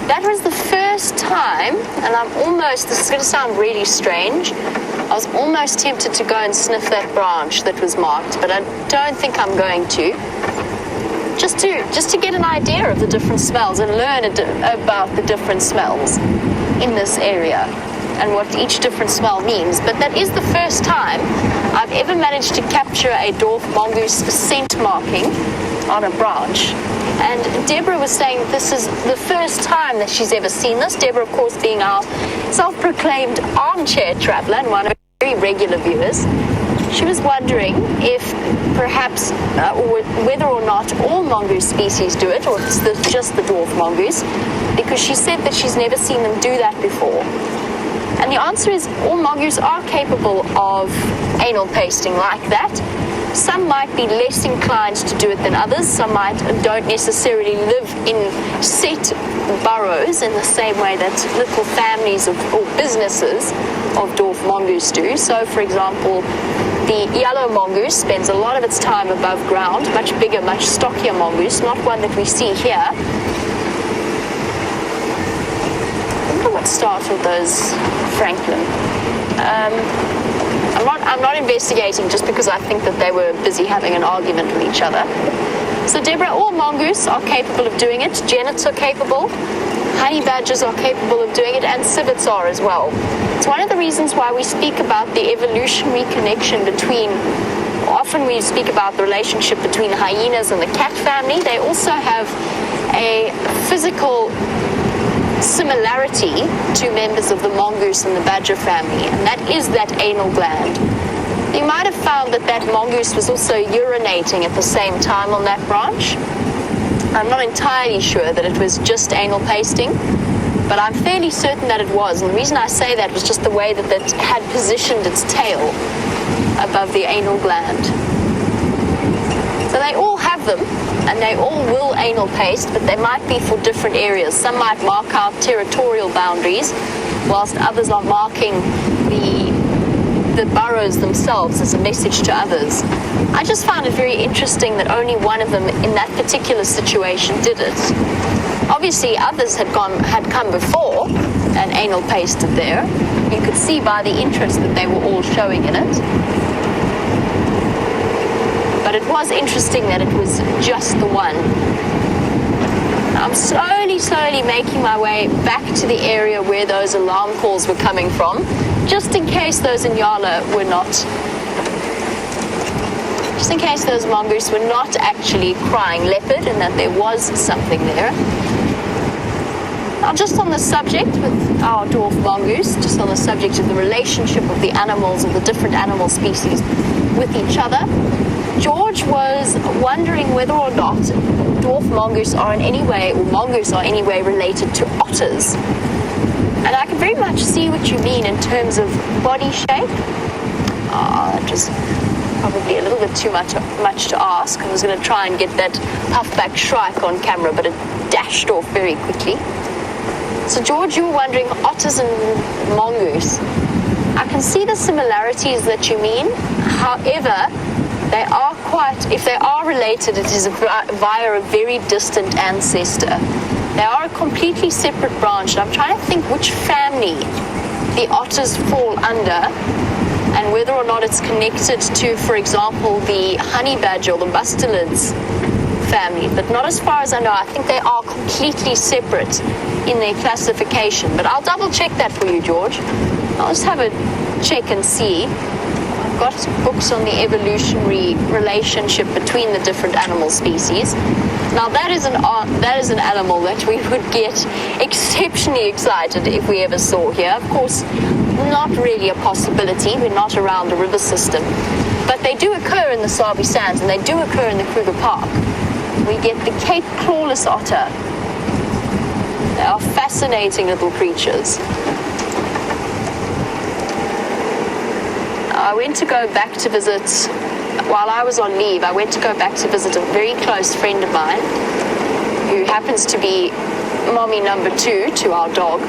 That was the first time, and this is going to sound really strange, I was almost tempted to go and sniff that branch that was marked, but I don't think I'm going to. Just to get an idea of the different smells and learn about the different smells in this area and what each different smell means. But that is the first time I've ever managed to capture a dwarf mongoose scent marking on a branch. And Deborah was saying this is the first time that she's ever seen this. Deborah, of course, being our self-proclaimed armchair traveler and one of our very regular viewers. She was wondering if perhaps, or whether or not all mongoose species do it, or if it's just the dwarf mongoose, because she said that she's never seen them do that before. And the answer is all mongoose are capable of anal pasting like that. Some might be less inclined to do it than others. Some don't necessarily live in set burrows in the same way that little families or businesses of dwarf mongoose do. So, for example, the yellow mongoose spends a lot of its time above ground, much bigger, much stockier mongoose, not one that we see here. I wonder what startled those, Franklin. I'm not investigating just because I think that they were busy having an argument with each other. So Deborah, all mongoose are capable of doing it. Genets are capable. Honey badgers are capable of doing it, and civets are as well. It's one of the reasons why we speak about the evolutionary connection between, often we speak about the relationship between hyenas and the cat family. They also have a physical similarity to members of the mongoose and the badger family, and that is that anal gland. You might have found that mongoose was also urinating at the same time on that branch. I'm not entirely sure that it was just anal pasting, but I'm fairly certain that it was. And the reason I say that was just the way that it had positioned its tail above the anal gland. So they all have them, and they all will anal paste, but they might be for different areas. Some might mark out territorial boundaries, whilst others are marking the burrows themselves as a message to others. I just found it very interesting that only one of them in that particular situation did it. Obviously, others had come before and anal pasted there. You could see by the interest that they were all showing in it. But it was interesting that it was just the one. I'm slowly making my way back to the area where those alarm calls were coming from, just in case those Inyala were not, just in case those mongoose were not actually crying leopard and that there was something there. Now, just on the subject with our dwarf mongoose, just on the subject of the relationship of the animals, of the different animal species with each other, George was wondering whether or not dwarf mongoose are in any way, or mongoose are in any way related to otters. And I can very much see what you mean in terms of body shape. That was probably a little bit too much to ask. I was going to try and get that puffback shrike on camera, but it dashed off very quickly. So George, you were wondering otters and mongoose. I can see the similarities that you mean. However, they are if they are related, it is via a very distant ancestor. They are a completely separate branch. I'm trying to think which family the otters fall under. and whether or not it's connected to, for example, the honey badger or the mustelids family, but not as far as I know. I think they are completely separate in their classification, but I'll double check that for you, George. I'll just have a check and see. I've got books on the evolutionary relationship between the different animal species. Now that is an animal that we would get exceptionally excited if we ever saw here. Of course, not really a possibility. We're not around a river system, but they do occur in the Sabi Sands and they do occur in the Kruger Park. We get the Cape clawless otter. They are fascinating little creatures. I went to go back to visit, while I was on leave, I went to go back to visit a very close friend of mine who happens to be mommy number 2 to our dog.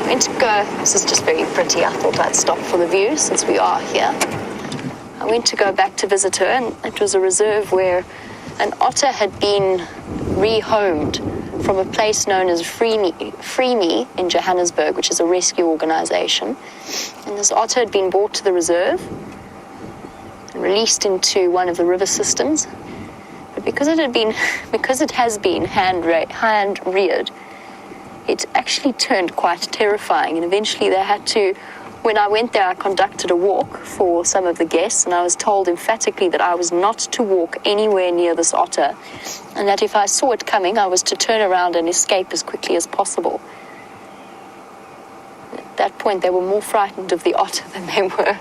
Went to go, this is just very pretty, I thought I'd stop for the view since we are here. I went to go back to visit her, and it was a reserve where an otter had been rehomed from a place known as Free Me in Johannesburg, which is a rescue organization. And this otter had been brought to the reserve and released into one of the river systems. But because it has been hand reared, it actually turned quite terrifying. And eventually they had to, when I went there, I conducted a walk for some of the guests, and I was told emphatically that I was not to walk anywhere near this otter, and that if I saw it coming, I was to turn around and escape as quickly as possible. At that point, they were more frightened of the otter than they were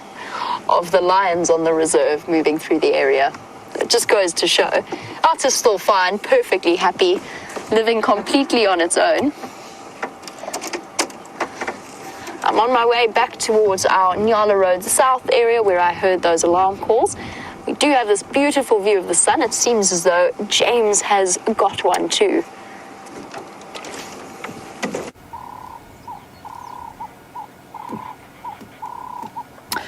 of the lions on the reserve moving through the area. It just goes to show. Otter's still fine, perfectly happy, living completely on its own. I'm on my way back towards our Nyala Road South area where I heard those alarm calls. We do have this beautiful view of the sun. It seems as though James has got one too.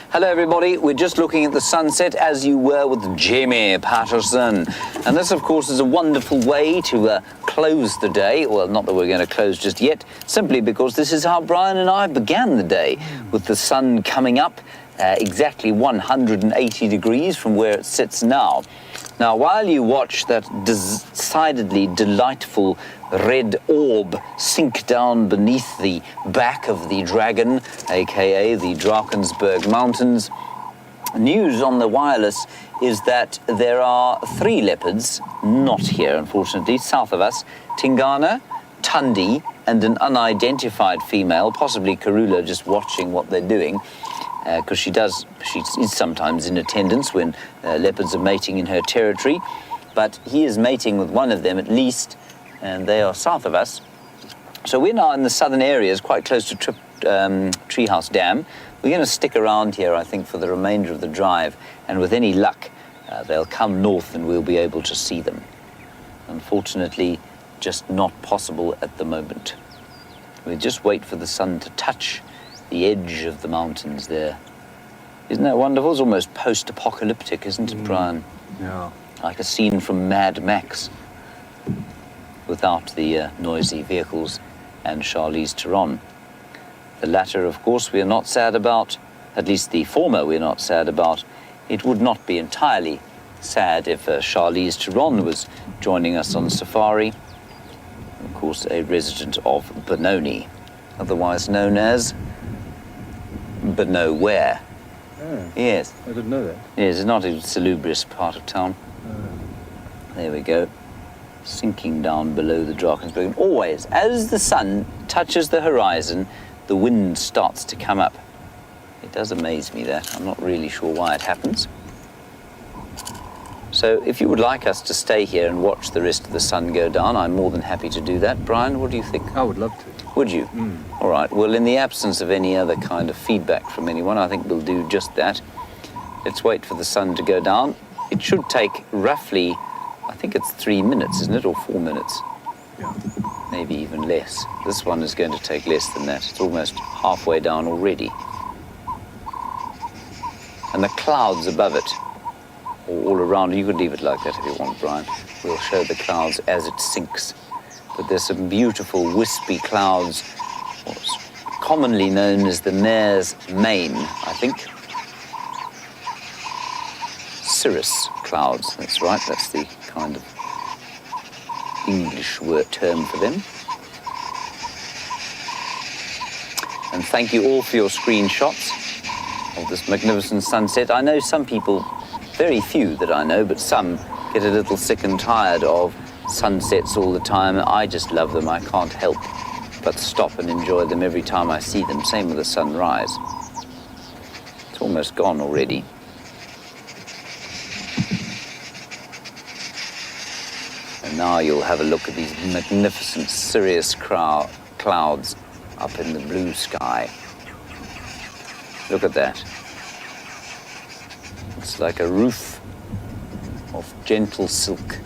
Hello everybody, we're just looking at the sunset as you were with Jamie Patterson. And this of course is a wonderful way to close the day. Well, not that we're going to close just yet, simply because this is how Brian and I began the day, with the sun coming up exactly 180 degrees from where it sits now. Now, while you watch that decidedly delightful red orb sink down beneath the back of the dragon, aka the Drakensberg Mountains, news on the wireless is that there are 3 leopards, not here unfortunately, south of us, Tingana, Tundi, and an unidentified female, possibly Karula, just watching what they're doing. Because she is sometimes in attendance when leopards are mating in her territory, but he is mating with one of them at least, and they are south of us. So we're now in the southern areas, quite close to Treehouse Dam. We're going to stick around here, I think, for the remainder of the drive, and with any luck, they'll come north and we'll be able to see them. Unfortunately, just not possible at the moment. We'll just wait for the sun to touch the edge of the mountains there. Isn't that wonderful? It's almost post-apocalyptic, isn't it, Brian? Yeah. Like a scene from Mad Max, without the noisy vehicles and Charlize Theron. The latter, of course, we are not sad about. At least the former we're not sad about. It would not be entirely sad if Charlize Theron was joining us on safari. Of course, a resident of Benoni, otherwise known as Benowhere. Oh, Yes. I didn't know that. Yes, it's not a salubrious part of town. There we go. Sinking down below the Drakensberg. And always, as the sun touches the horizon, the wind starts to come up. It does amaze me that. I'm not really sure why it happens. So if you would like us to stay here and watch the rest of the sun go down, I'm more than happy to do that. Brian, what do you think? I would love to. Would you? All right. Well, in the absence of any other kind of feedback from anyone, I think we'll do just that. Let's wait for the sun to go down. It should take roughly, I think it's 3 minutes, isn't it? Or 4 minutes? Yeah. Maybe even less. This one is going to take less than that. It's almost halfway down already. And the clouds above it, all around, you could leave it like that if you want, Brian. We'll show the clouds as it sinks. But there's some beautiful wispy clouds, commonly known as the mare's mane, I think. Cirrus clouds, that's right, that's the kind of English word term for them. And thank you all for your screenshots of this magnificent sunset. I know some people, very few that I know, but some get a little sick and tired of sunsets all the time. I just love them. I can't help but stop and enjoy them every time I see them. Same with the sunrise. It's almost gone already. And now you'll have a look at these magnificent cirrus clouds up in the blue sky. Look at that. It's like a roof of gentle silk.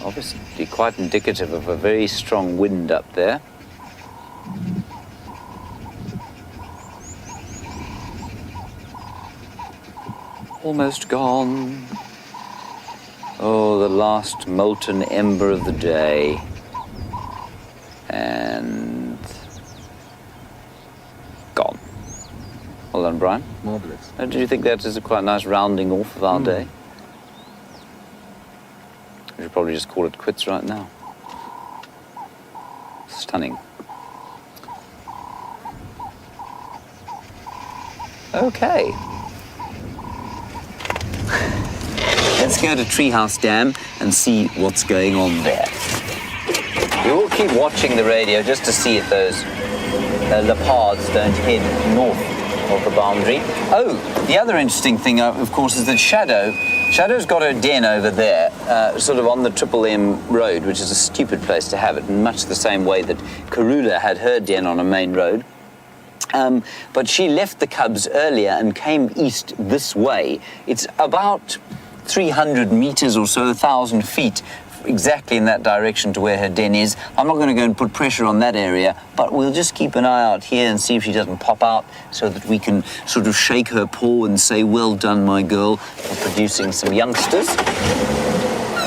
Obviously quite indicative of a very strong wind up there. Almost gone. Oh, the last molten ember of the day. And gone. Well done, Brian. Marvellous. Do you think that is a quite nice rounding off of our day? We should probably just call it quits right now. Stunning. Okay. Let's go to Treehouse Dam and see what's going on there. We will keep watching the radio just to see if those leopards don't head north of the boundary. Oh, the other interesting thing, of course, is that Shadow's got her den over there, sort of on the Triple M road, which is a stupid place to have it, in much the same way that Karula had her den on a main road. But she left the cubs earlier and came east this way. It's about 300 meters or so, 1,000 feet, exactly in that direction to where her den is. I'm not going to go and put pressure on that area, but we'll just keep an eye out here and see if she doesn't pop out so that we can sort of shake her paw and say, well done, my girl, for producing some youngsters.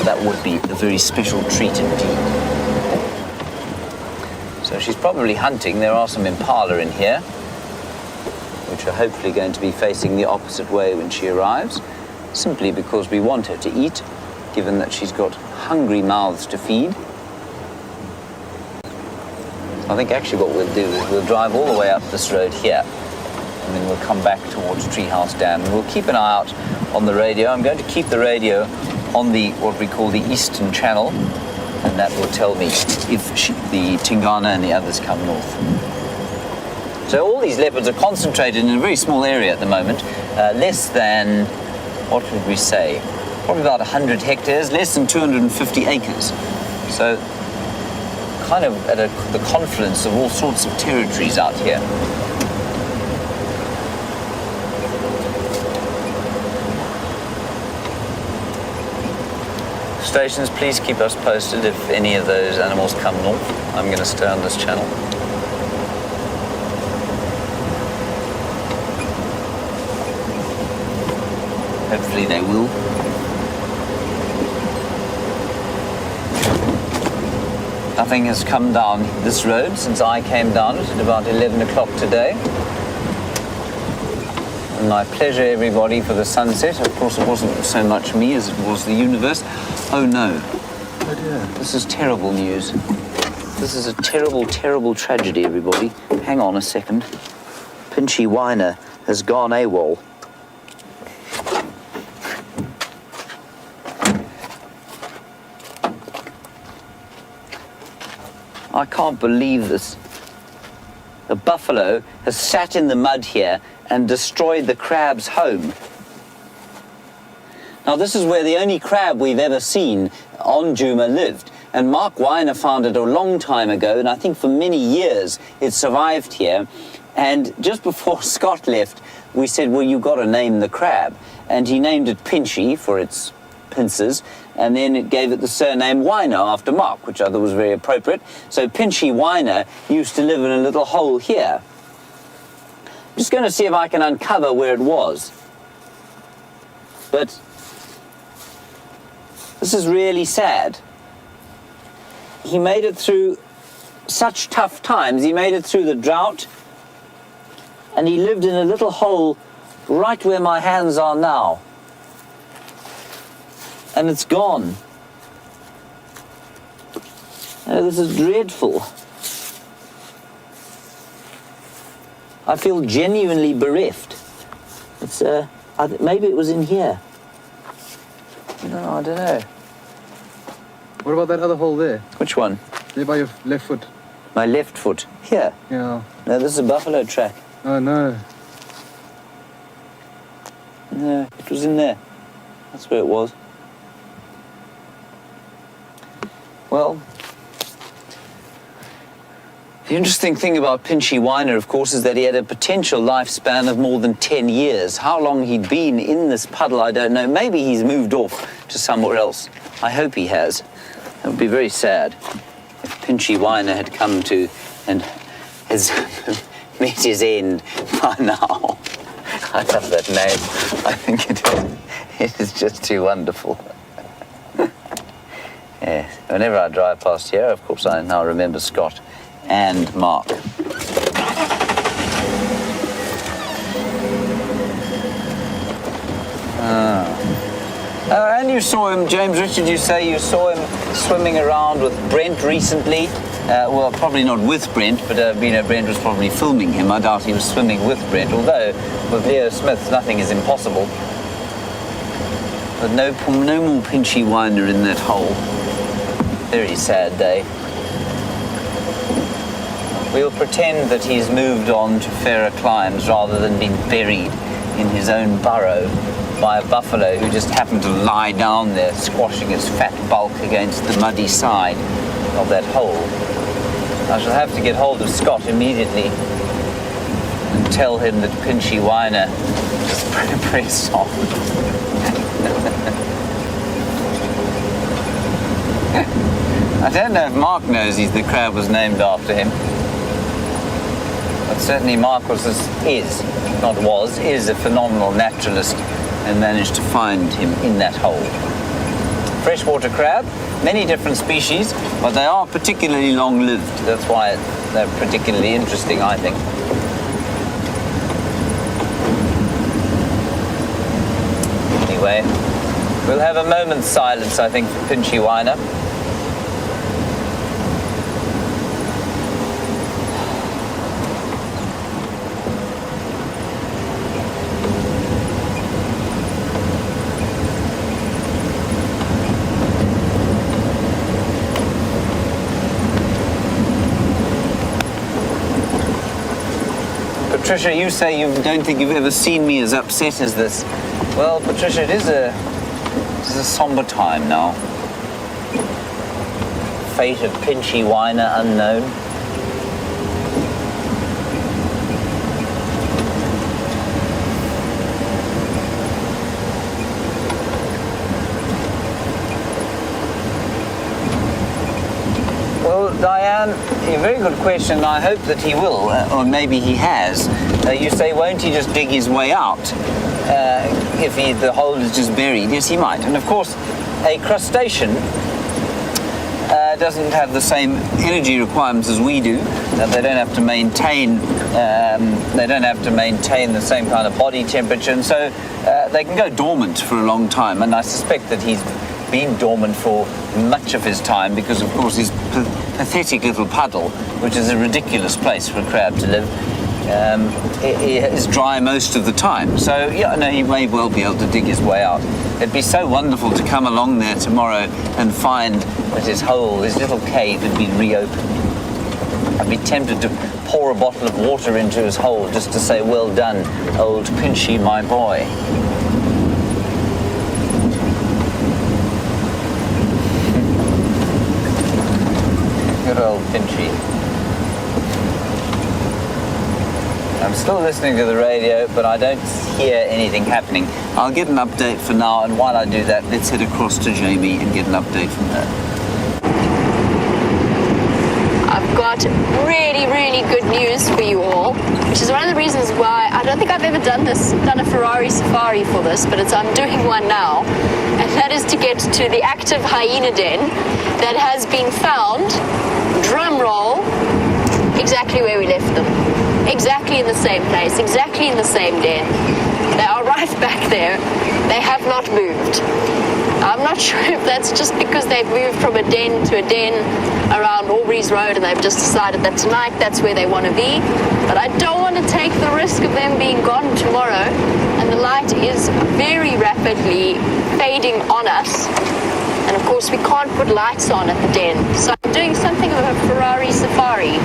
That would be a very special treat indeed. So she's probably hunting. There are some impala in here, which are hopefully going to be facing the opposite way when she arrives, simply because we want her to eat, given that she's got hungry mouths to feed. I think actually what we'll do is we'll drive all the way up this road here, and then we'll come back towards Treehouse Dam. And we'll keep an eye out on the radio. I'm going to keep the radio on the, what we call the eastern channel, and that will tell me if the Tingana and the others come north. So all these leopards are concentrated in a very small area at the moment, less than, what would we say, probably about 100 hectares, less than 250 acres. So kind of at the confluence of all sorts of territories out here. Stations, please keep us posted if any of those animals come north. I'm going to stay on this channel. Hopefully they will. Nothing has come down this road since I came down it at about 11 o'clock today. And my pleasure, everybody, for the sunset. Of course, it wasn't so much me as it was the universe. Oh no. Oh dear. This is terrible news. This is a terrible, terrible tragedy, everybody. Hang on a second. Pinchy Weiner has gone AWOL. I can't believe this. The buffalo has sat in the mud here and destroyed the crab's home. Now this is where the only crab we've ever seen on Djuma lived. And Mark Weiner found it a long time ago, and I think for many years it survived here. And just before Scott left, we said, well, you've got to name the crab. And he named it Pinchy for its pincers, and then it gave it the surname Weiner after Mark, which I thought was very appropriate. So Pinchy Weiner used to live in a little hole here. I'm just going to see if I can uncover where it was. But this is really sad. he made it through such tough times. He made it through the drought, and he lived in a little hole right where my hands are now. And it's gone. Oh, this is dreadful. I feel genuinely bereft. It's, maybe it was in here. No, I don't know. What about that other hole there? Which one? There by your left foot. My left foot. Here. Yeah. No, this is a buffalo track. Oh, no. No, it was in there. That's where it was. Well, the interesting thing about Pinchy Weiner, of course, is that he had a potential lifespan of more than 10 years. How long he'd been in this puddle, I don't know. Maybe he's moved off to somewhere else. I hope he has. It would be very sad if Pinchy Weiner had come to and has met his end by now. I love that name. I think it is just too wonderful. Yes. Whenever I drive past here, of course, I now remember Scott and Mark. And you saw him, James Richard, you say you saw him swimming around with Brent recently. Well, probably not with Brent, but Brent was probably filming him. I doubt he was swimming with Brent, although with Leo Smith, nothing is impossible. But no more Pinchy Weiner in that hole. Very sad day. We'll pretend that he's moved on to fairer climes rather than been buried in his own burrow by a buffalo who just happened to lie down there, squashing his fat bulk against the muddy side of that hole. I shall have to get hold of Scott immediately and tell him that Pinchy Weiner is pretty soft. I don't know if Mark knows the crab was named after him. But certainly Mark is a phenomenal naturalist and managed to find him in that hole. Freshwater crab, many different species, but they are particularly long-lived. That's why they're particularly interesting, I think. Anyway, we'll have a moment's silence, I think, for Pinchy Weiner. Patricia, you say you don't think you've ever seen me as upset as this. Well, Patricia, it is a somber time now. Fate of Pinchy Weiner unknown. Well, Diane, a very good question. I hope that he will, or maybe he has. You say, won't he just dig his way out if the hole is just buried? Yes, he might. And of course, a crustacean doesn't have the same energy requirements as we do. They don't have to maintain. They don't have to maintain the same kind of body temperature, and so they can go dormant for a long time. And I suspect that he's been dormant for much of his time because, of course, his pathetic little puddle, which is a ridiculous place for a crab to live, is dry most of the time. So, yeah, no, he may well be able to dig his way out. It'd be so wonderful to come along there tomorrow and find that his hole, his little cave, had been reopened. I'd be tempted to pour a bottle of water into his hole just to say, well done, old Pinchy, my boy. Good old Pinchy. I'm still listening to the radio, but I don't hear anything happening. I'll get an update for now, and while I do that, let's head across to Jamie and get an update from her. I've got really, really good news for you all, which is one of the reasons why I don't think I've ever done a Ferrari safari for this, but I'm doing one now, and that that is to get to the active hyena den that has been found, drum roll, exactly where we left them. Exactly in the same place, exactly in the same den. They are right back there. They have not moved. I'm not sure if that's just because they've moved from a den to a den around Aubrey's Road and they've just decided that tonight that's where they want to be. But I don't want to take the risk of them being gone tomorrow. And the light is very rapidly fading on us. And of course we can't put lights on at the den. So I'm doing something of a Ferrari safari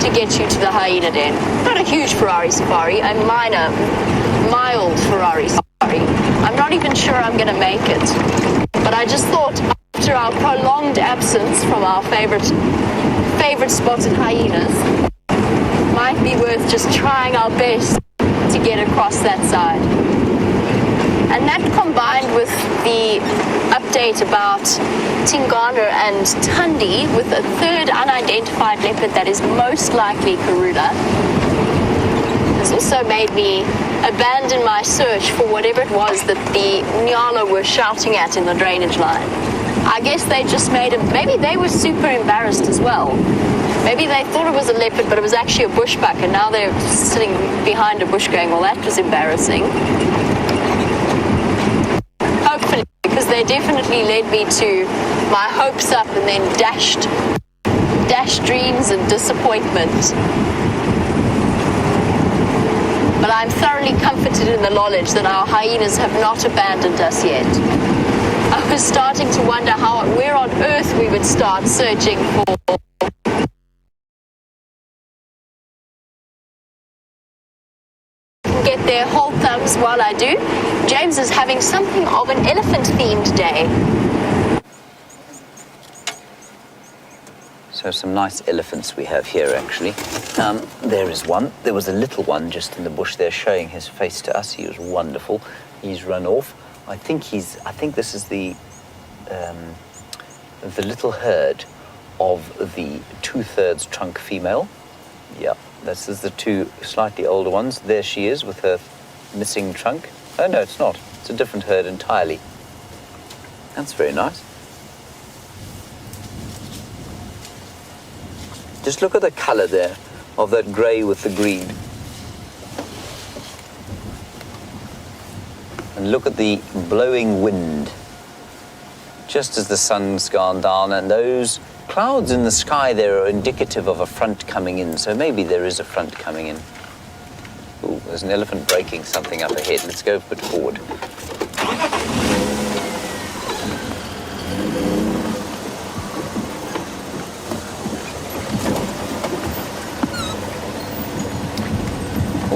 to get you to the hyena den. Not a huge Ferrari safari, a minor, mild Ferrari safari. I'm not even sure I'm going to make it. But I just thought after our prolonged absence from our favorite spotted hyenas, might be worth just trying our best to get across that side. And that combined with the update about Tingana and Tundi with a third unidentified leopard that is most likely Karula has also made me abandon my search for whatever it was that the Nyala were shouting at in the drainage line. I guess they just made it, maybe they were super embarrassed as well. Maybe they thought it was a leopard, but it was actually a bushbuck, and now they're sitting behind a bush going, well, that was embarrassing. Hopefully, because they definitely led me to my hopes up and then dashed dreams and disappointment. But I'm thoroughly comforted in the knowledge that our hyenas have not abandoned us yet. I was starting to wonder where on earth we would start searching for get their whole thumbs while I do. James is having something of an elephant-themed day. So some nice elephants we have here, actually. There is one. There was a little one just in the bush there showing his face to us. He was wonderful. He's run off. I think this is the little herd of the 2/3 trunk female. Yeah, this is the two slightly older ones. There she is with her missing trunk. Oh, no, it's not. It's a different herd entirely. That's very nice. Just look at the color there of that gray with the green. And look at the blowing wind just as the sun's gone down, and those clouds in the sky there are indicative of a front coming in, so maybe there is a front coming in. Ooh, there's an elephant breaking something up ahead. Let's go a bit forward.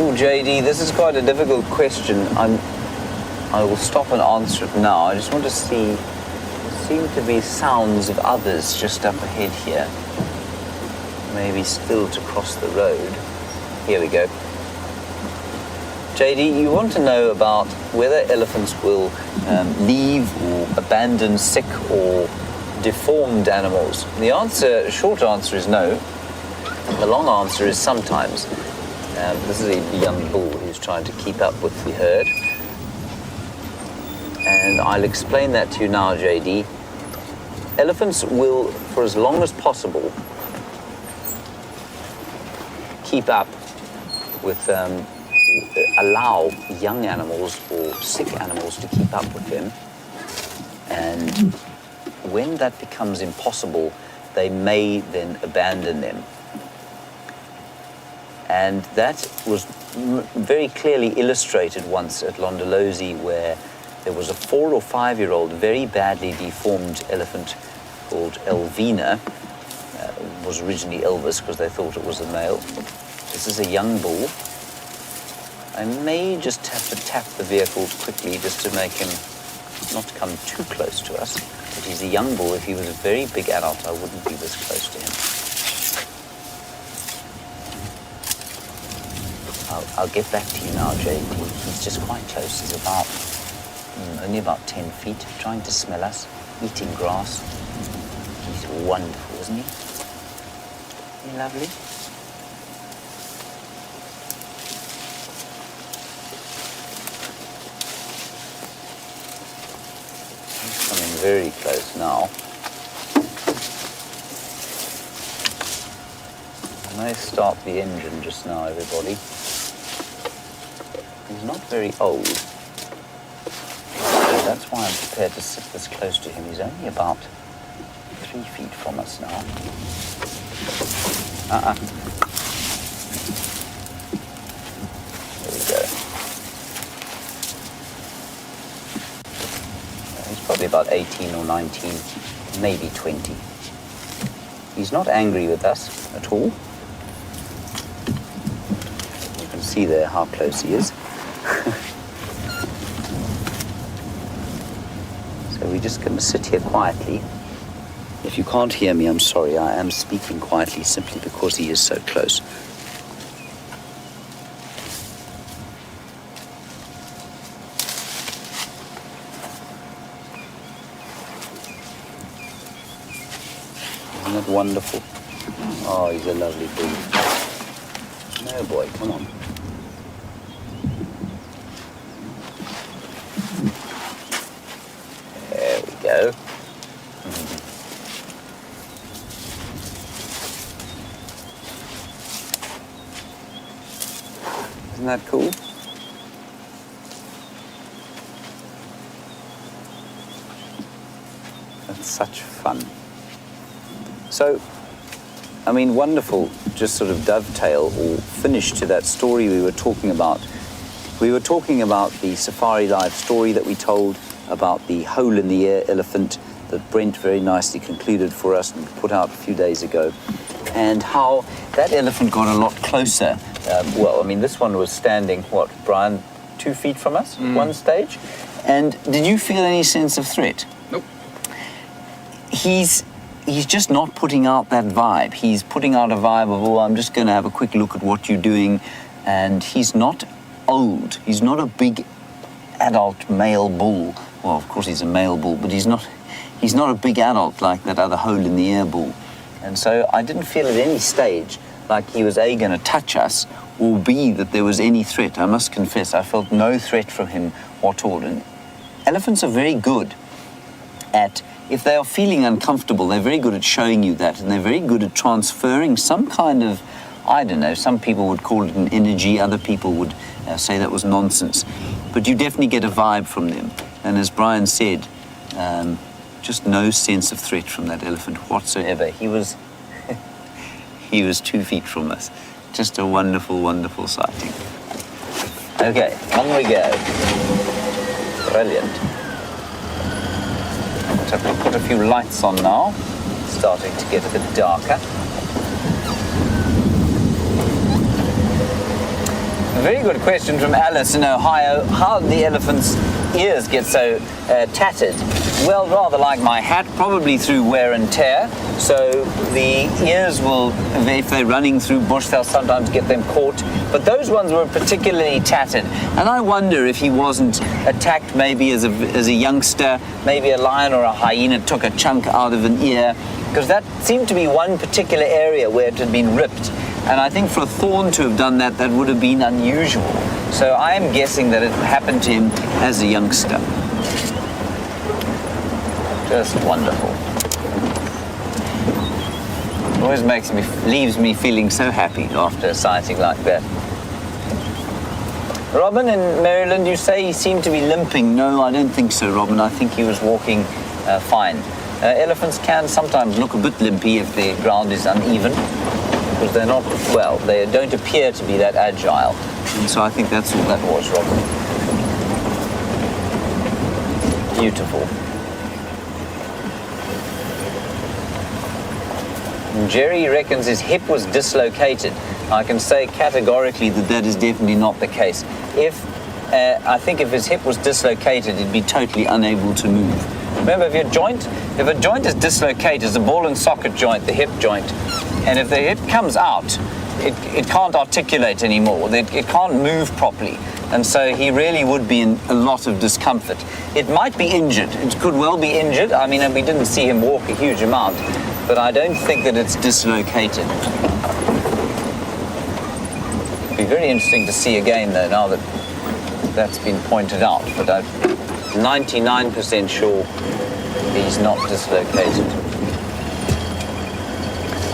Oh, JD, this is quite a difficult question. I will stop and answer it now. I just want to see, there seem to be sounds of others just up ahead here. Maybe still to cross the road. Here we go. JD, you want to know about whether elephants will leave or abandon sick or deformed animals. The short answer is no. The long answer is sometimes. This is a young bull who's trying to keep up with the herd. And I'll explain that to you now, JD. Elephants will, for as long as possible, keep up with, allow young animals or sick animals to keep up with them. And when that becomes impossible, they may then abandon them. And that was very clearly illustrated once at Londolozi, where there was a 4 or 5 year old very badly deformed elephant called Elvina. Was originally Elvis because they thought it was a male. This is a young bull. I may just have to tap the vehicle quickly just to make him not come too close to us. But he's a young bull. If he was a very big adult, I wouldn't be this close to him. I'll get back to you now, JD. He's just quite close. He's about, only about 10 feet, trying to smell us, eating grass. He's wonderful, isn't he? Isn't he lovely? He's very close now. I may start the engine just now, everybody. He's not very old. So that's why I'm prepared to sit this close to him. He's only about 3 feet from us now. There we go. He's probably about 18 or 19, maybe 20. He's not angry with us at all. You can see there how close he is. So we're just going to sit here quietly. If you can't hear me, I'm sorry. I am speaking quietly simply because he is so close. Isn't that wonderful? Oh, he's a lovely breed. No, boy, come on. There we go. Isn't that cool? That's such fun. So, I mean, wonderful, just sort of dovetail or finish to that story we were talking about. We were talking about the Safari Live story that we told about the hole in the ear elephant that Brent very nicely concluded for us and put out a few days ago, and how that elephant got a lot closer. Well, I mean, this one was standing, what, Brian, 2 feet from us at one stage? And did you feel any sense of threat? Nope. He's just not putting out that vibe. He's putting out a vibe of, oh, I'm just going to have a quick look at what you're doing. And he's not old. He's not a big adult male bull. Well, of course he's a male bull, but he's not a big adult like that other hole in the ear bull. And so I didn't feel at any stage like he was A, going to touch us, or B, that there was any threat. I must confess, I felt no threat from him at all. And elephants are very good at, if they are feeling uncomfortable, they're very good at showing you that, and they're very good at transferring some kind of, I don't know, some people would call it an energy, other people would say that was nonsense. But you definitely get a vibe from them. And as Brian said, just no sense of threat from that elephant whatsoever. He was 2 feet from us. Just a wonderful, wonderful sighting. Okay, on we go. Brilliant. So we'll put a few lights on now. Starting to get a bit darker. A very good question from Alice in Ohio. How did the elephant's ears get so tattered? Well, rather like my hat, probably through wear and tear. So the ears will, if they're running through bush, they'll sometimes get them caught. But those ones were particularly tattered. And I wonder if he wasn't attacked maybe as a youngster, maybe a lion or a hyena took a chunk out of an ear, because that seemed to be one particular area where it had been ripped. And I think for a thorn to have done that, that would have been unusual. So I am guessing that it happened to him as a youngster. Just wonderful. It always leaves me feeling so happy after a sighting like that. Robin in Maryland, you say he seemed to be limping. No, I don't think so, Robin. I think he was walking fine. Elephants can sometimes look a bit limpy if the ground is uneven, because they're not, well, they don't appear to be that agile. And so I think that's all that was, Robin. Beautiful. And Jerry reckons his hip was dislocated. I can say categorically that that is definitely not the case. I think if his hip was dislocated, he'd be totally unable to move. Remember, if a joint is dislocated, it's a ball and socket joint, the hip joint, and if the hip comes out, it can't articulate anymore. It can't move properly. And so he really would be in a lot of discomfort. It might be injured. It could well be injured. I mean, we didn't see him walk a huge amount, but I don't think that it's dislocated. It'd be very interesting to see again, though, now that that's been pointed out. But 99% sure he's not dislocated.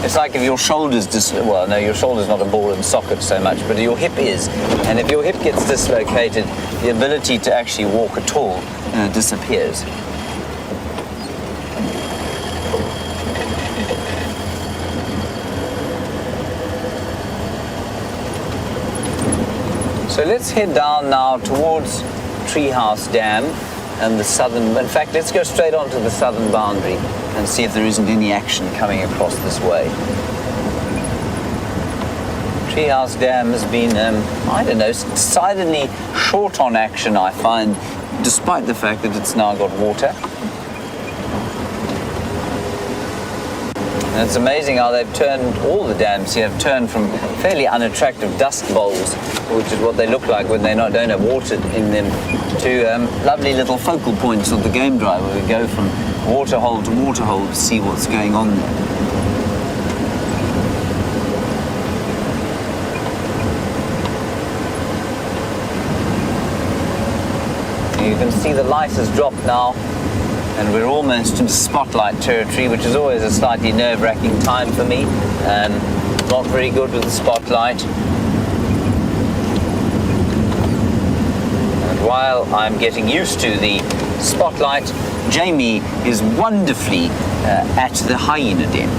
It's like if your shoulder's well, no, your shoulder's not a ball and socket so much, but your hip is. And if your hip gets dislocated, the ability to actually walk at all disappears. So let's head down now towards Treehouse Dam and the southern, in fact, let's go straight on to the southern boundary and see if there isn't any action coming across this way. Treehouse Dam has been, I don't know, decidedly short on action, I find, despite the fact that it's now got water. And it's amazing how they've turned, all the dams here have turned from fairly unattractive dust bowls, which is what they look like when they don't have water in them, to lovely little focal points of the game drive where we go from waterhole to waterhole to see what's going on there. You can see the light has dropped now, and we're almost into spotlight territory, which is always a slightly nerve-wracking time for me. Not very good with the spotlight. And while I'm getting used to the spotlight, Jamie is wonderfully at the hyena den.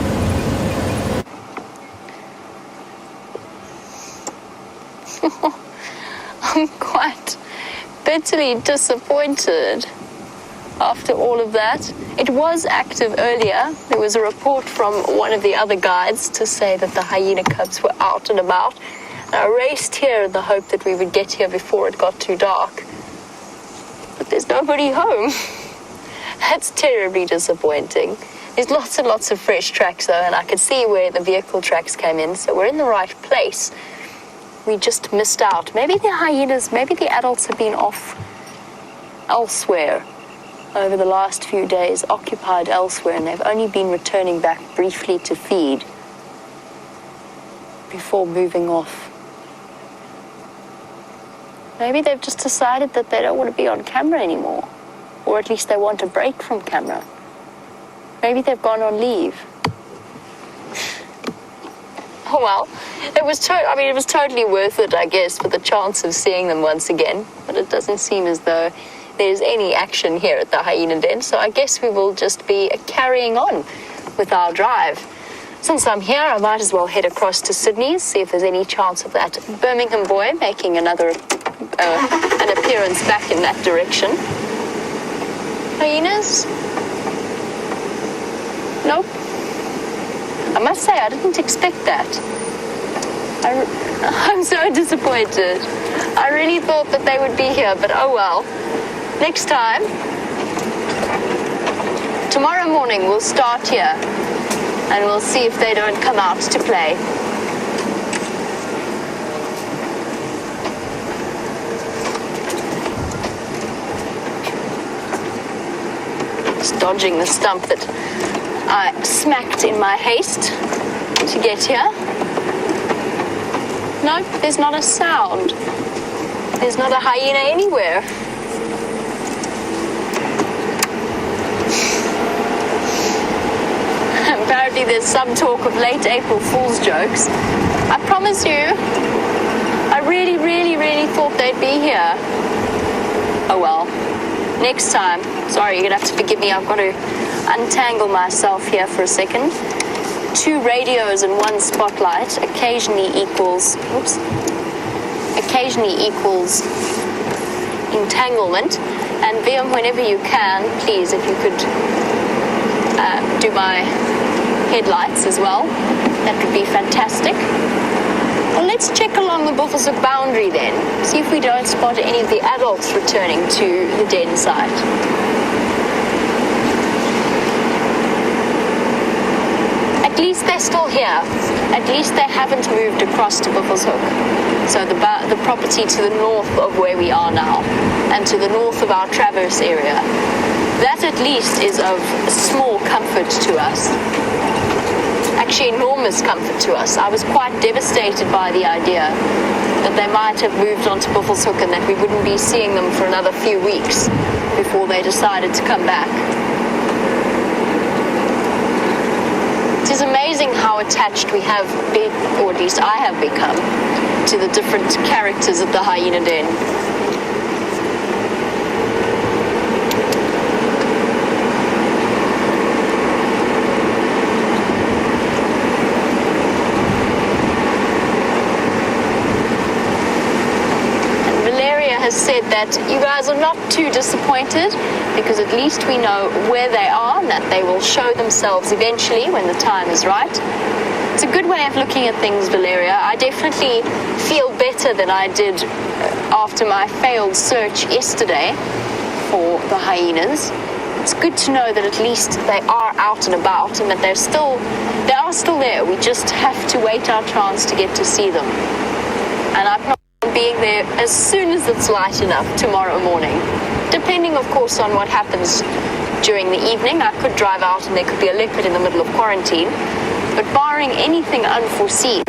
I'm quite bitterly disappointed after all of that. It was active earlier. There was a report from one of the other guides to say that the hyena cubs were out and about. And I raced here in the hope that we would get here before it got too dark. But there's nobody home. That's terribly disappointing. There's lots and lots of fresh tracks though, and I could see where the vehicle tracks came in, so we're in the right place. We just missed out. Maybe the hyenas, maybe the adults have been off elsewhere over the last few days, occupied elsewhere, and they've only been returning back briefly to feed before moving off. Maybe they've just decided that they don't want to be on camera anymore, or at least they want a break from camera. Maybe they've gone on leave. Oh well, it was totally worth it, I guess, for the chance of seeing them once again. But it doesn't seem as though there's any action here at the hyena den, so I guess we will just be carrying on with our drive. Since I'm here, I might as well head across to Sydney's, see if there's any chance of that Birmingham boy making an appearance back in that direction. Hyenas? Nope. I must say, I didn't expect that. I'm so disappointed. I really thought that they would be here, but oh well. Next time, tomorrow morning we'll start here and we'll see if they don't come out to play. Just dodging the stump that I smacked in my haste to get here. No, there's not a sound. There's not a hyena anywhere. Apparently there's some talk of late April Fool's jokes. I promise you, I really, really, really thought they'd be here. Oh well, next time. Sorry, you're gonna have to forgive me. I've got to untangle myself here for a second. 2 radios and 1 spotlight occasionally equals entanglement. And Liam, whenever you can, please, if you could do my headlights as well, that would be fantastic. Well, let's check along the Buffelshoek boundary then, see if we don't spot any of the adults returning to the den site. At least they're still here. At least they haven't moved across to Buffelshoek. So the property to the north of where we are now, and to the north of our traverse area. That at least is of small comfort to us. Actually enormous comfort to us. I was quite devastated by the idea that they might have moved on to Buffelshoek and that we wouldn't be seeing them for another few weeks. before they decided to come back. It is amazing how attached we have been, or at least I have become, to the different characters at the hyena den. Has said that you guys are not too disappointed because at least we know where they are and that they will show themselves eventually when the time is right. It's a good way of looking at things, Valeria. I definitely feel better than I did after my failed search yesterday for the hyenas. It's good to know that at least they are out and about and that they are still there. We just have to wait our chance to get to see them. And I'm not being there as soon as it's light enough tomorrow morning. Depending, of course, on what happens during the evening. I could drive out and there could be a leopard in the middle of quarantine. But barring anything unforeseen,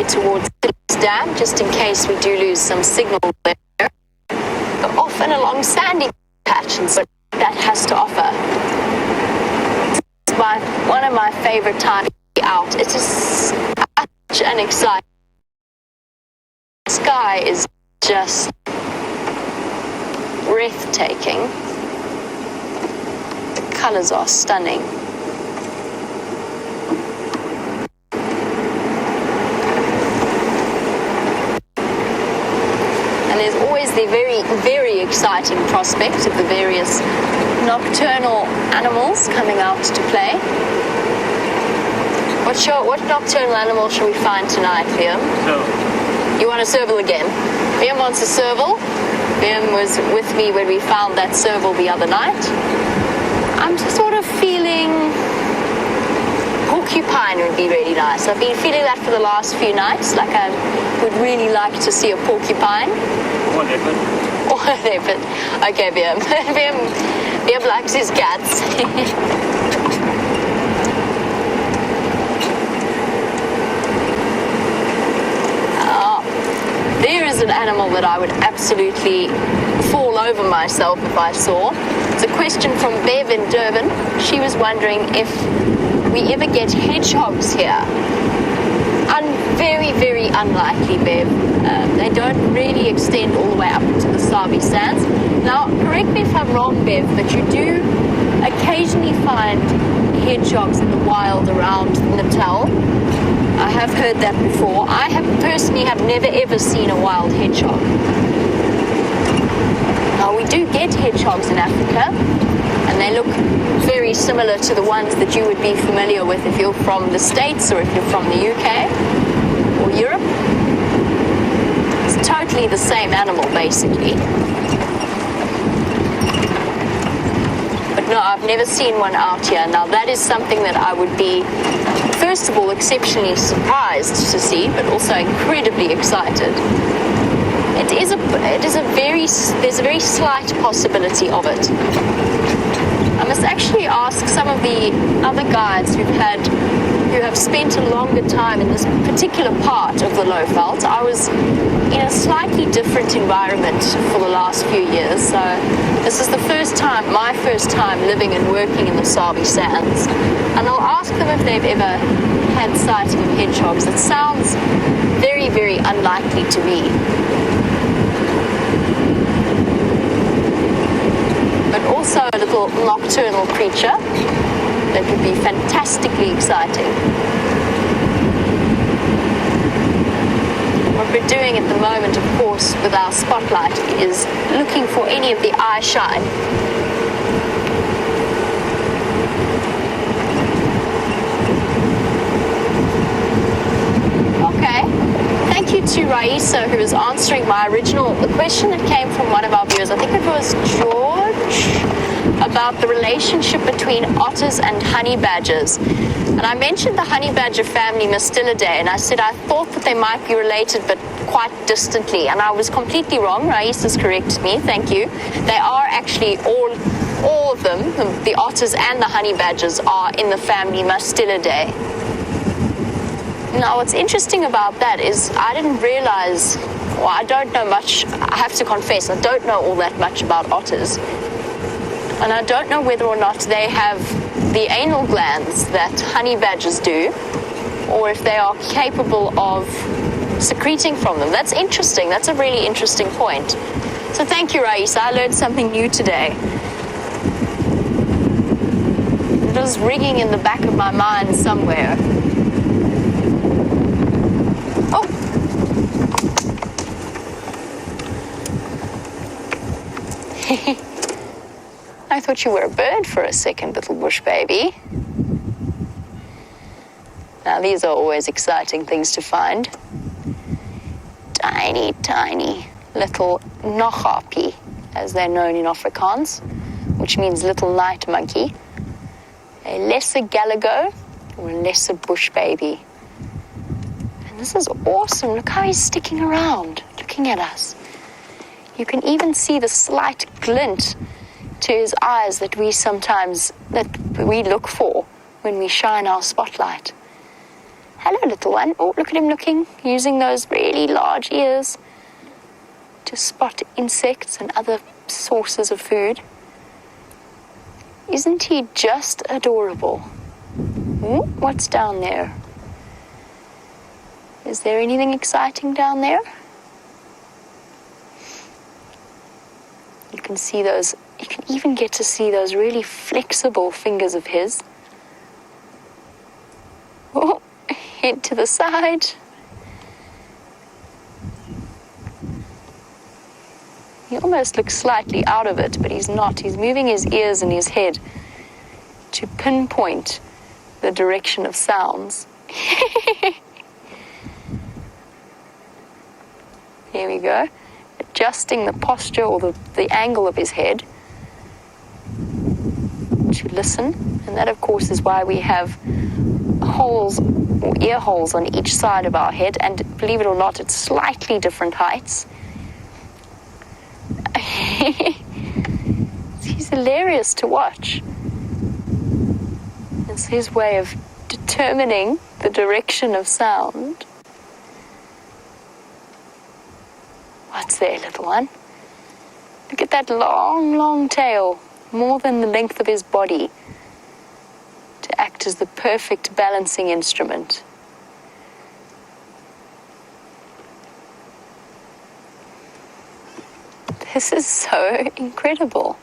towards the dam, just in case we do lose some signal there. But often along sandy patches, but that has to offer. It's one of my favorite times to be out. It is such an exciting. The sky is just breathtaking. The colors are stunning. And there's always the very, very exciting prospect of the various nocturnal animals coming out to play. What nocturnal animal shall we find tonight, Liam? So, You want a serval again? Liam wants a serval. Liam was with me when we found that serval the other night. I'm just sort of feeling porcupine would be really nice. I've been feeling that for the last few nights, like I would really like to see a porcupine. or leopard. Or a leopard. Okay, Liam. Liam likes his cats. There is an animal that I would absolutely fall over myself if I saw. It's a question from Bev in Durban. She was wondering if we ever get hedgehogs here. Very, very unlikely, Bev. They don't really extend all the way up to the Sabi Sands. Now, correct me if I'm wrong, Bev, but you do occasionally find hedgehogs in the wild around Natal. I have heard that before. I personally have never ever seen a wild hedgehog. Now, we do get hedgehogs in Africa, and they look very similar to the ones that you would be familiar with if you're from the States or if you're from the UK or Europe. It's totally the same animal, basically. But no, I've never seen one out here. Now, that is something that I would be, first of all, exceptionally surprised to see, but also incredibly excited. There's a very slight possibility of it. I must actually ask some of the other guides who have spent a longer time in this particular part of the Lowveld. I was in a slightly different environment for the last few years, so this is my first time living and working in the Sabi Sands. And I'll ask them if they've ever had sighting of hedgehogs. It sounds very, very unlikely to me. But also a little nocturnal creature that would be fantastically exciting. What we're doing at the moment, of course, with our spotlight is looking for any of the eye shine. Okay. Thank you to Raisa, who is answering my original question that came from one of our viewers. I think it was George. about the relationship between otters and honey badgers. And I mentioned the honey badger family Mystidae, and I said I thought that they might be related, but quite distantly. And I was completely wrong. Rais has corrected me. Thank you. They are actually all of them, the otters and the honey badgers, are in the family Mystidae. Now, what's interesting about that is I didn't realize, well, I don't know much. I have to confess, I don't know all that much about otters. And I don't know whether or not they have the anal glands that honey badgers do, or if they are capable of secreting from them. That's interesting. That's a really interesting point. So thank you, Raisa. I learned something new today. It was ringing in the back of my mind somewhere. Oh! I thought you were a bird for a second, little bush baby. Now, these are always exciting things to find. Tiny, tiny little nochapi, as they're known in Afrikaans, which means little night monkey. A lesser galago, or a lesser bush baby. And this is awesome. Look how he's sticking around, looking at us. You can even see the slight glint to his eyes that we look for when we shine our spotlight. Hello, little one. Oh, look at him looking, using those really large ears to spot insects and other sources of food. Isn't he just adorable? What's down there? Is there anything exciting down there? You can see those, you can even get to see those really flexible fingers of his. Oh, head to the side. He almost looks slightly out of it, but he's not. He's moving his ears and his head to pinpoint the direction of sounds. Here we go. Adjusting the posture or the angle of his head to listen. And that, of course, is why we have holes or ear holes on each side of our head. And believe it or not, it's slightly different heights. He's hilarious to watch. It's his way of determining the direction of sound. What's there, little one? Look at that long, long tail, more than the length of his body, to act as the perfect balancing instrument. This is so incredible.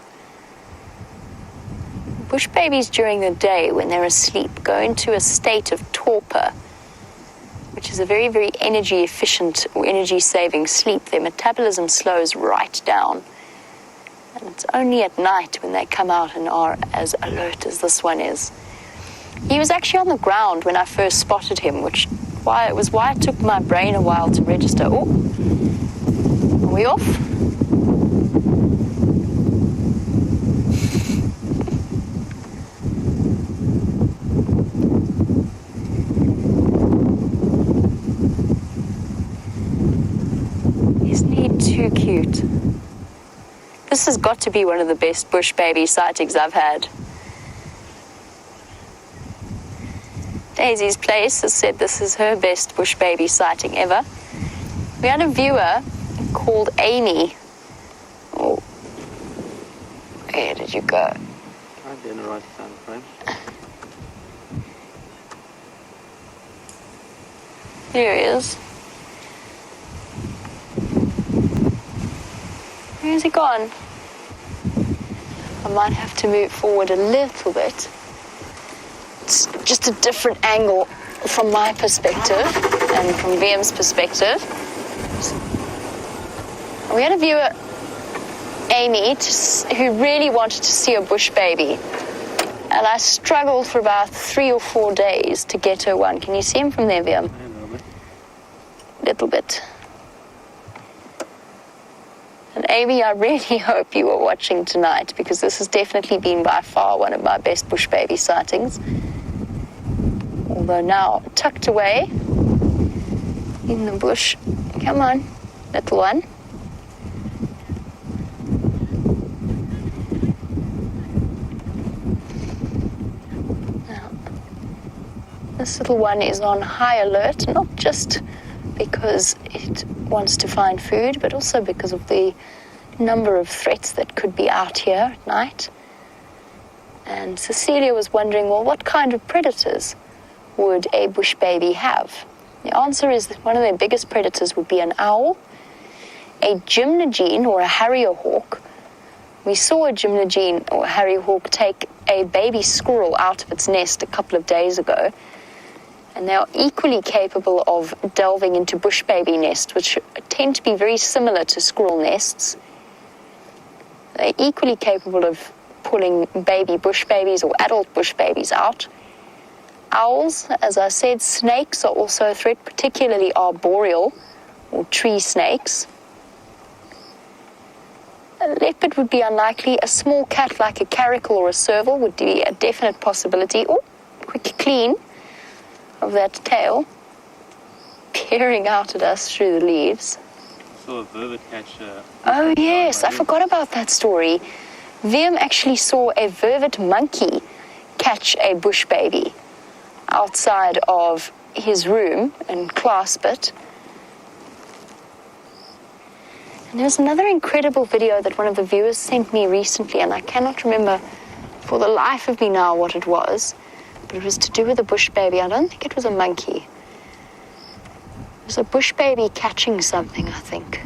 Bush babies during the day, when they're asleep, go into a state of torpor, which is a very, very energy efficient or energy saving sleep. Their metabolism slows right down. And it's only at night when they come out and are as alert as this one is. He was actually on the ground when I first spotted him, which was why it took my brain a while to register. Oh, are we off? Too cute. This has got to be one of the best bush baby sightings I've had. Daisy's Place has said this is her best bush baby sighting ever. We had a viewer called Amy. Oh, where did you go? I'd be in the right time frame. Here he is. Where's he gone? I might have to move forward a little bit. It's just a different angle from my perspective and from VM's perspective. We had a viewer, Amy, who really wanted to see a bush baby. And I struggled for about 3 or 4 days to get her one. Can you see him from there, VM? A little bit. And Amy, I really hope you are watching tonight, because this has definitely been by far one of my best bush baby sightings. Although now tucked away in the bush. Come on, little one. Now, this little one is on high alert, not just because it wants to find food, but also because of the number of threats that could be out here at night. And Cecilia was wondering, well, what kind of predators would a bush baby have? The answer is that one of their biggest predators would be an owl, a gymnogene or a harrier hawk. We saw a gymnogene or a harrier hawk take a baby squirrel out of its nest a couple of days ago, and they are equally capable of delving into bush baby nests, which tend to be very similar to squirrel nests. They're equally capable of pulling baby bush babies or adult bush babies out. Owls, as I said, snakes are also a threat, particularly arboreal or tree snakes. A leopard would be unlikely. A small cat like a caracal or a serval would be a definite possibility. Oh, quick clean of that tail, peering out at us through the leaves. Saw a vervet catch. Oh yes, I forgot about that story. Liam actually saw a vervet monkey catch a bush baby outside of his room and clasp it. And there's another incredible video that one of the viewers sent me recently, and I cannot remember for the life of me now what it was, but it was to do with a bush baby. I don't think it was a monkey. It was a bush baby catching something, I think.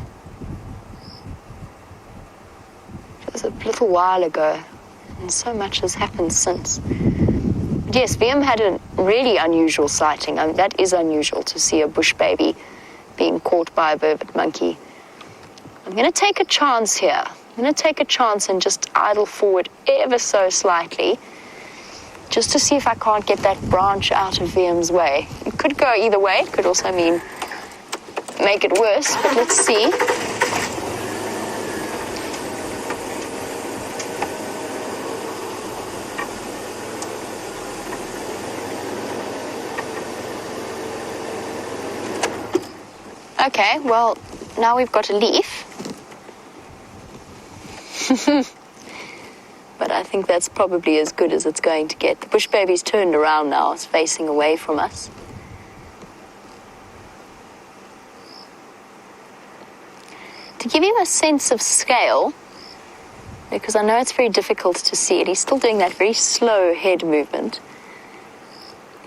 It was a little while ago, and so much has happened since. But yes, VM had a really unusual sighting. I mean, that is unusual to see a bush baby being caught by a vervet monkey. I'm going to take a chance here. I'm going to take a chance and just idle forward ever so slightly, just to see if I can't get that branch out of VM's way. It could go either way. It could also mean make it worse, but let's see. Okay, well, now we've got a leaf. But I think that's probably as good as it's going to get. The bush baby's turned around now. It's facing away from us. To give you a sense of scale, because I know it's very difficult to see it, he's still doing that very slow head movement.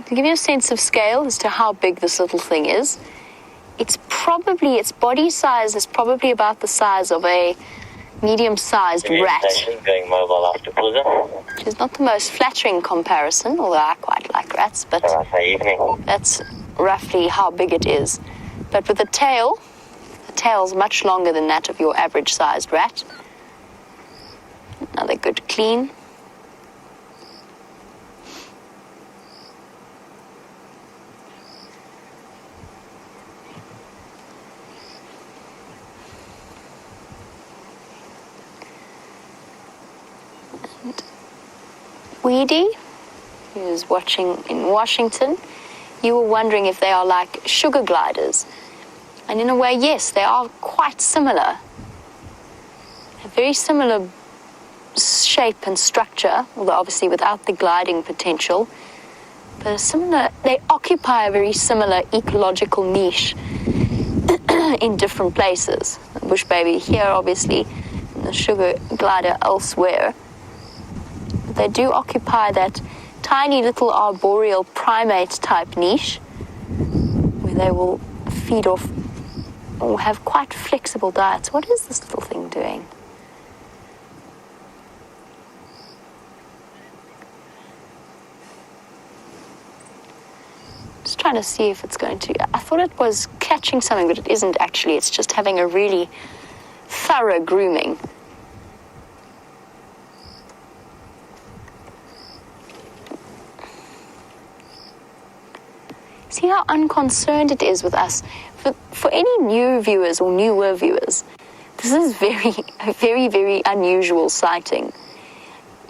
To give you a sense of scale as to how big this little thing is, its body size is probably about the size of a medium-sized rat. Going mobile after Puza. Which is not the most flattering comparison, although I quite like rats, but that's roughly how big it is. But with the tail's much longer than that of your average-sized rat. Another good clean. Weedy, who's watching in Washington, you were wondering if they are like sugar gliders. And in a way, yes, they are quite similar. A very similar shape and structure, although obviously without the gliding potential. But they occupy a very similar ecological niche in different places. The bush baby here, obviously, and the sugar glider elsewhere. They do occupy that tiny little arboreal primate type niche where they will feed off or have quite flexible diets. What is this little thing doing? Just trying to see if it's going to... I thought it was catching something, but it isn't actually. It's just having a really thorough grooming. See how unconcerned it is with us. For any new viewers or newer viewers, This is a very, very unusual sighting.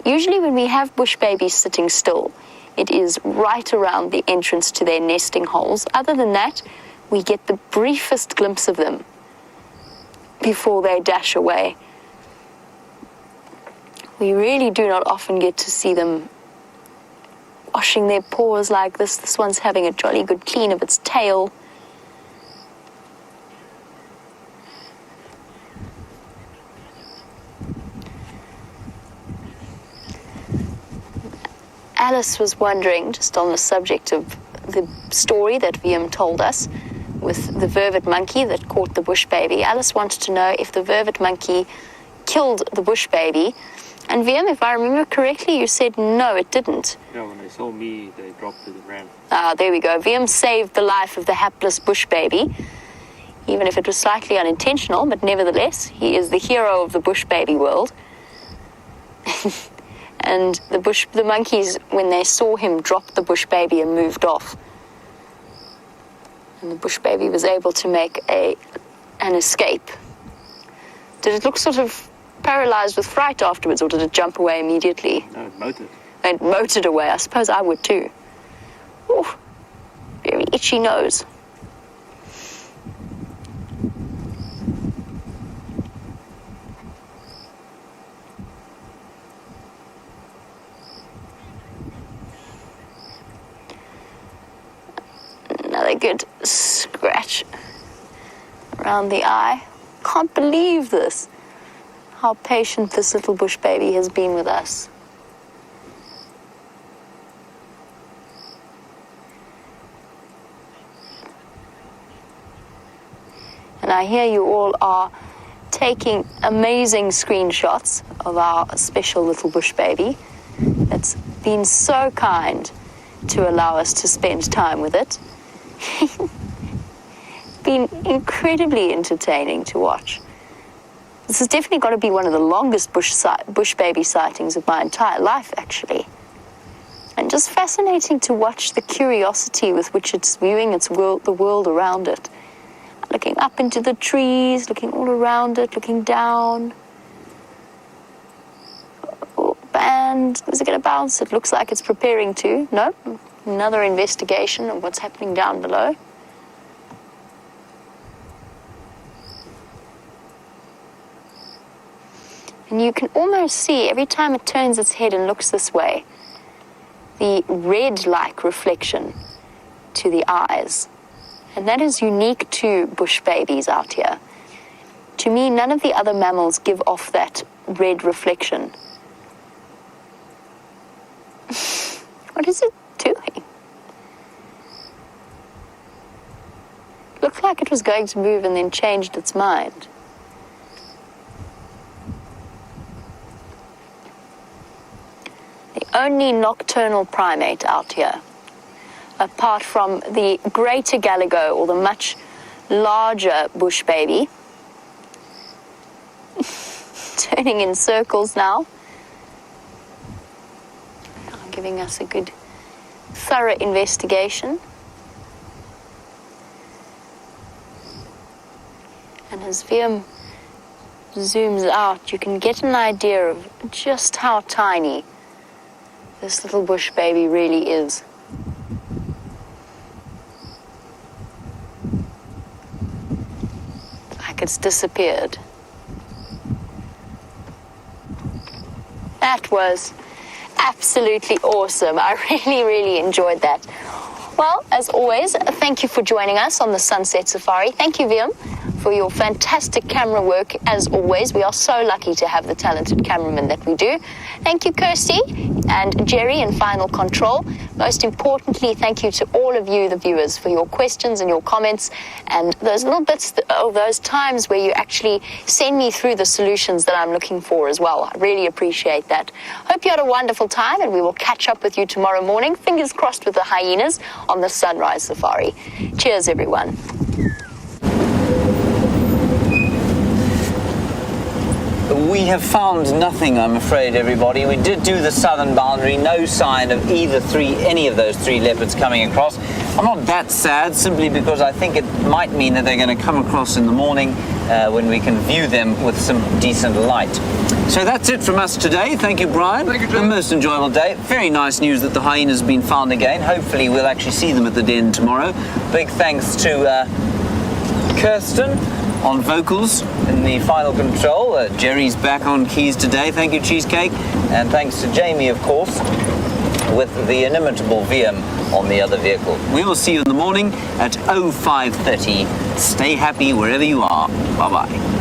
Usually when we have bush babies sitting still, it is right around the entrance to their nesting holes. Other than that, we get the briefest glimpse of them before they dash away. We really do not often get to see them washing their paws like this. This one's having a jolly good clean of its tail. Alice was wondering, just on the subject of the story that Viam told us with the vervet monkey that caught the bush baby. Alice wanted to know if the vervet monkey killed the bush baby. And Viam, if I remember correctly, you said no, it didn't. Yeah, when they saw me, they dropped it and ran. Ah, there we go. Viam saved the life of the hapless bush baby, even if it was slightly unintentional, but nevertheless, he is the hero of the bush baby world. And the monkeys, when they saw him, dropped the bush baby and moved off. And the bush baby was able to make an escape. Did it look sort of paralyzed with fright afterwards, or did it jump away immediately? No, it motored. It motored away. I suppose I would too. Ooh, very itchy nose. Another good scratch around the eye. Can't believe this. How patient this little bush baby has been with us. And I hear you all are taking amazing screenshots of our special little bush baby. It's been so kind to allow us to spend time with it. Been incredibly entertaining to watch. This has definitely got to be one of the longest bush baby sightings of my entire life, actually. And just fascinating to watch the curiosity with which it's viewing the world around it. Looking up into the trees, looking all around it, looking down. Oh, and is it going to bounce? It looks like it's preparing to. No? Another investigation of what's happening down below. And you can almost see, every time it turns its head and looks this way, the red-like reflection to the eyes. And that is unique to bush babies out here. To me, none of the other mammals give off that red reflection. What is it doing? Looked like it was going to move and then changed its mind. The only nocturnal primate out here, apart from the greater galago or the much larger bush baby, turning in circles now, giving us a good thorough investigation. And as Viam zooms out, you can get an idea of just how tiny this little bush baby really is. Like it's disappeared. That was absolutely awesome. I really, really enjoyed that. Well, as always, thank you for joining us on the Sunset Safari. Thank you, Viam, for your fantastic camera work. As always, we are so lucky to have the talented cameramen that we do. Thank you, Kirsty and Jerry in Final Control. Most importantly, thank you to all of you, the viewers, for your questions and your comments and those little bits of those times where you actually send me through the solutions that I'm looking for as well. I really appreciate that. Hope you had a wonderful time, and we will catch up with you tomorrow morning, fingers crossed, with the hyenas on the Sunrise Safari. Cheers, everyone. We have found nothing, I'm afraid, everybody. We did do the southern boundary, no sign of any of those three leopards coming across. I'm not that sad, simply because I think it might mean that they're going to come across in the morning when we can view them with some decent light. So that's it from us today. Thank you, Brian. Thank you, Jim. A most enjoyable day. Very nice news that the hyenas have been found again. Hopefully we'll actually see them at the den tomorrow. Big thanks to Kirsten on vocals in the final control. Jerry's back on keys today. Thank you, Cheesecake. And thanks to Jamie, of course, with the inimitable VM on the other vehicle. We will see you in the morning at 05:30. Stay happy wherever you are. Bye-bye.